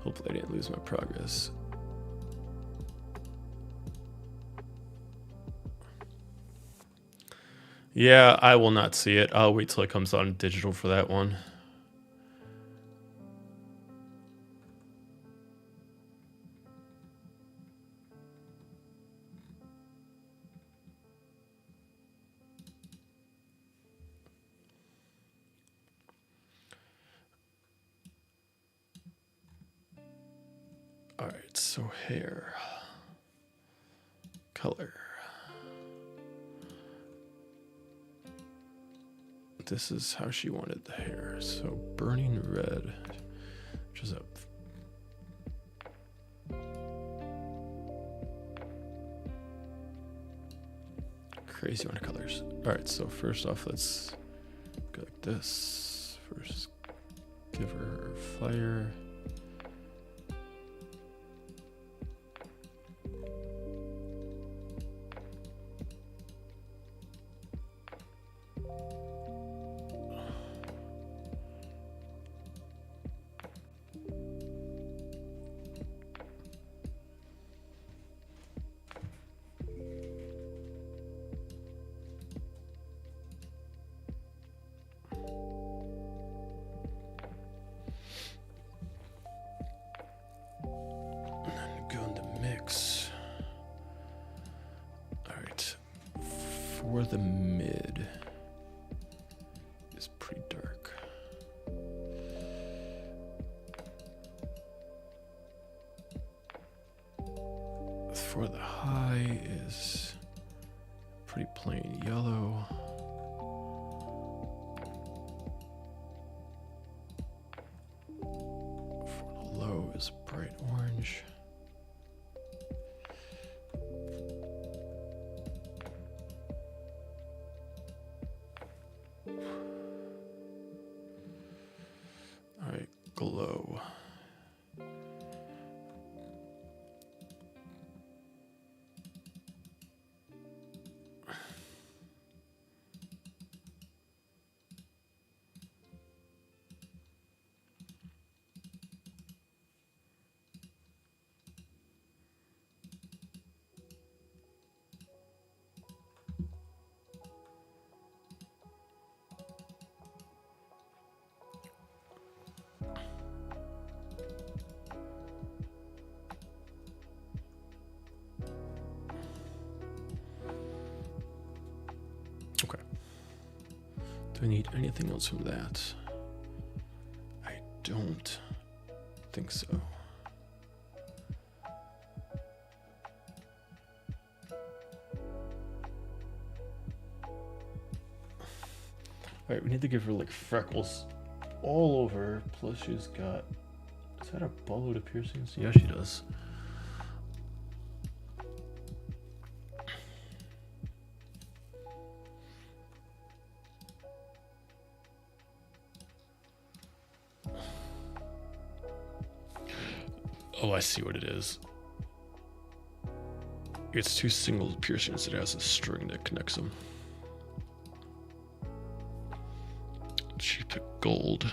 Hopefully I didn't lose my progress. Yeah, I will not see it. I'll wait till it comes on digital for that one. All right, so hair, color. This is how she wanted the hair. So burning red, which is a crazy amount of colors. All right, so first off, let's go like this. First, give her fire. For the mid is pretty dark. For the high is pretty plain yellow. For the low is bright orange. Glow. Do I need anything else from that? I don't think so. Alright, we need to give her like freckles all over. Plus she's got... Is that a boatload of piercings? Yeah, she does. Oh, I see what it is. It's two single piercings that has a string that connects them. She took gold.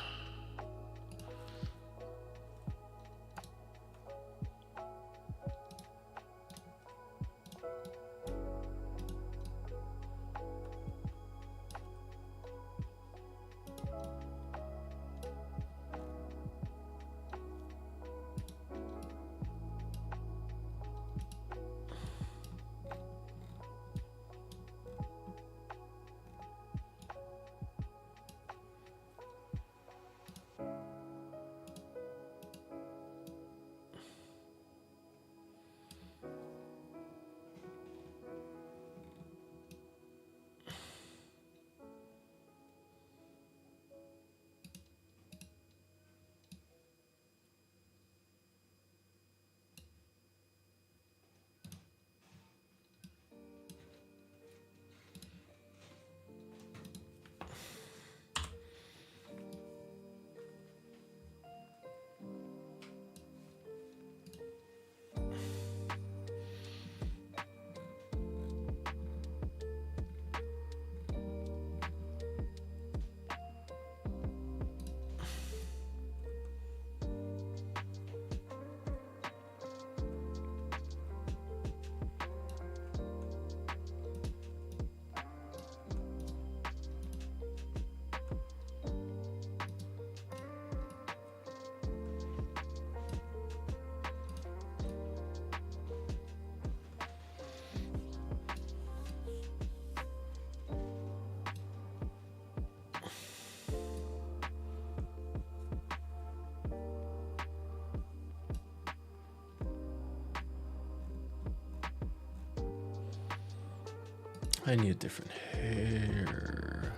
I need a different hair.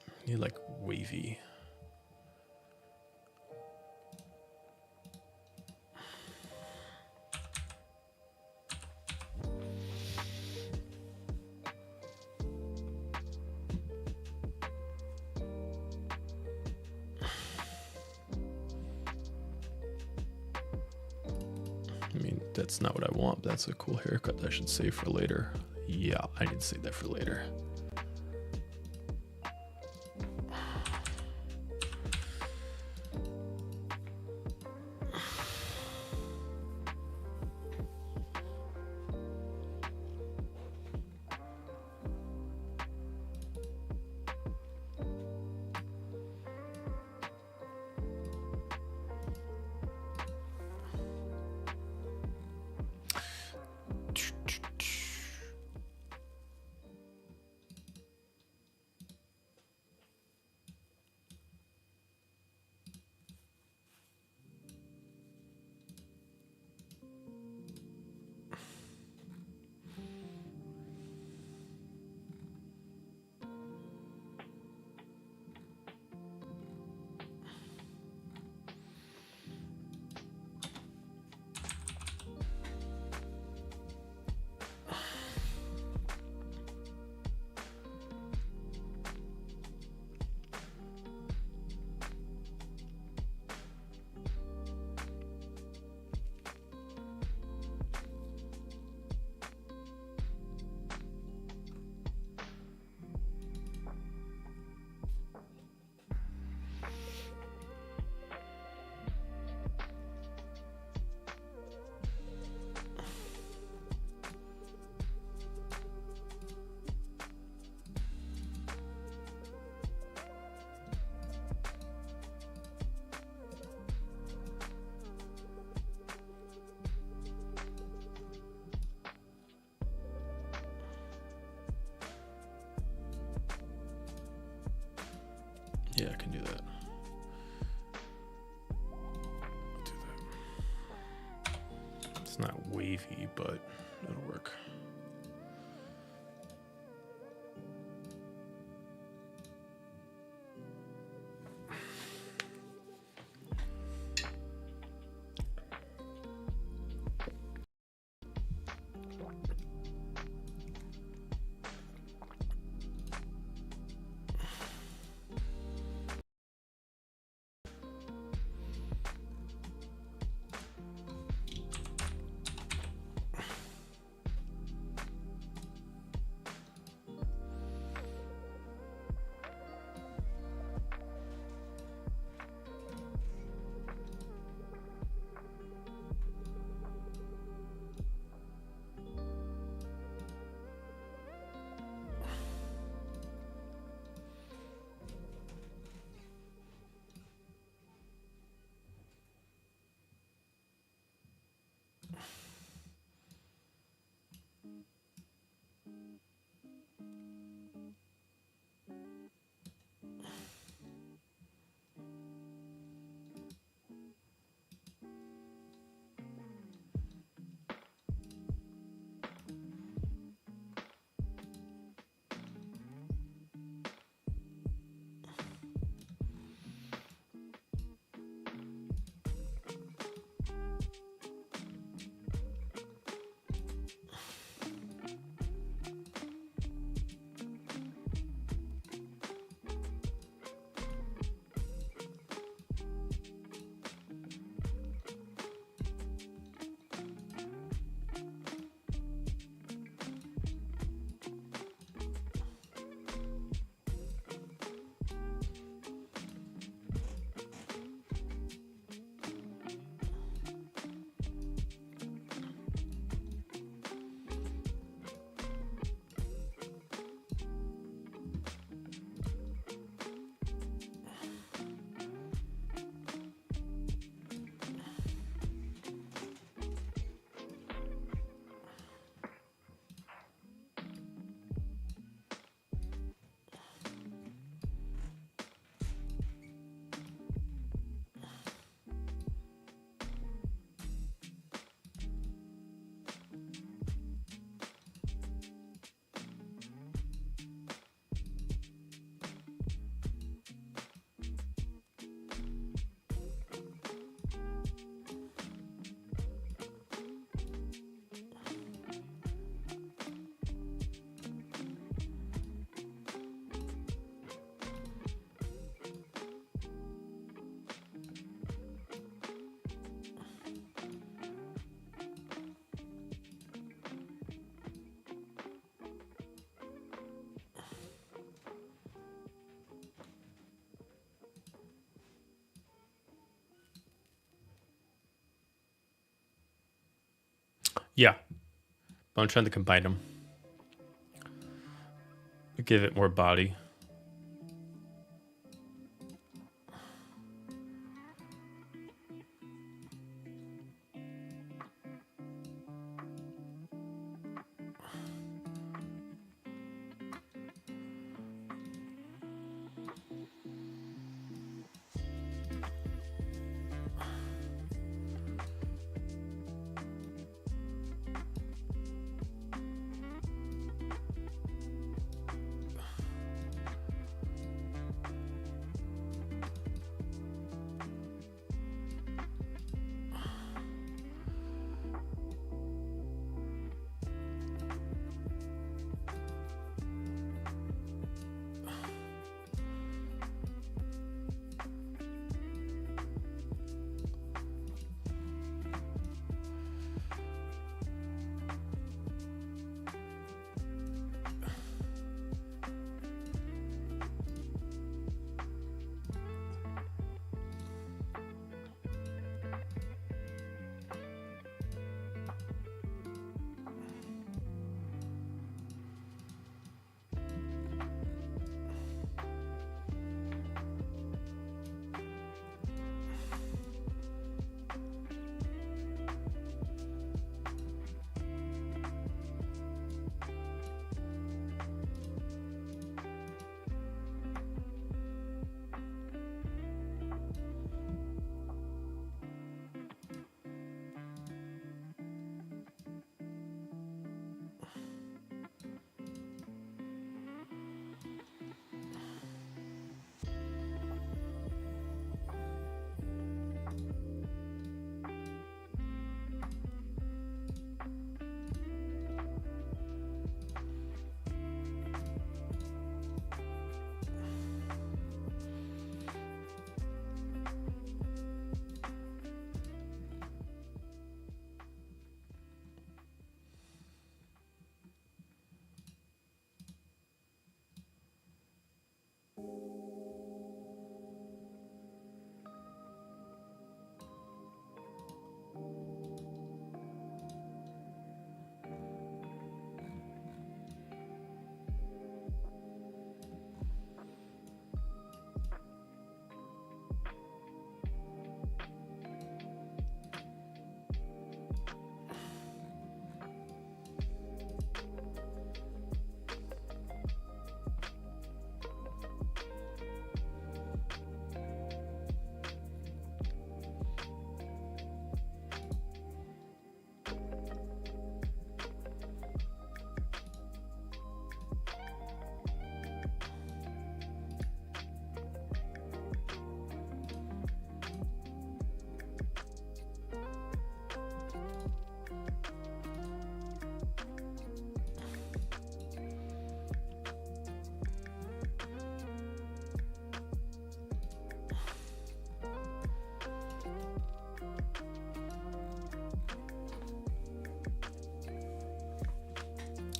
I need like wavy. I mean, that's not what I want, but that's a cool haircut that I should save for later. Yeah, I need to save that for later. Yeah, I can do that. I'll do that. It's not wavy, but it'll work. Yeah, but I'm trying to combine them. Give it more body.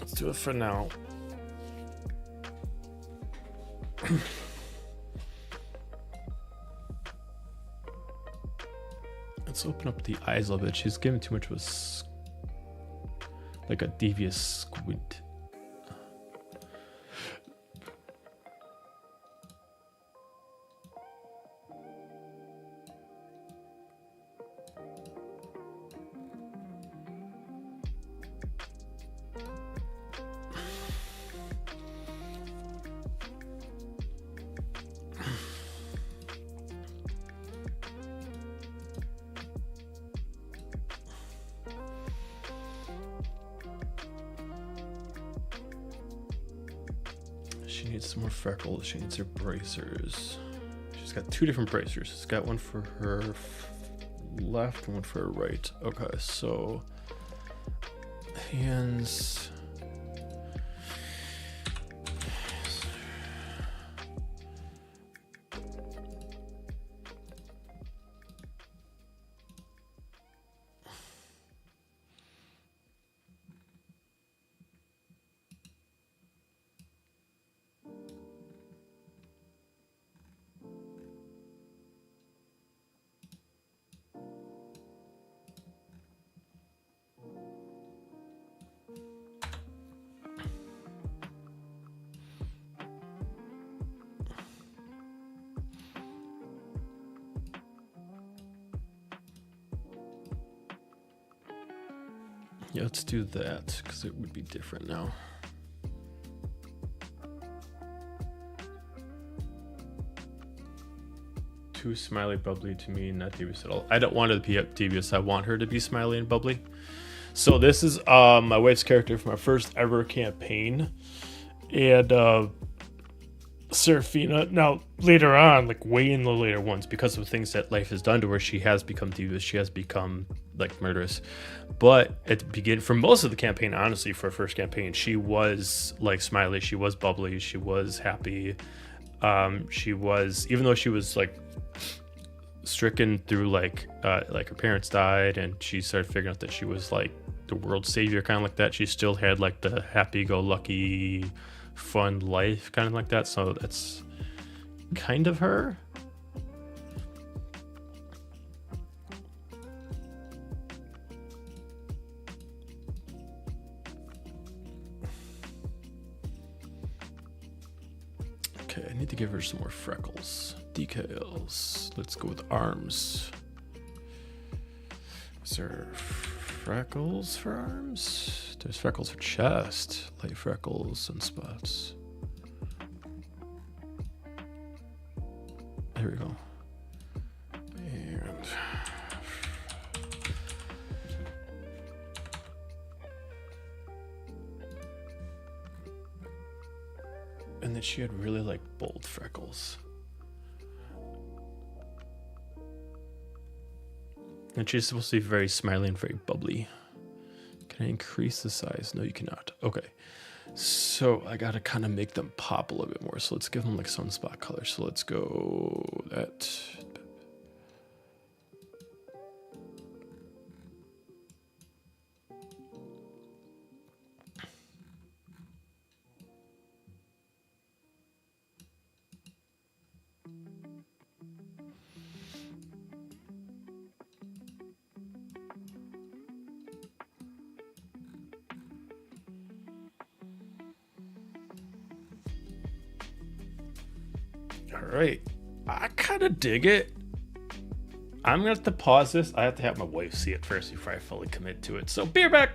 Let's do it for now. Let's open up the eyes a little bit. She's giving too much of like a devious squint. She needs some more freckles. She needs her bracers. She's got two different bracers. She's got one for her left and one for her right. Okay, so hands. Yeah, let's do that because it would be different now. Too smiley, bubbly to me, not devious at all. I don't want her to be devious. I want her to be smiley and bubbly. So this is my wife's character from my first ever campaign, and Serafina. Now later on, like way in the later ones, because of things that life has done to her, she has become devious. She has become like murderous. But at the beginning, for most of the campaign, honestly, for her first campaign, she was like smiley. She was bubbly. She was happy. She was, even though she was like stricken through like her parents died, and she started figuring out that she was like the world's savior, kind of like that. She still had like the happy-go-lucky, fun life, kind of like that. So that's kind of her. Okay, I need to give her some more freckles. Decals. Let's go with arms. Is there freckles for arms? There's freckles for chest. Light freckles and spots. There we go. And then she had really like bold freckles. And she's supposed to be very smiley and very bubbly. Can I increase the size? No, you cannot. Okay. So I gotta kind of make them pop a little bit more. So let's give them like sunspot color. So let's go that. All right, I kind of dig it. I'm gonna have to pause this. I have to have my wife see it first before I fully commit to it. So be right back.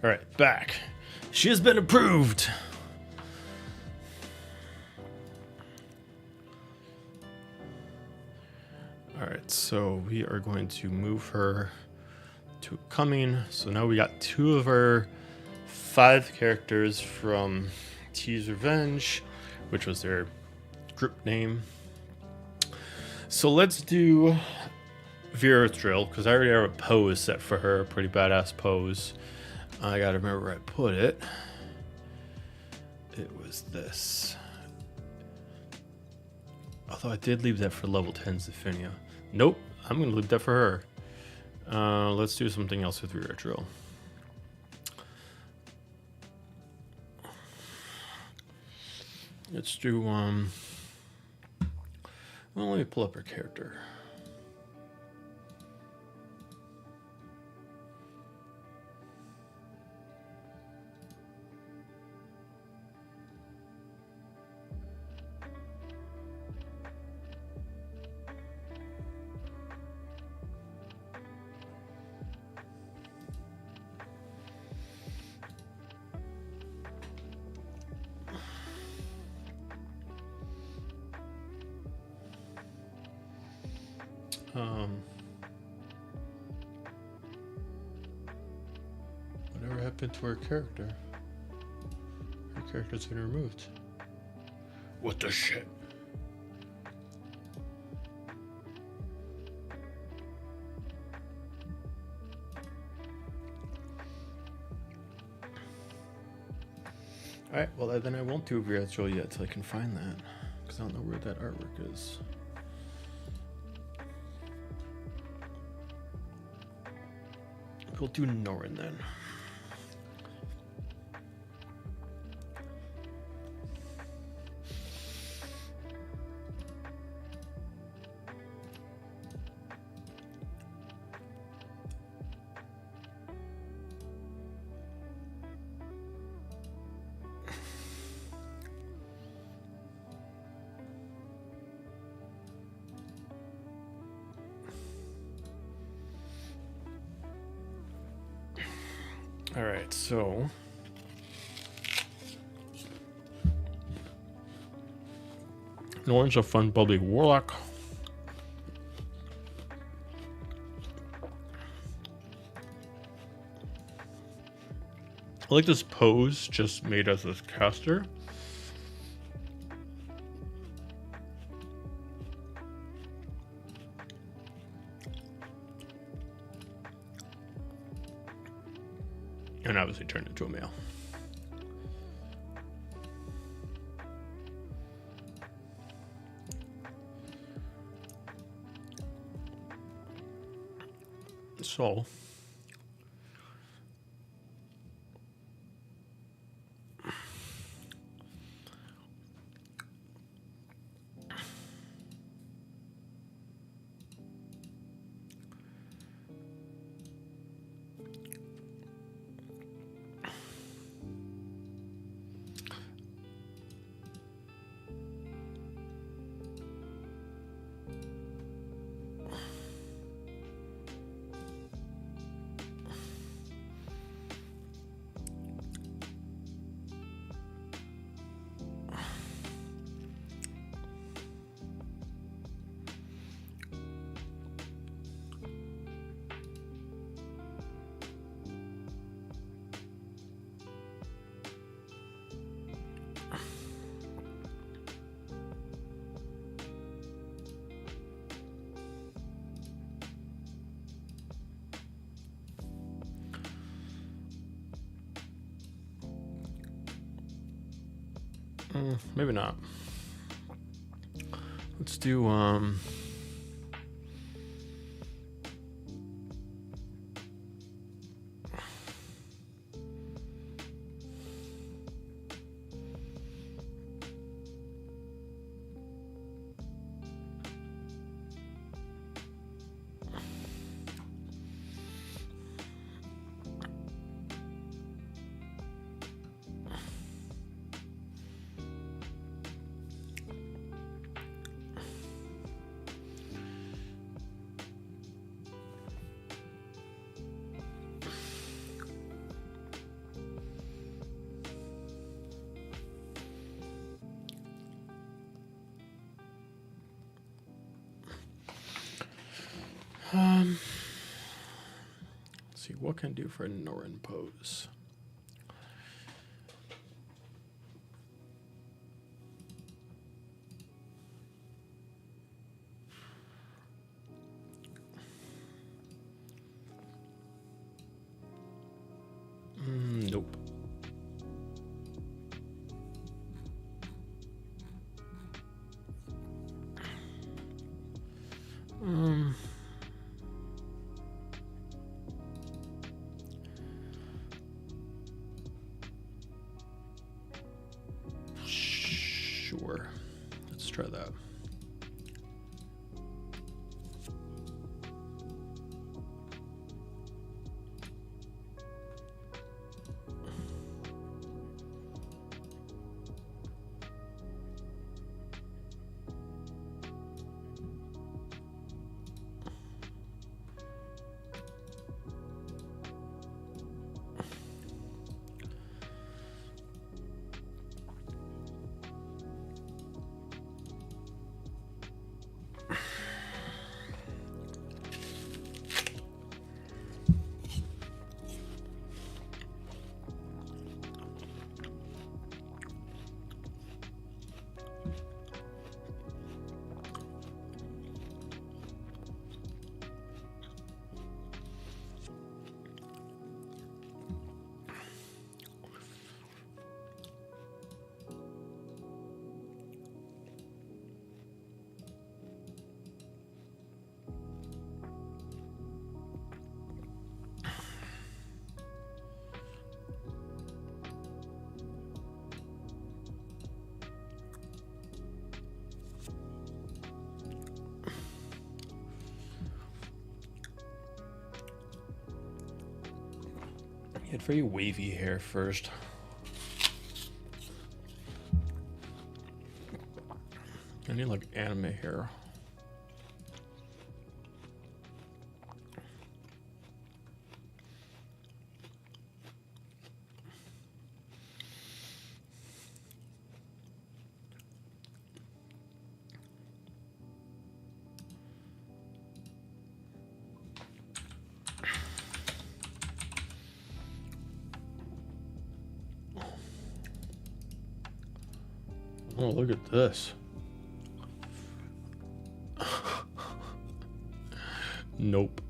All right, back. She has been approved. All right, so we are going to move her to coming. So now we got 2 of our 5 characters from T's Revenge, which was their group name. So let's do Vera's Drill, because I already have a pose set for her, a pretty badass pose. I gotta remember where I put it. It was this. Although I did leave that for level 10 Zephinia. Nope, I'm gonna leave that for her. Let's do something else with Vera Drill. Let's do, well, let me pull up her character. Whatever happened to her character? Her character's been removed. What the shit? Alright, well then I won't do a Vera's Drill yet till I can find that. Because I don't know where that artwork is. We'll do Norrin then. All right, so Norrin's a fun, bubbly warlock. I like this pose just made as a caster. And obviously turned into a male. So maybe not. Let's do Let's see, what can I do for a Norrin pose? Nope. Sure. Let's try that. He had very wavy hair first. I need like anime hair. Oh, look at this. Nope.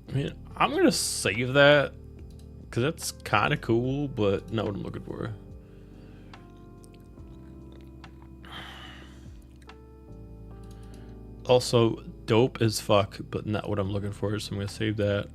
I mean, I'm gonna save that because that's kind of cool, but not what I'm looking for. Also, dope as fuck, but not what I'm looking for, so I'm gonna save that.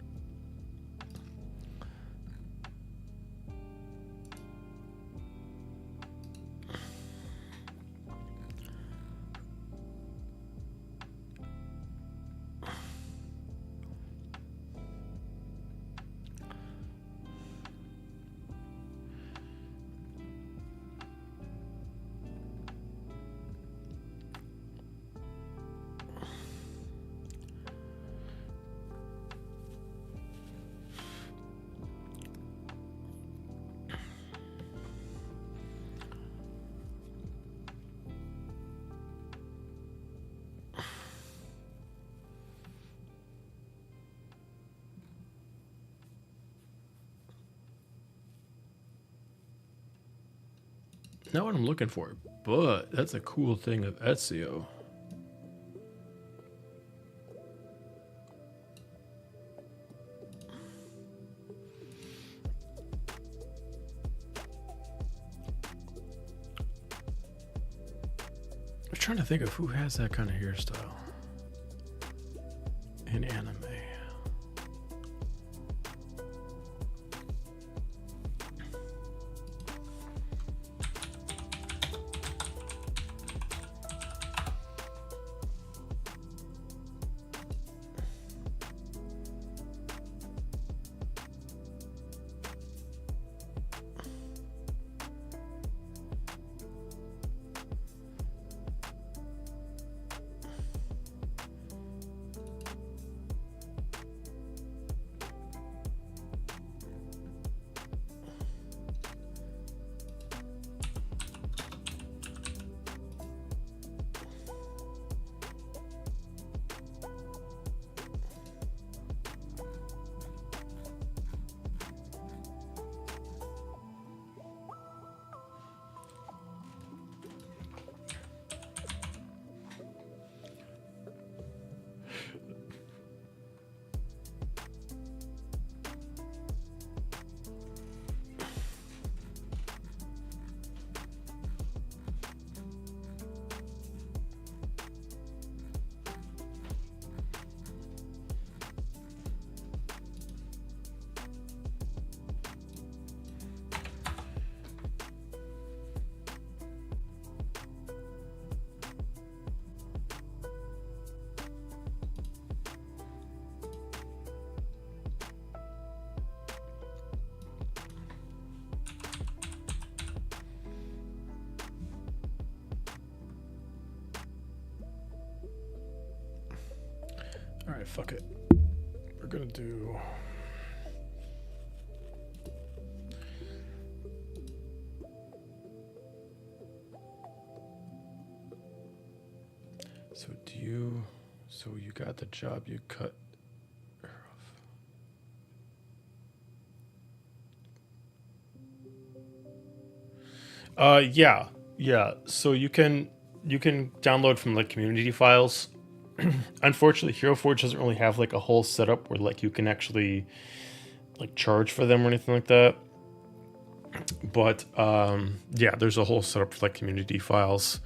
Not what I'm looking for, but that's a cool thing of Ezio. I'm trying to think of who has that kind of hairstyle in anime. right, fuck it. We're gonna do. So do you? So you got the job you cut her off. Yeah. So you can download from like community files. Unfortunately, Hero Forge doesn't really have like a whole setup where like you can actually like charge for them or anything like that. But yeah, there's a whole setup for like community files.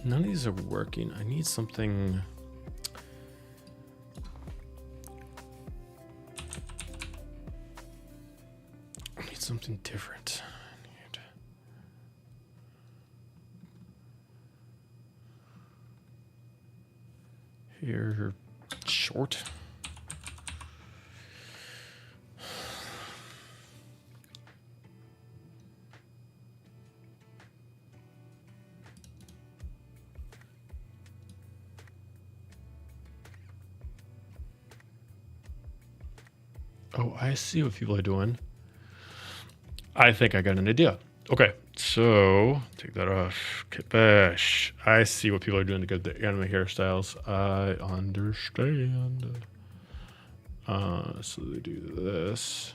None of these are working. I need something. I need something different. Here, short. Oh, I see what people are doing. I think I got an idea. Okay, so take that off. Kit Bash. I see what people are doing to get the anime hairstyles. I understand. So they do this.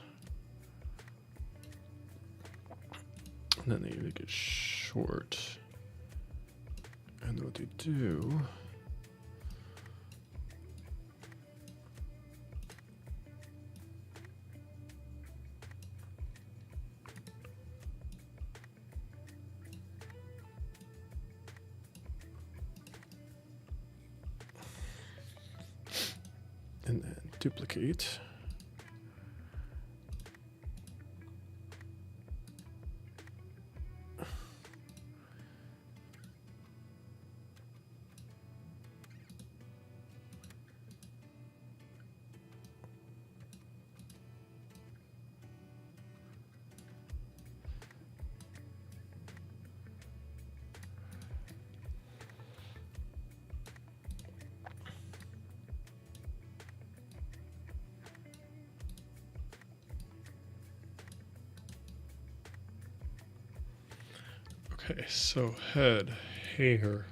And then they make it short. And then what they do. And then duplicate. Okay, so head, hair.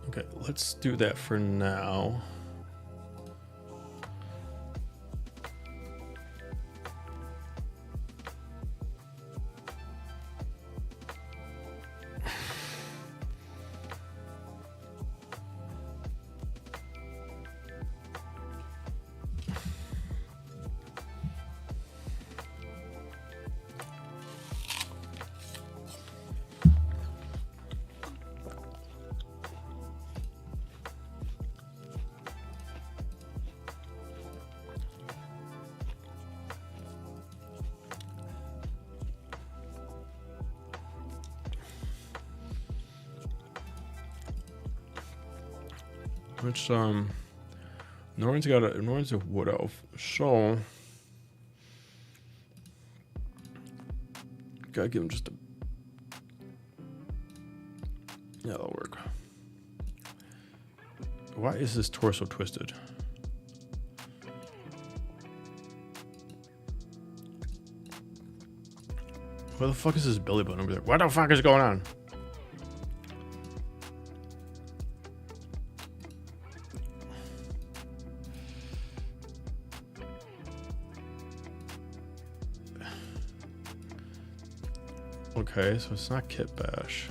Okay, let's do that for now. Which Norrin's a wood elf, so gotta give him just a, yeah, that'll work. Why is his torso twisted? Where the fuck is his belly button over there? What the fuck is going on? Okay, so it's not Kit Bash.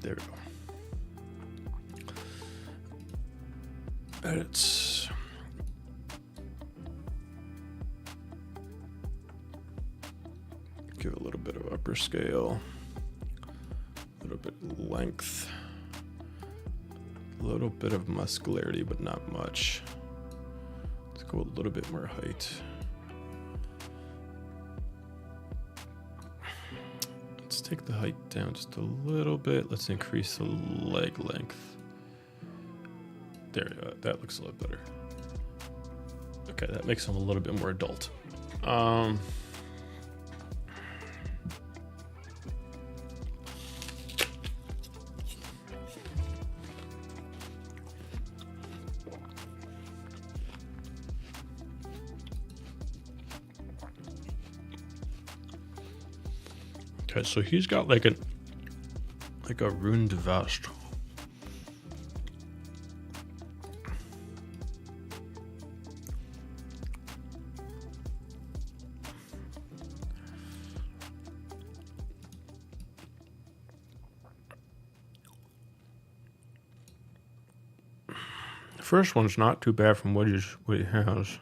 There we go. Edits. Give it a little bit of upper scale, a little bit of length, a little bit of muscularity, but not much. Let's go a little bit more height. Let's take the height down just a little bit. Let's increase the leg length. There we go. That looks a lot better. Okay, that makes him a little bit more adult. Okay, so he's got like a ruined vest. The first one's not too bad from what he has.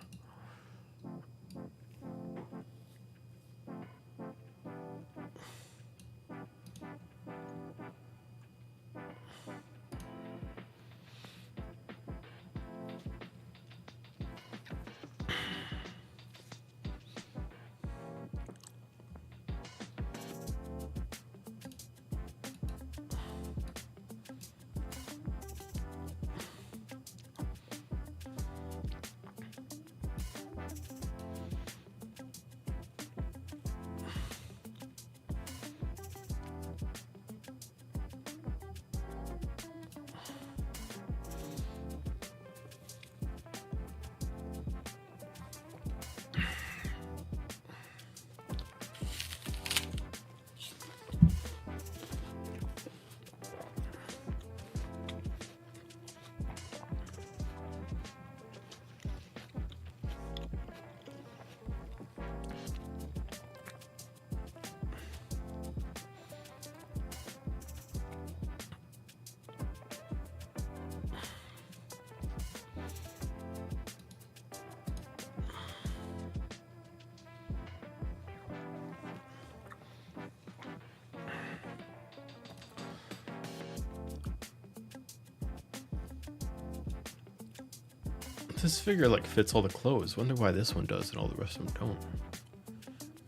This figure like fits all the clothes. Wonder why this one does and all the rest of them don't.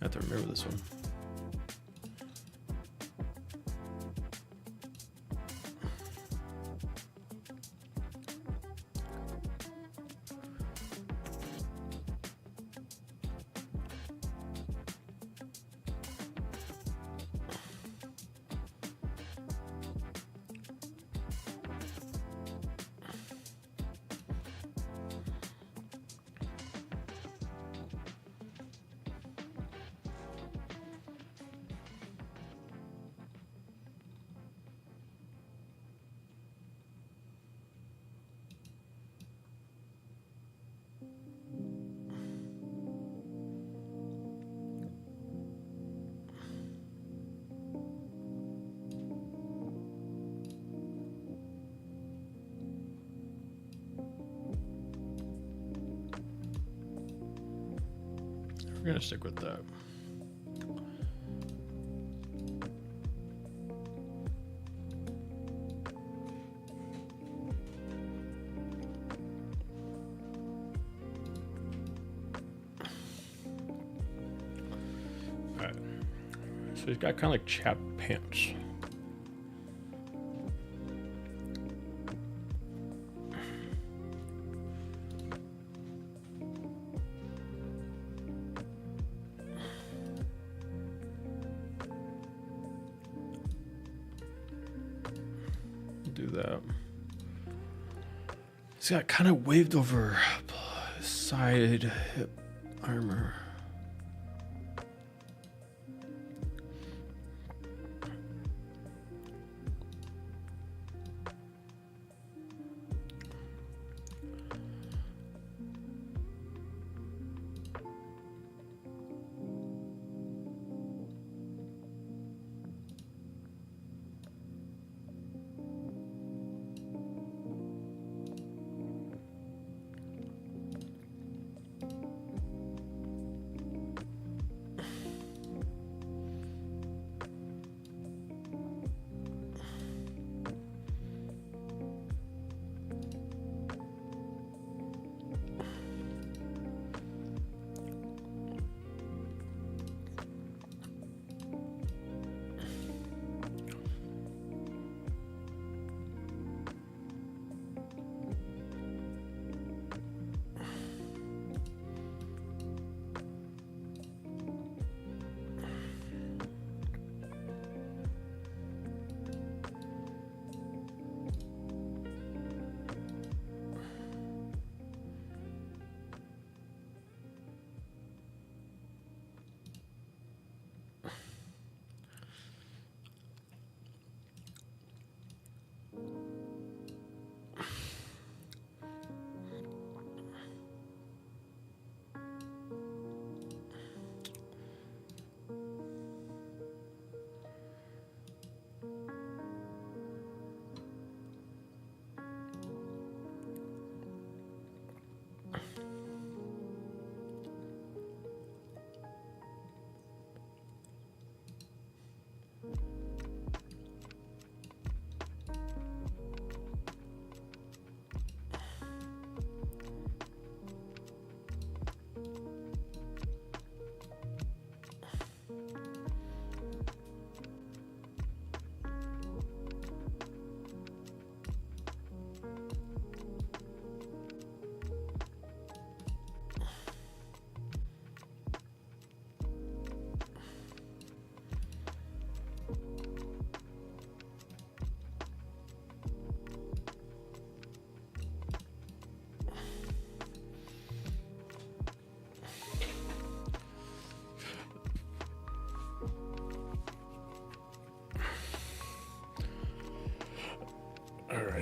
I have to remember this one. We're gonna stick with that. All right. So he's got kind of like chapped pants. Do that. He's got kind of waved over side hip armor.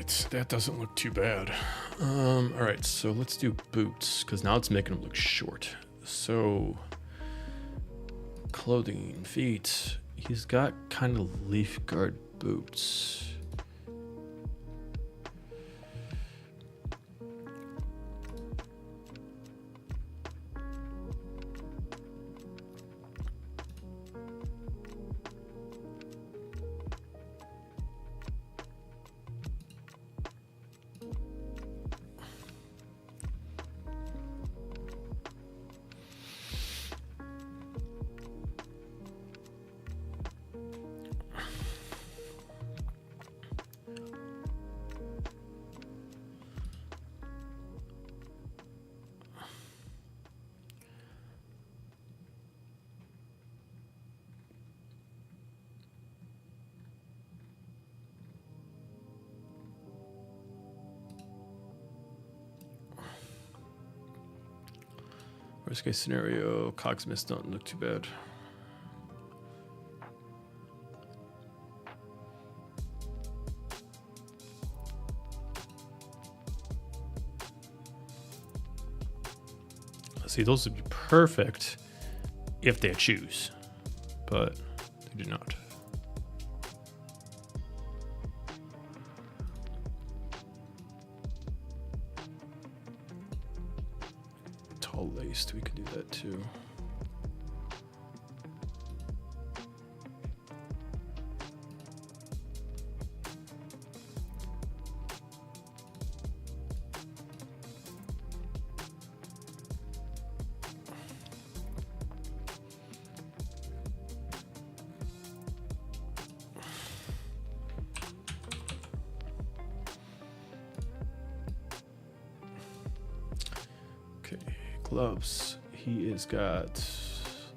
right, that doesn't look too bad. All right, so let's do boots, because now it's making them look short. So, clothing, feet. He's got kind of leaf guard boots. Worst case scenario, Cogsmiths don't look too bad. See, those would be perfect if they choose, but they do not. Tall laced, we could do that too. Gloves. He has got,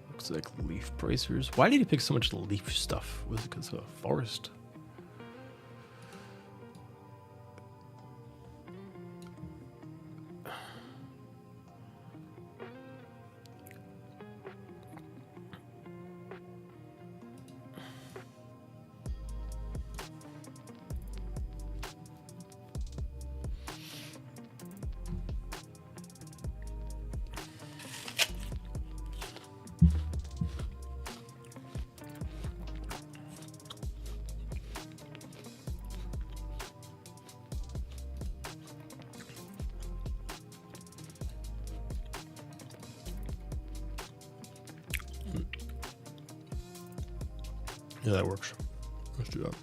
looks like leaf bracers. Why did he pick so much leaf stuff? Was it because of a forest? Yeah, that works. Let's do that.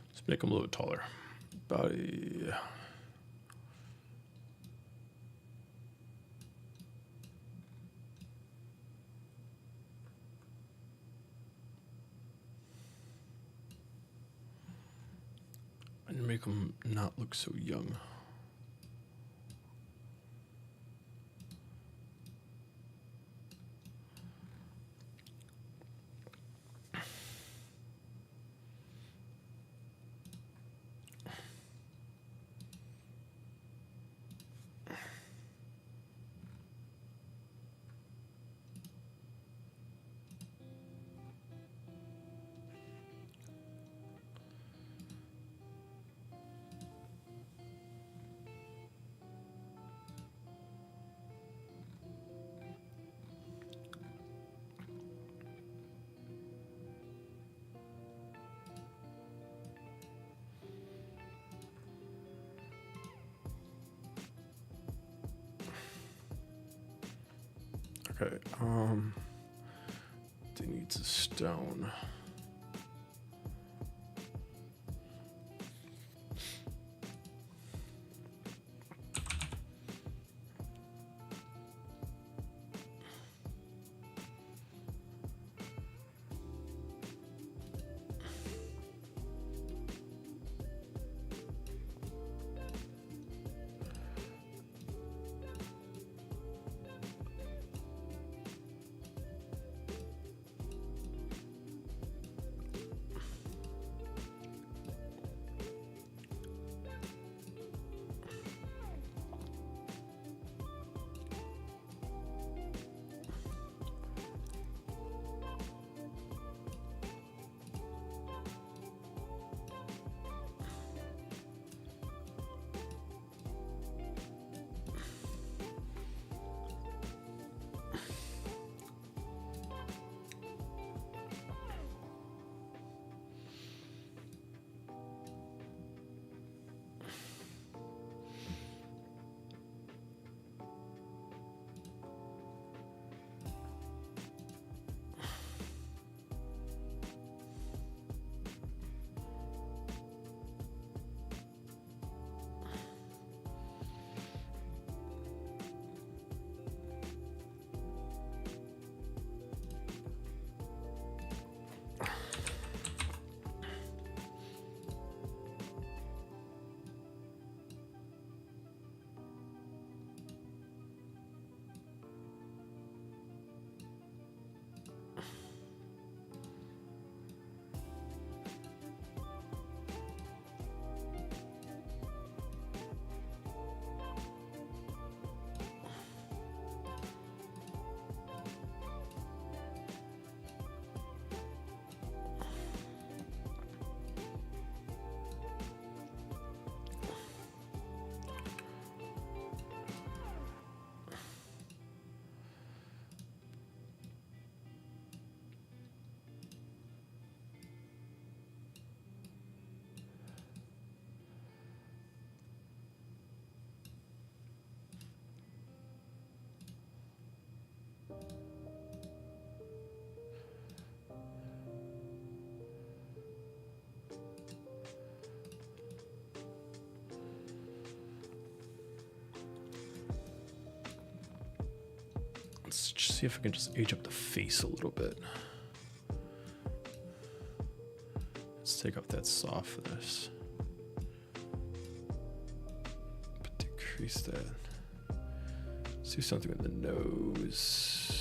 Let's make him a little bit taller. Body. And make him not look so young. Okay, he needs a stone. Let's just see if I can just age up the face a little bit. Let's take off that softness. But decrease that. Let's do something with the nose.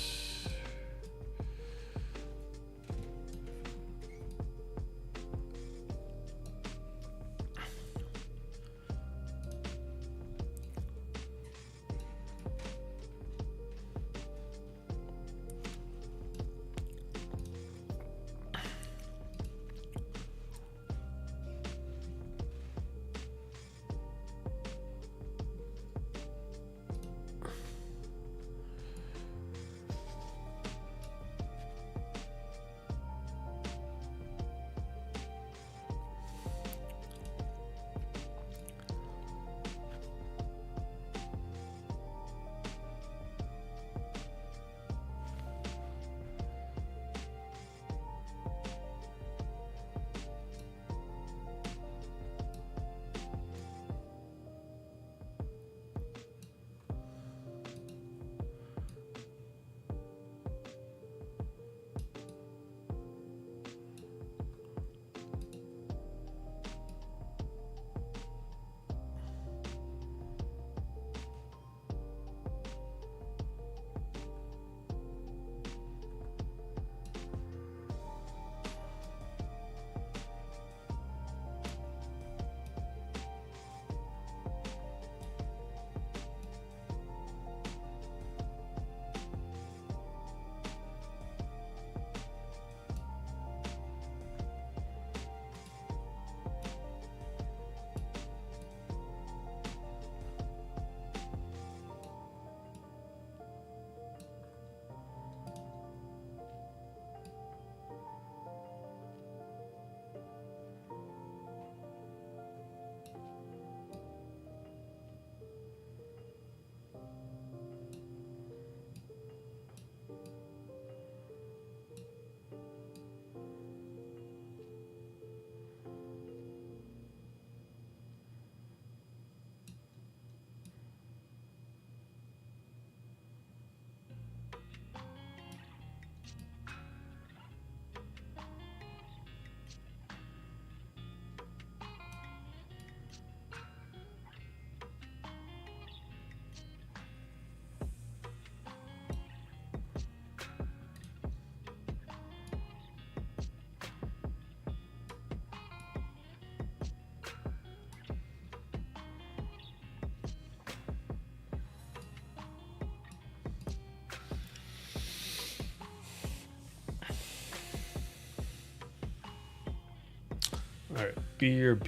All right, beer.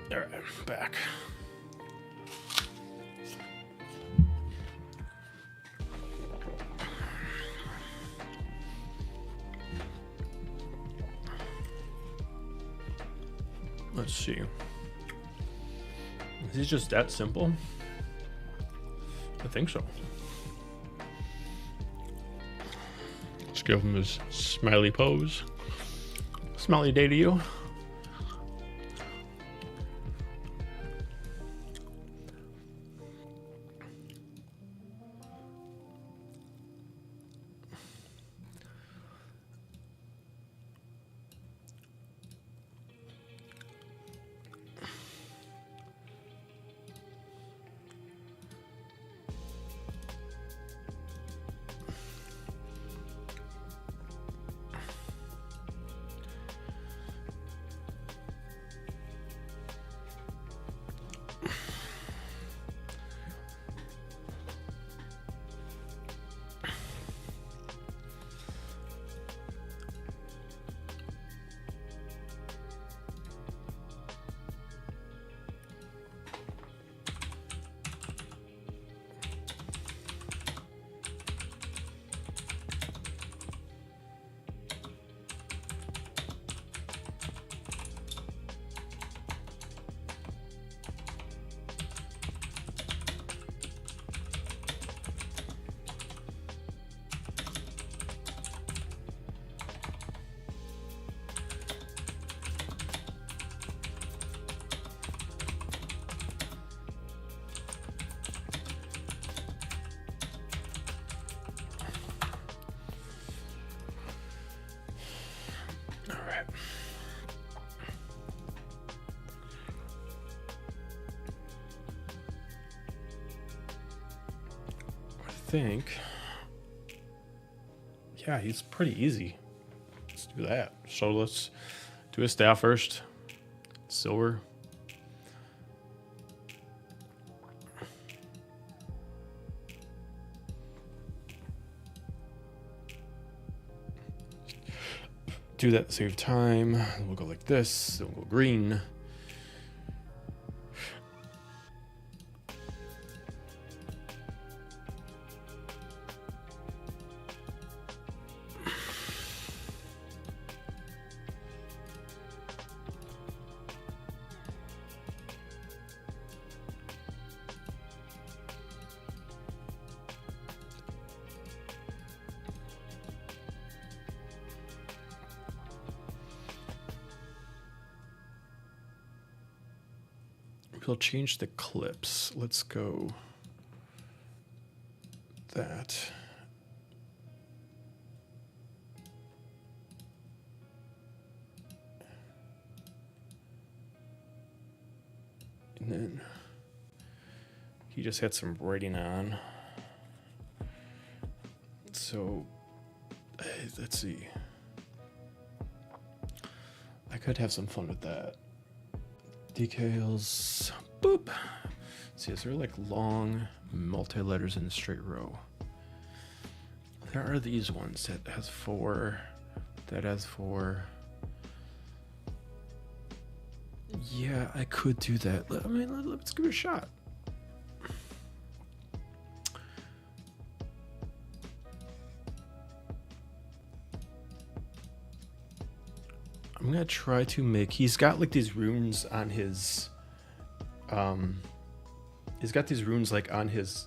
All right, I'm back. Let's see. Is he just that simple? I think so. Let's give him his smiley pose. Smiley day to you. Think, yeah, he's pretty easy. Let's do that. So let's do his staff first. Silver. Do that to save time. We'll go like this. Then we'll go green. We'll change the clips. Let's go that. And then he just had some writing on. So let's see. I could have some fun with that. Decals, boop. See, is there like long multi-letters in a straight row? There are these ones that has 4, that has 4. Yeah, I could do that. I mean, let's give it a shot. I'm gonna try to make. He's got like these runes on his. He's got these runes like on his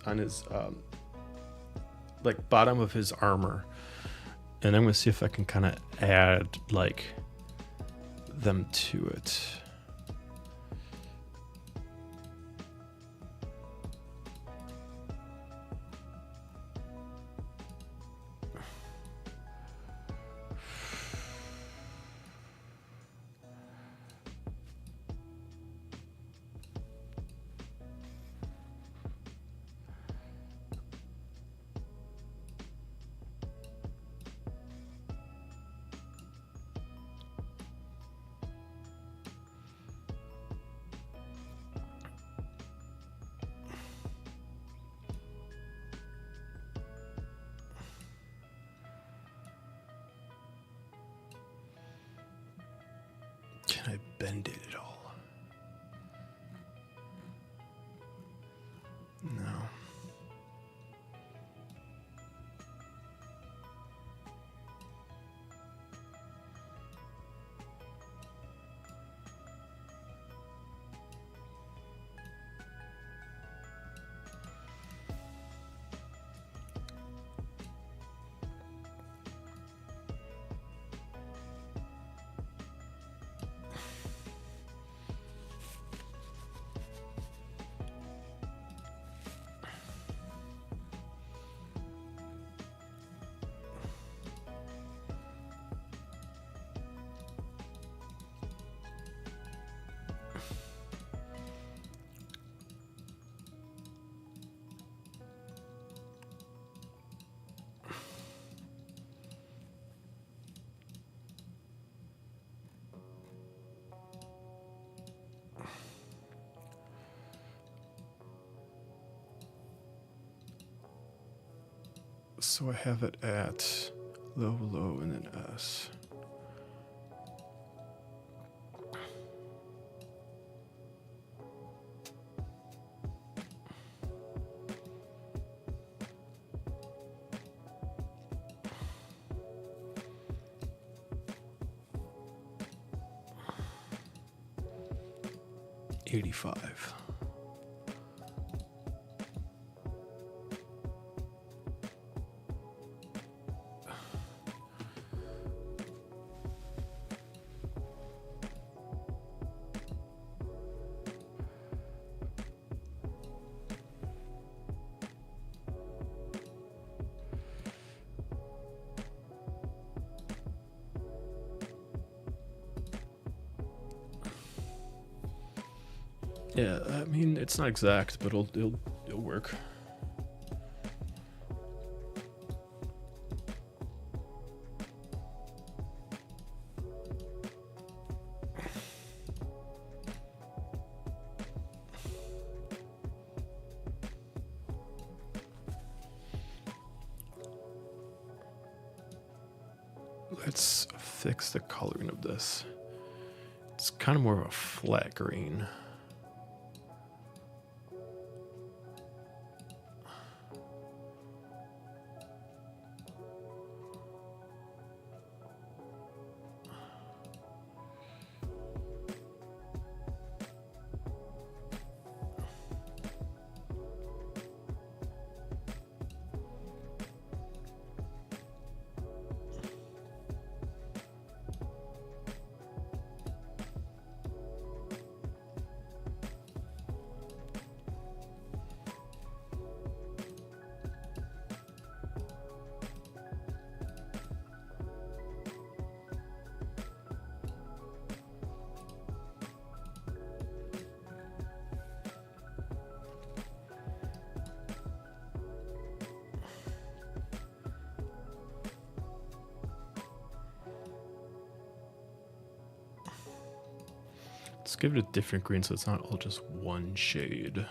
like bottom of his armor, and I'm gonna see if I can kind of add like them to it. So I have it at low, low, and then S. $85. Yeah, I mean, it's not exact, but it'll work. Let's fix the coloring of this. It's kind of more of a flat green. Let's give it a different green so it's not all just one shade.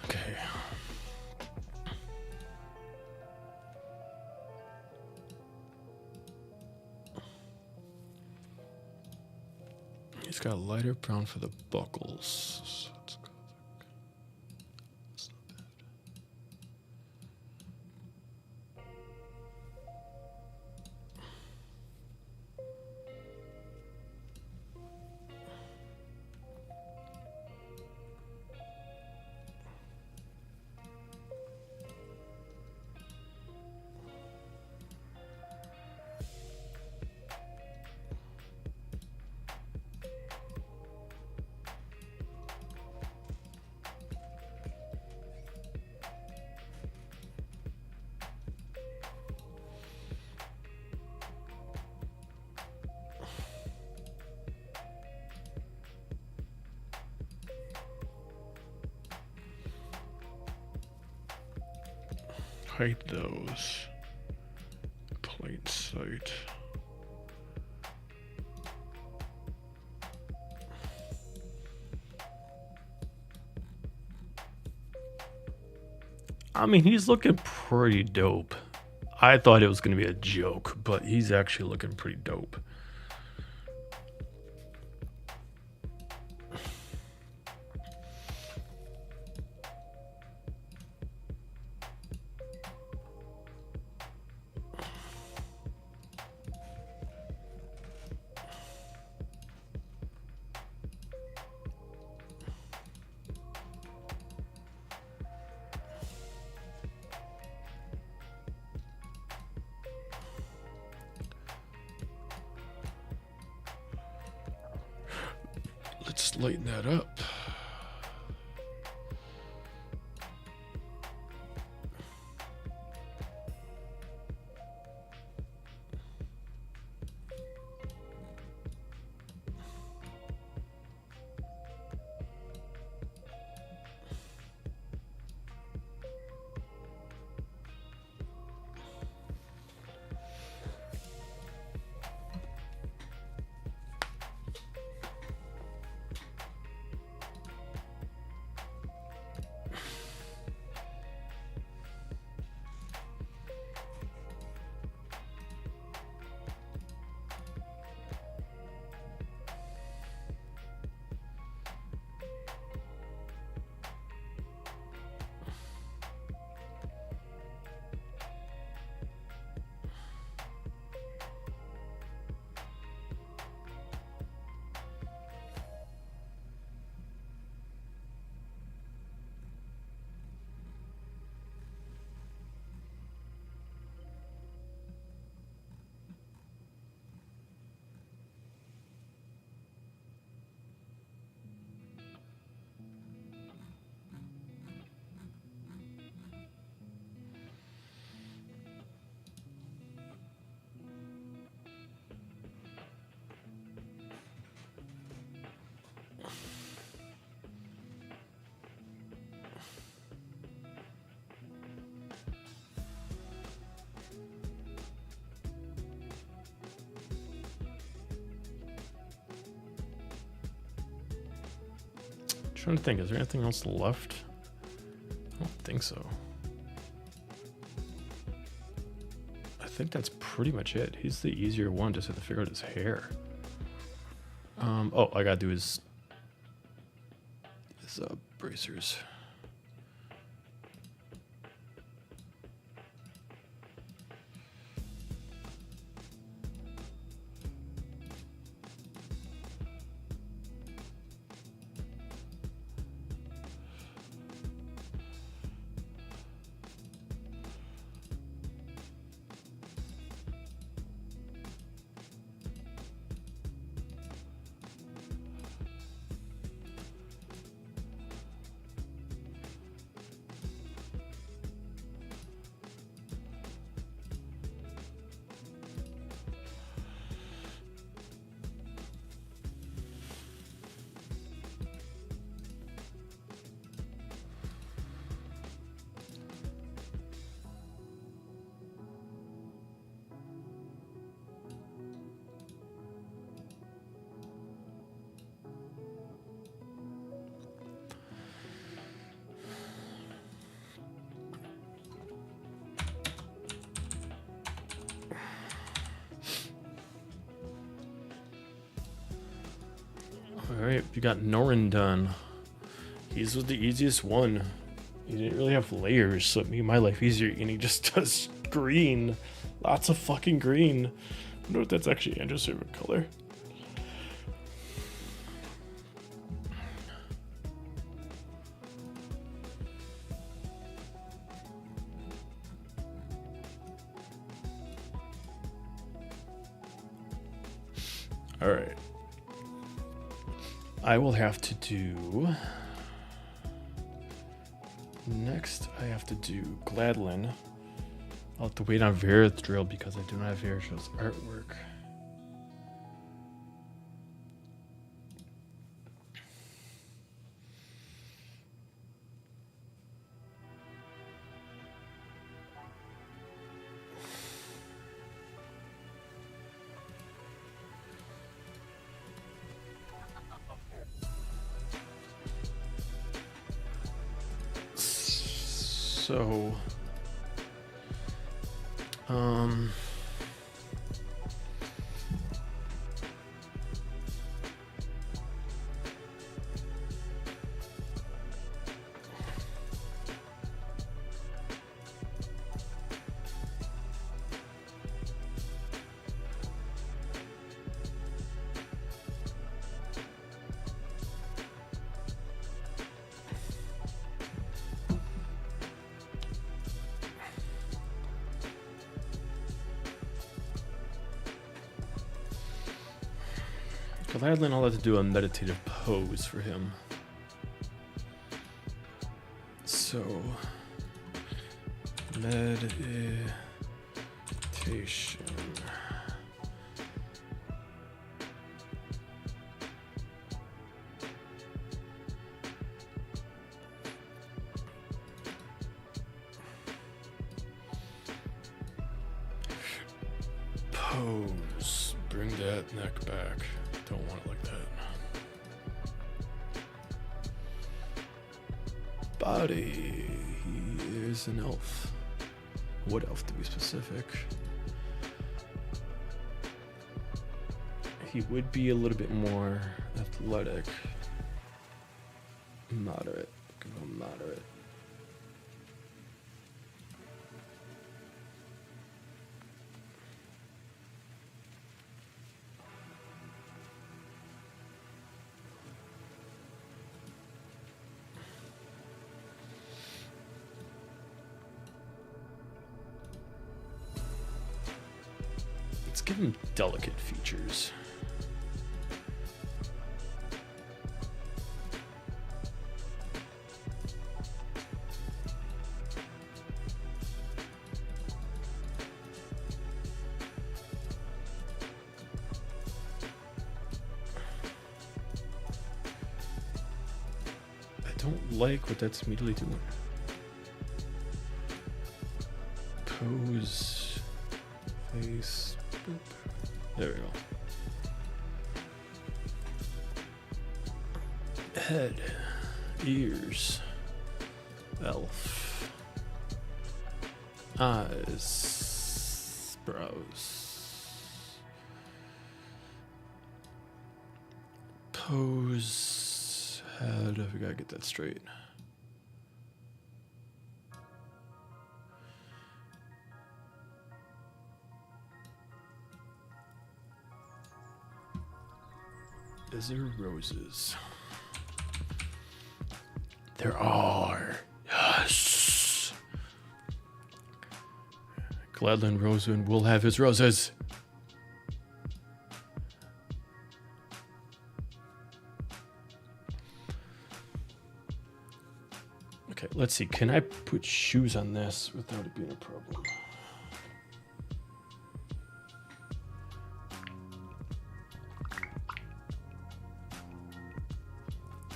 Okay. He's got a lighter brown for the buckles. So it's got that's not bad. Hide those. Plain sight. I mean, he's looking pretty dope. I thought it was going to be a joke, but he's actually looking pretty dope. Let's lighten that up. Trying to think, is there anything else left? I don't think so. I think that's pretty much it. He's the easier one, just have to figure out his hair. Oh, I gotta do his bracers. Alright, we got Norin done. He's was the easiest one. He didn't really have layers, so it made my life easier, and he just does green. Lots of fucking green. I wonder if that's actually Andrew's favorite color. Alright. I will have to do... Next, I have to do Gladlin. I'll have to wait on Vera's drill because I do not have Vera's artwork. So, Gladland, I'll have to do a meditative pose for him. So, meditation. Pose. Bring that neck back. Don't want it like that. Body. He is an elf. What elf to be specific? He would be a little bit more athletic. Moderate. Go moderate. Let's give him delicate features. I don't like what that's immediately doing. Pose, face. There we go. Head, ears, elf, eyes, brows, pose, head. We gotta get that straight. Is there roses? There are. Yes. Gladland Rosewind will have his roses. Okay, let's see. Can I put shoes on this without it being a problem?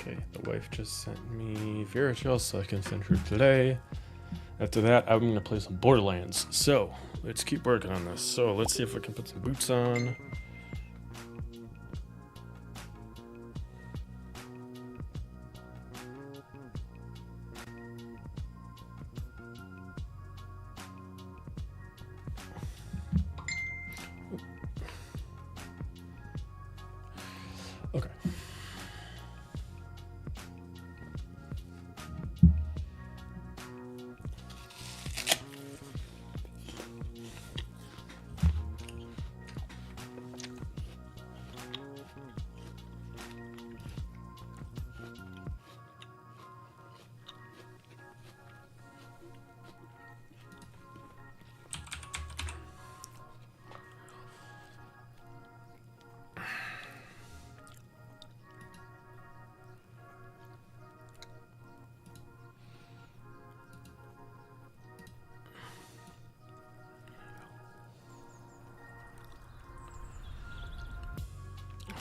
Okay, the wife just sent me Virtual, so I can send her today. After that, I'm going to play some Borderlands. So, let's keep working on this. So, let's see if I can put some boots on. Okay.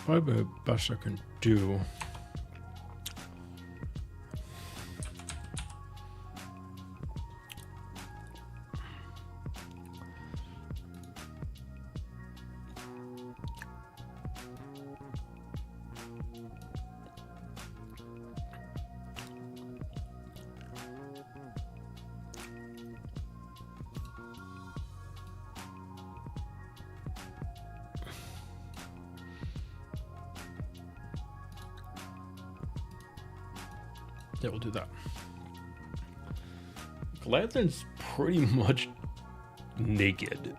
Probably the best I can do. Yeah, we'll do that. Gladden's pretty much naked,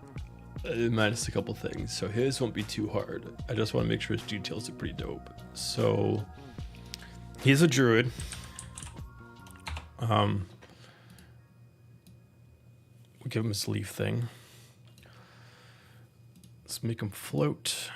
minus a couple things, so his won't be too hard. I just want to make sure his details are pretty dope. So he's a druid. We'll give him his leaf thing. Let's make him float.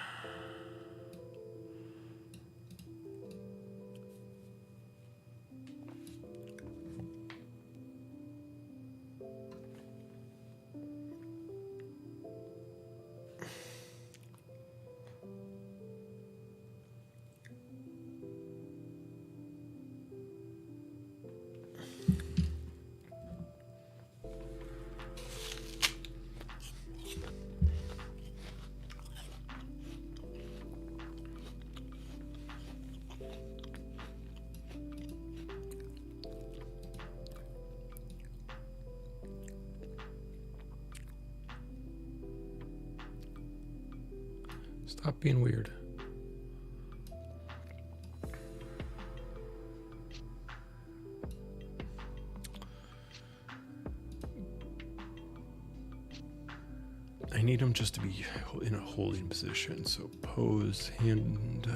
Stop being weird. I need him just to be in a holding position. So pose, hand.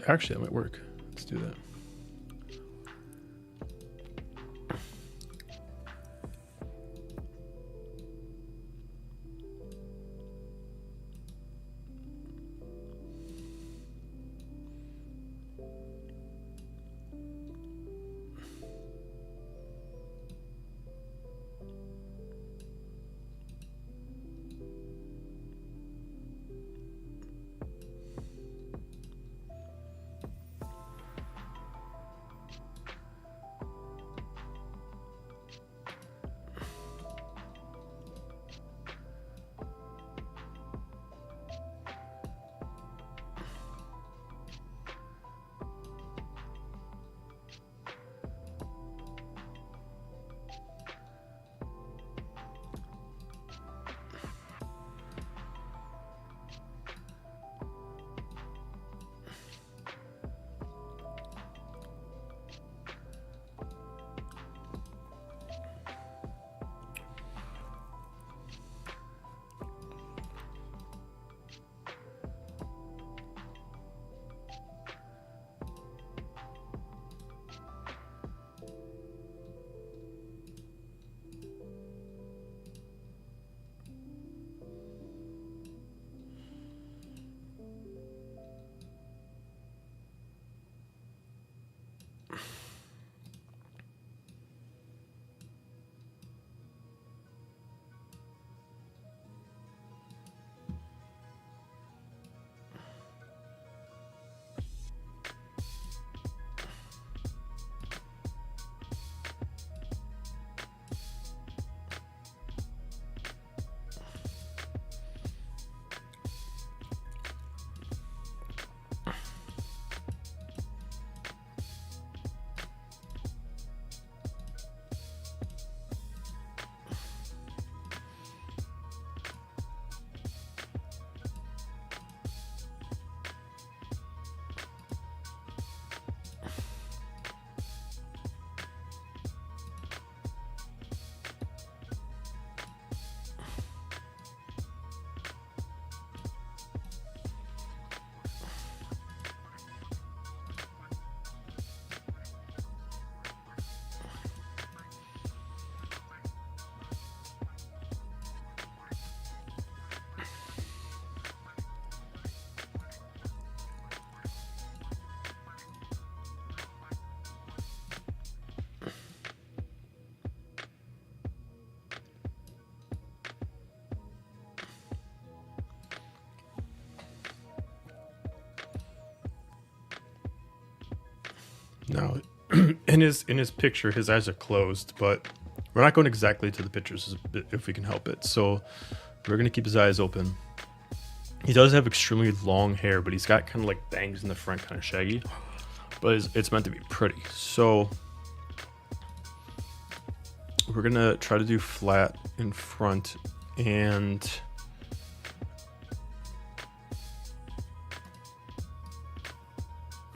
Actually, that might work. Let's do that. Now, in his picture, his eyes are closed, but we're not going exactly to the pictures if we can help it. So we're gonna keep his eyes open. He does have extremely long hair, but he's got kind of like bangs in the front, kind of shaggy. But it's meant to be pretty. So we're gonna try to do flat in front and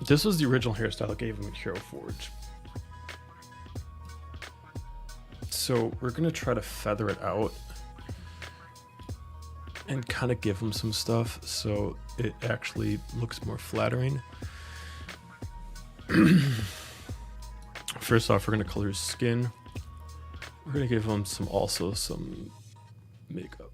This was the original hairstyle I gave him in Hero Forge. So we're gonna try to feather it out and kind of give him some stuff so it actually looks more flattering. First off, we're gonna color his skin. We're gonna give him some makeup.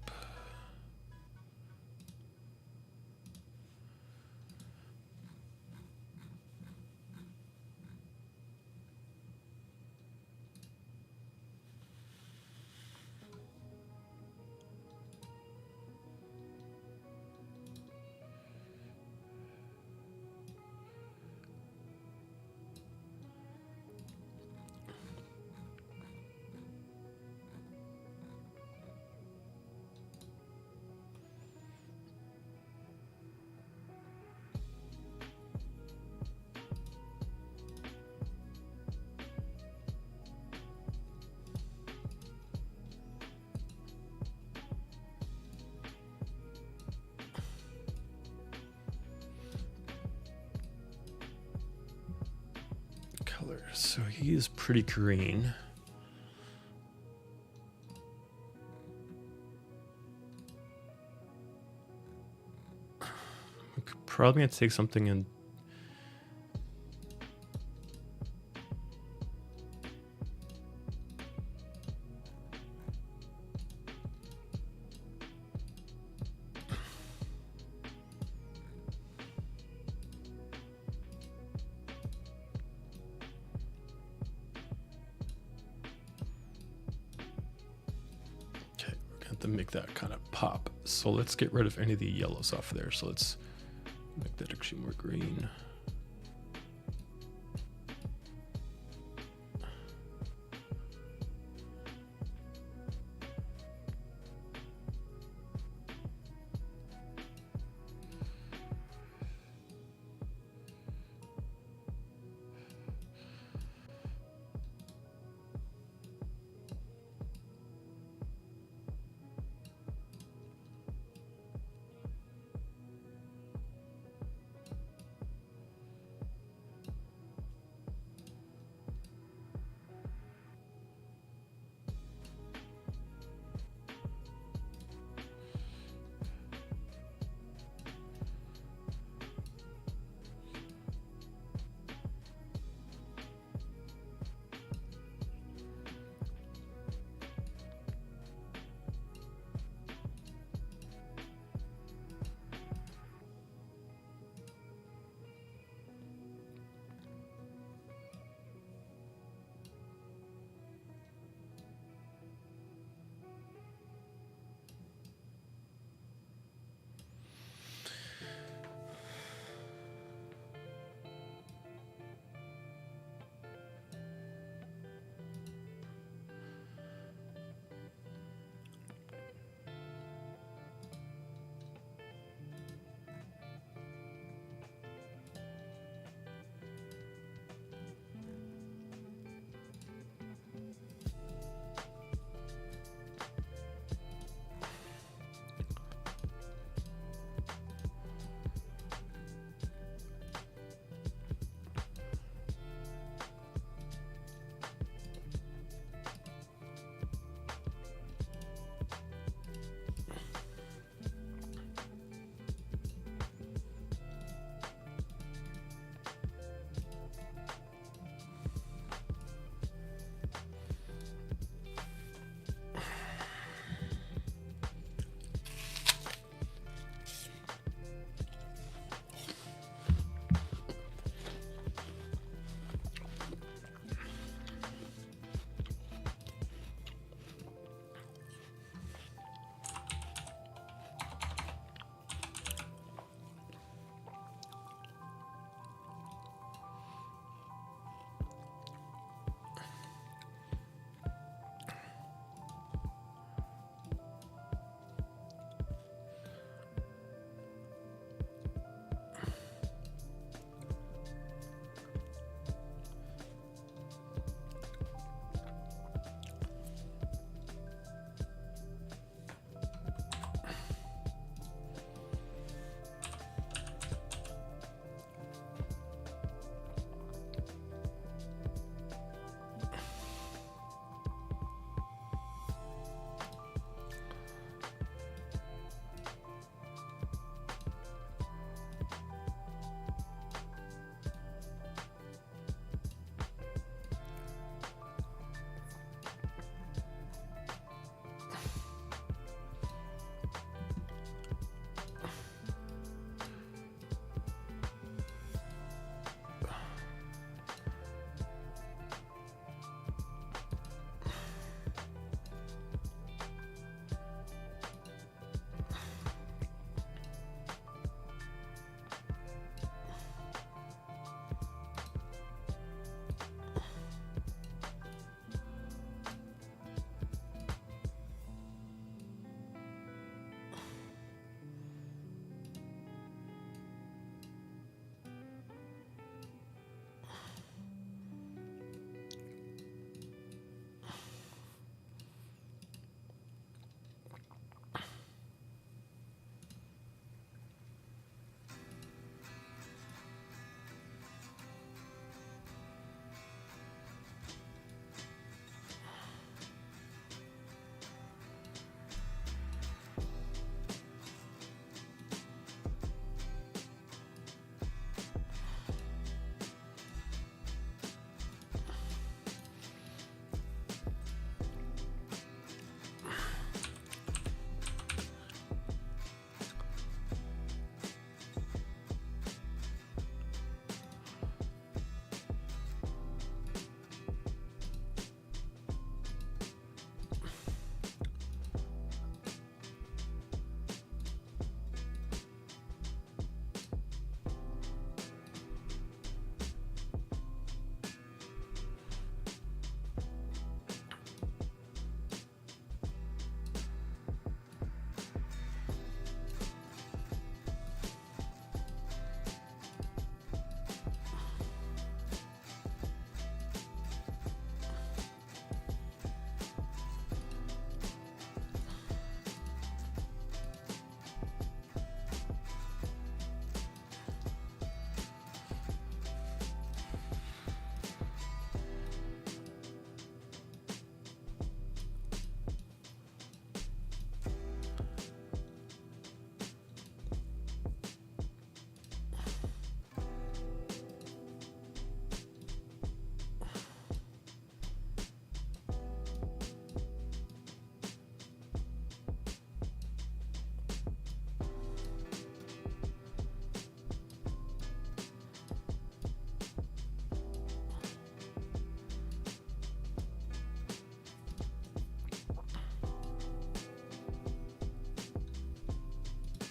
Color. So he is pretty green. We could probably gonna take something in. To make that kind of pop. So let's get rid of any of the yellows off there. So let's make that actually more green.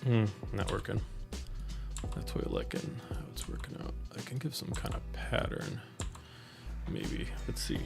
Not working. That's what I like how it's working out. I can give some kind of pattern. Maybe. Let's see.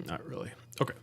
Not really. Okay.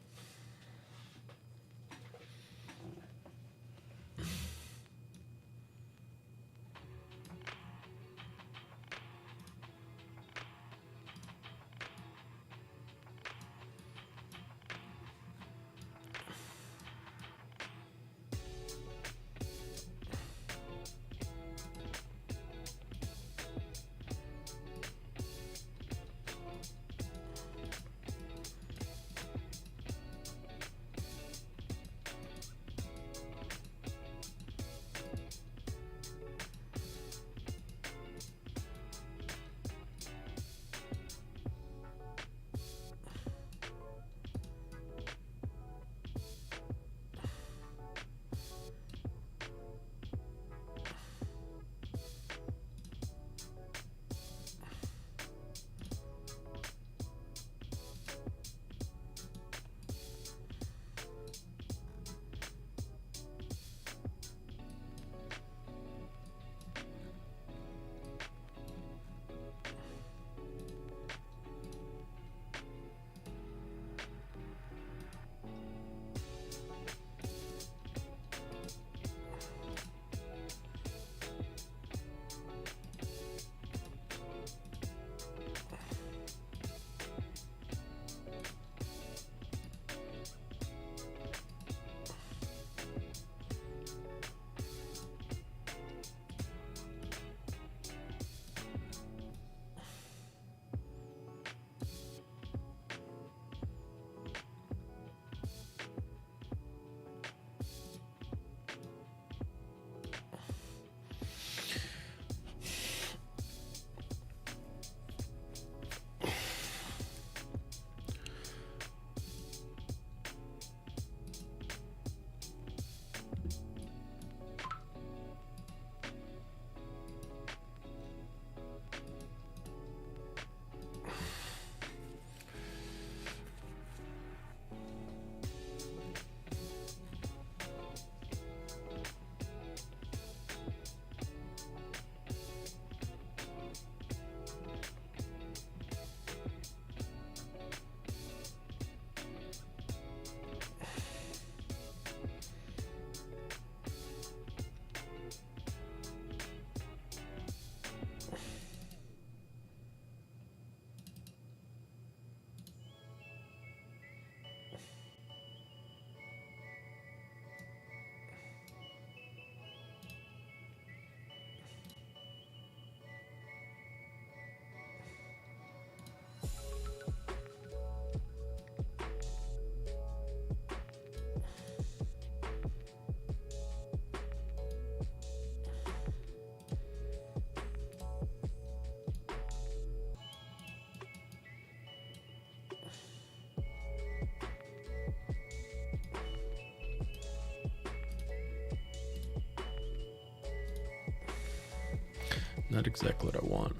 Not exactly what I want.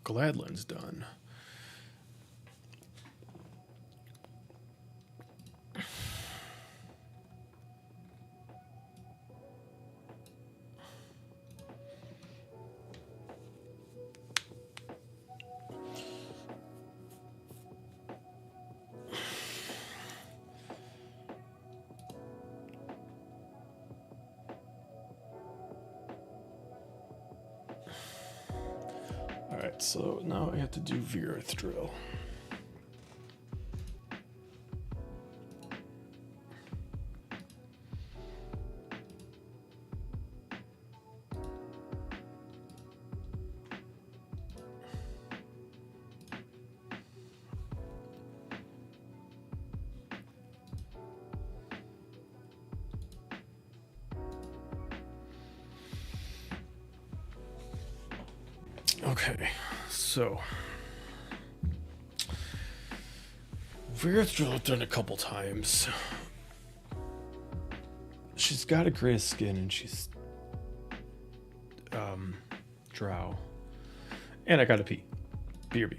Gladland's done. Alright, so now I have to do Veerth drill. Okay, so Veerth drill I've done a couple times. She's got a gray skin and she's drow. And I gotta pee. BRB.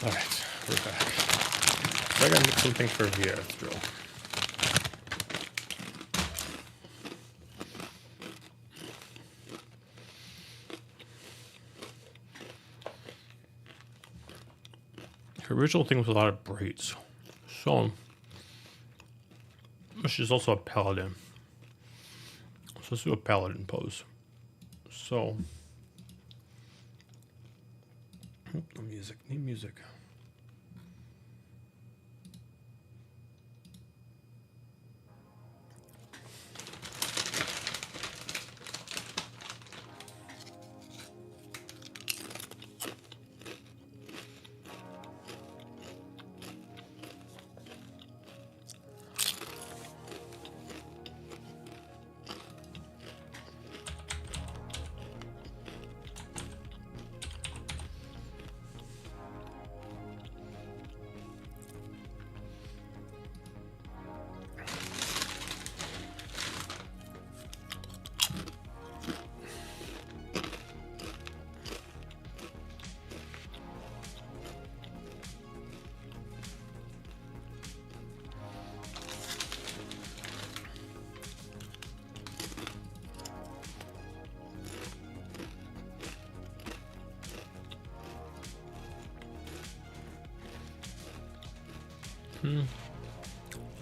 Alright, we're back. So I gotta make something for VR thrill. The original thing was a lot of braids. So she's also a paladin. So let's do a paladin pose. So the music, need music.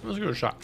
Let's give it a shot.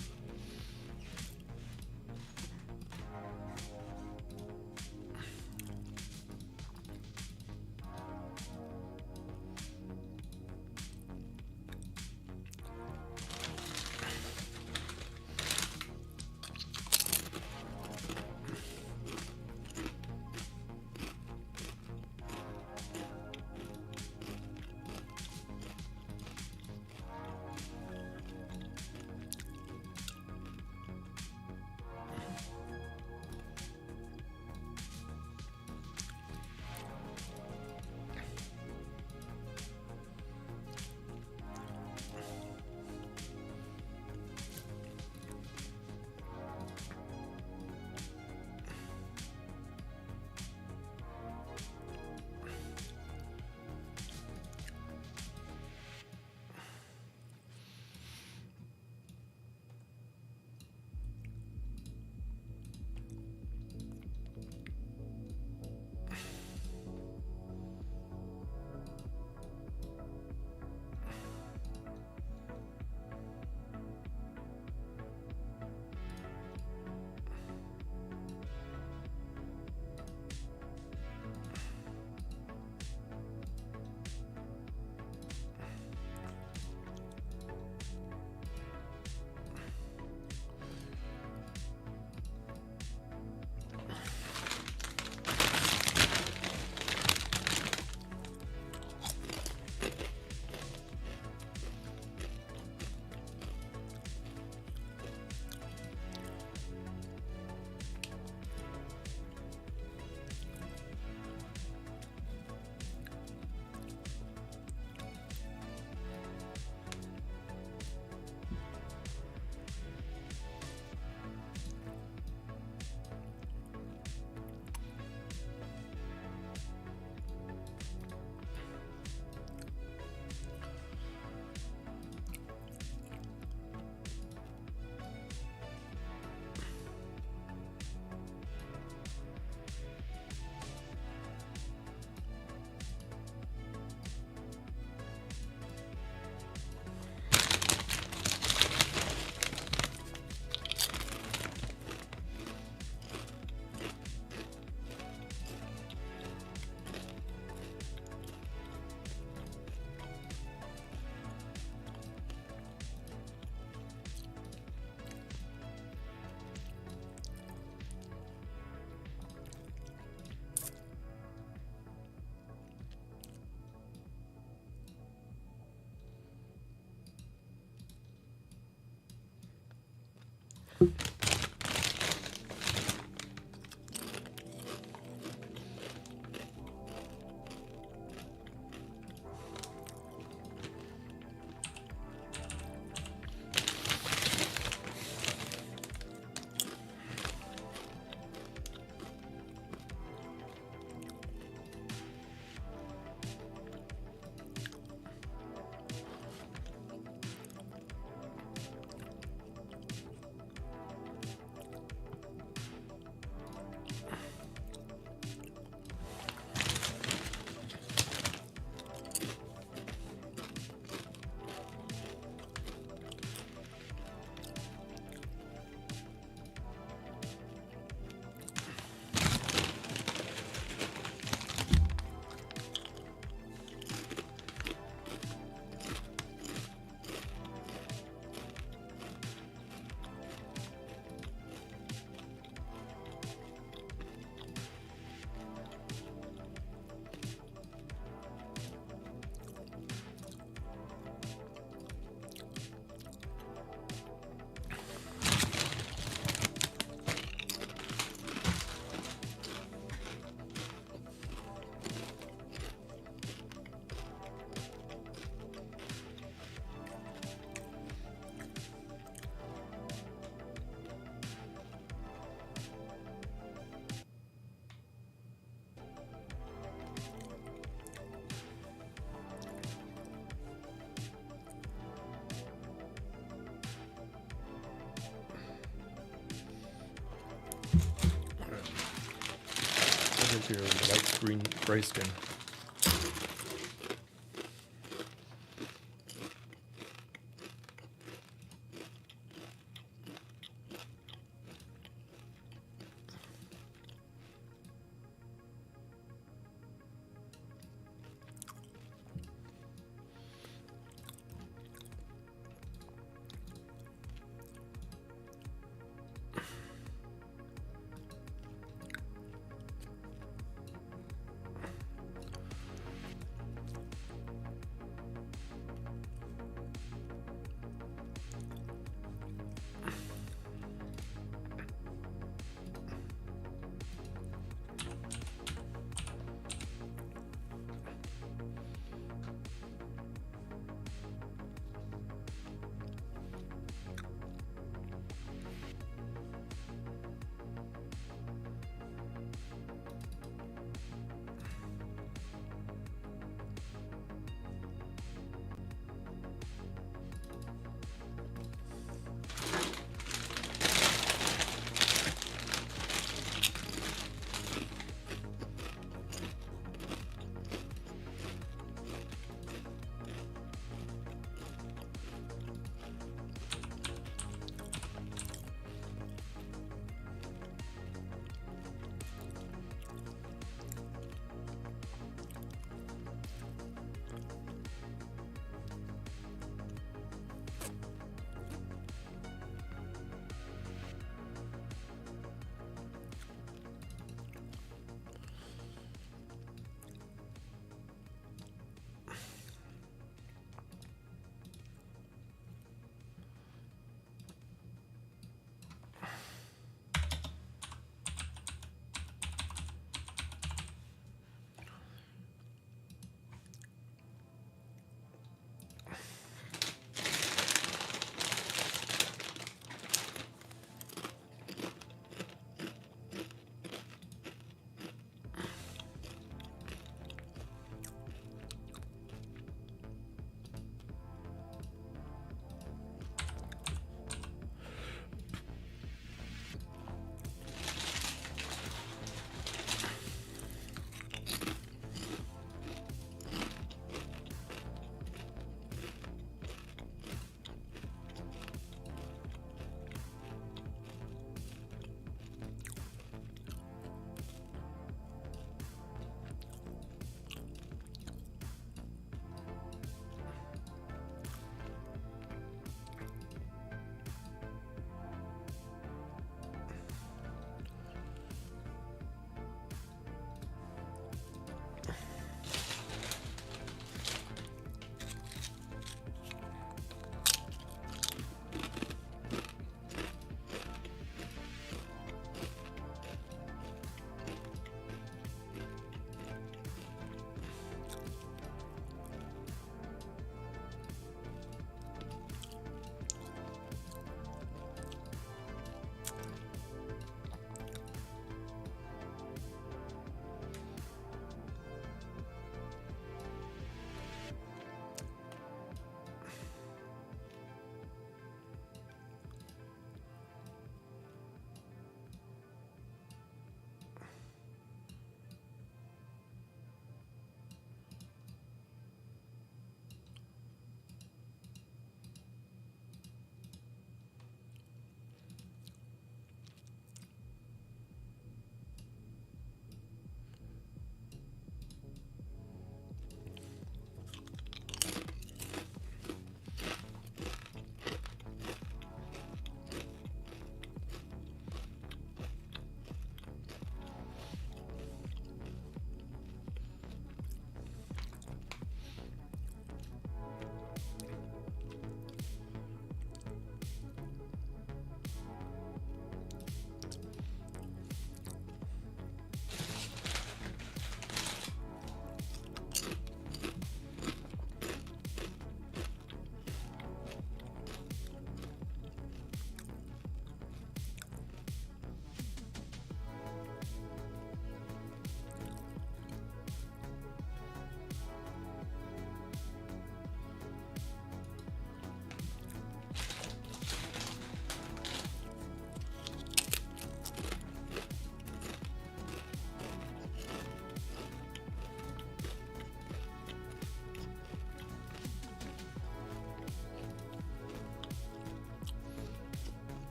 into your light green gray skin.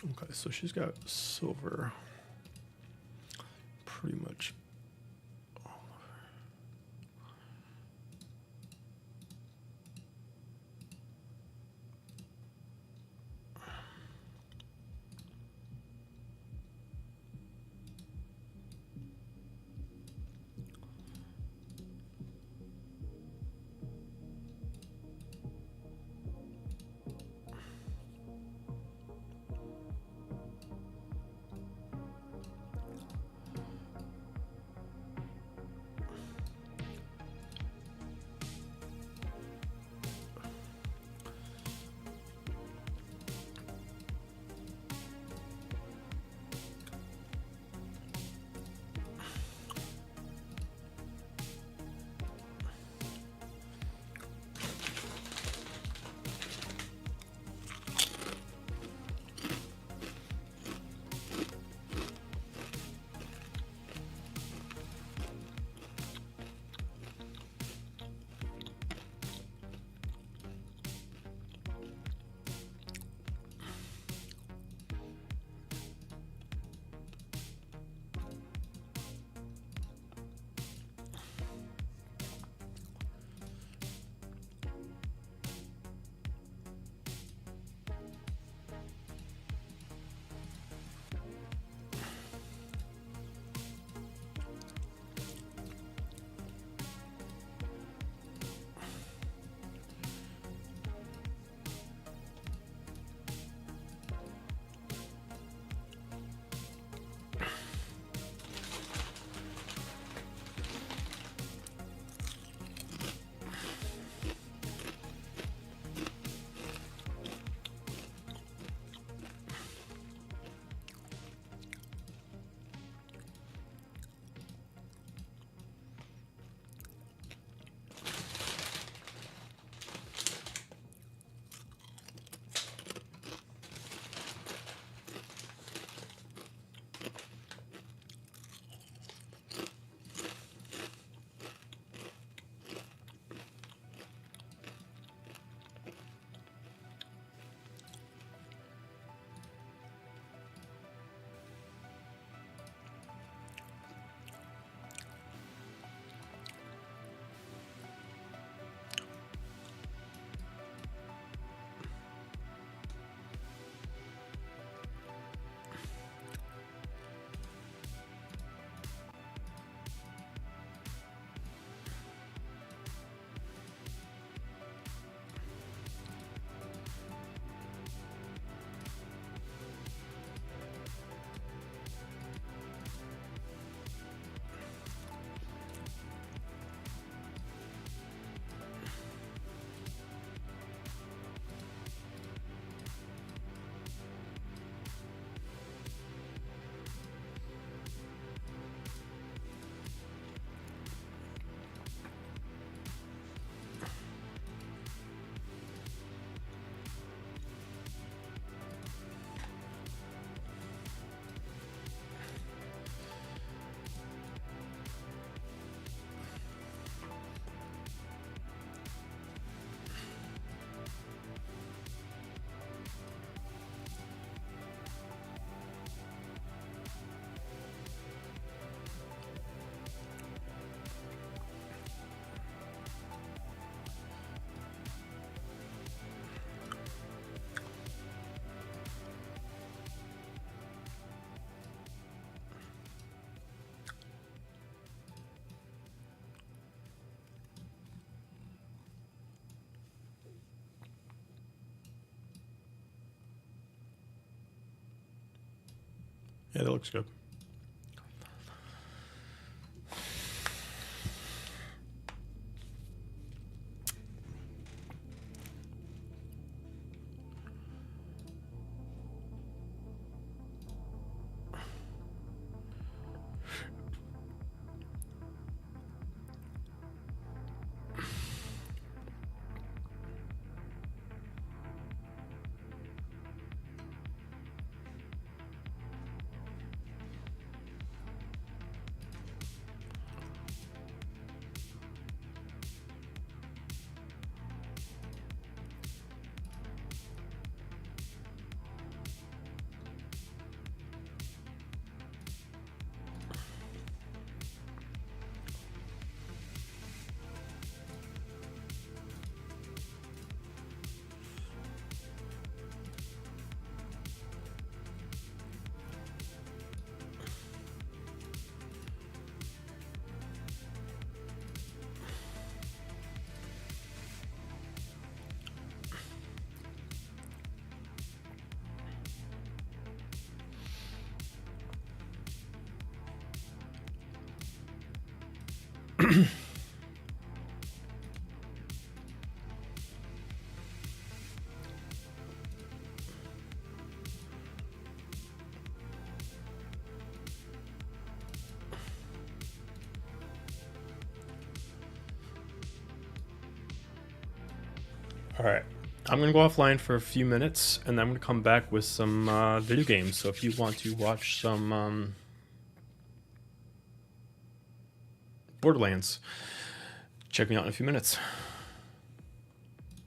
Okay, so she's got silver pretty much. Yeah, that looks good. All right. I'm going to go offline for a few minutes, and I'm going to come back with some video games. So if you want to watch some Borderlands, check me out in a few minutes.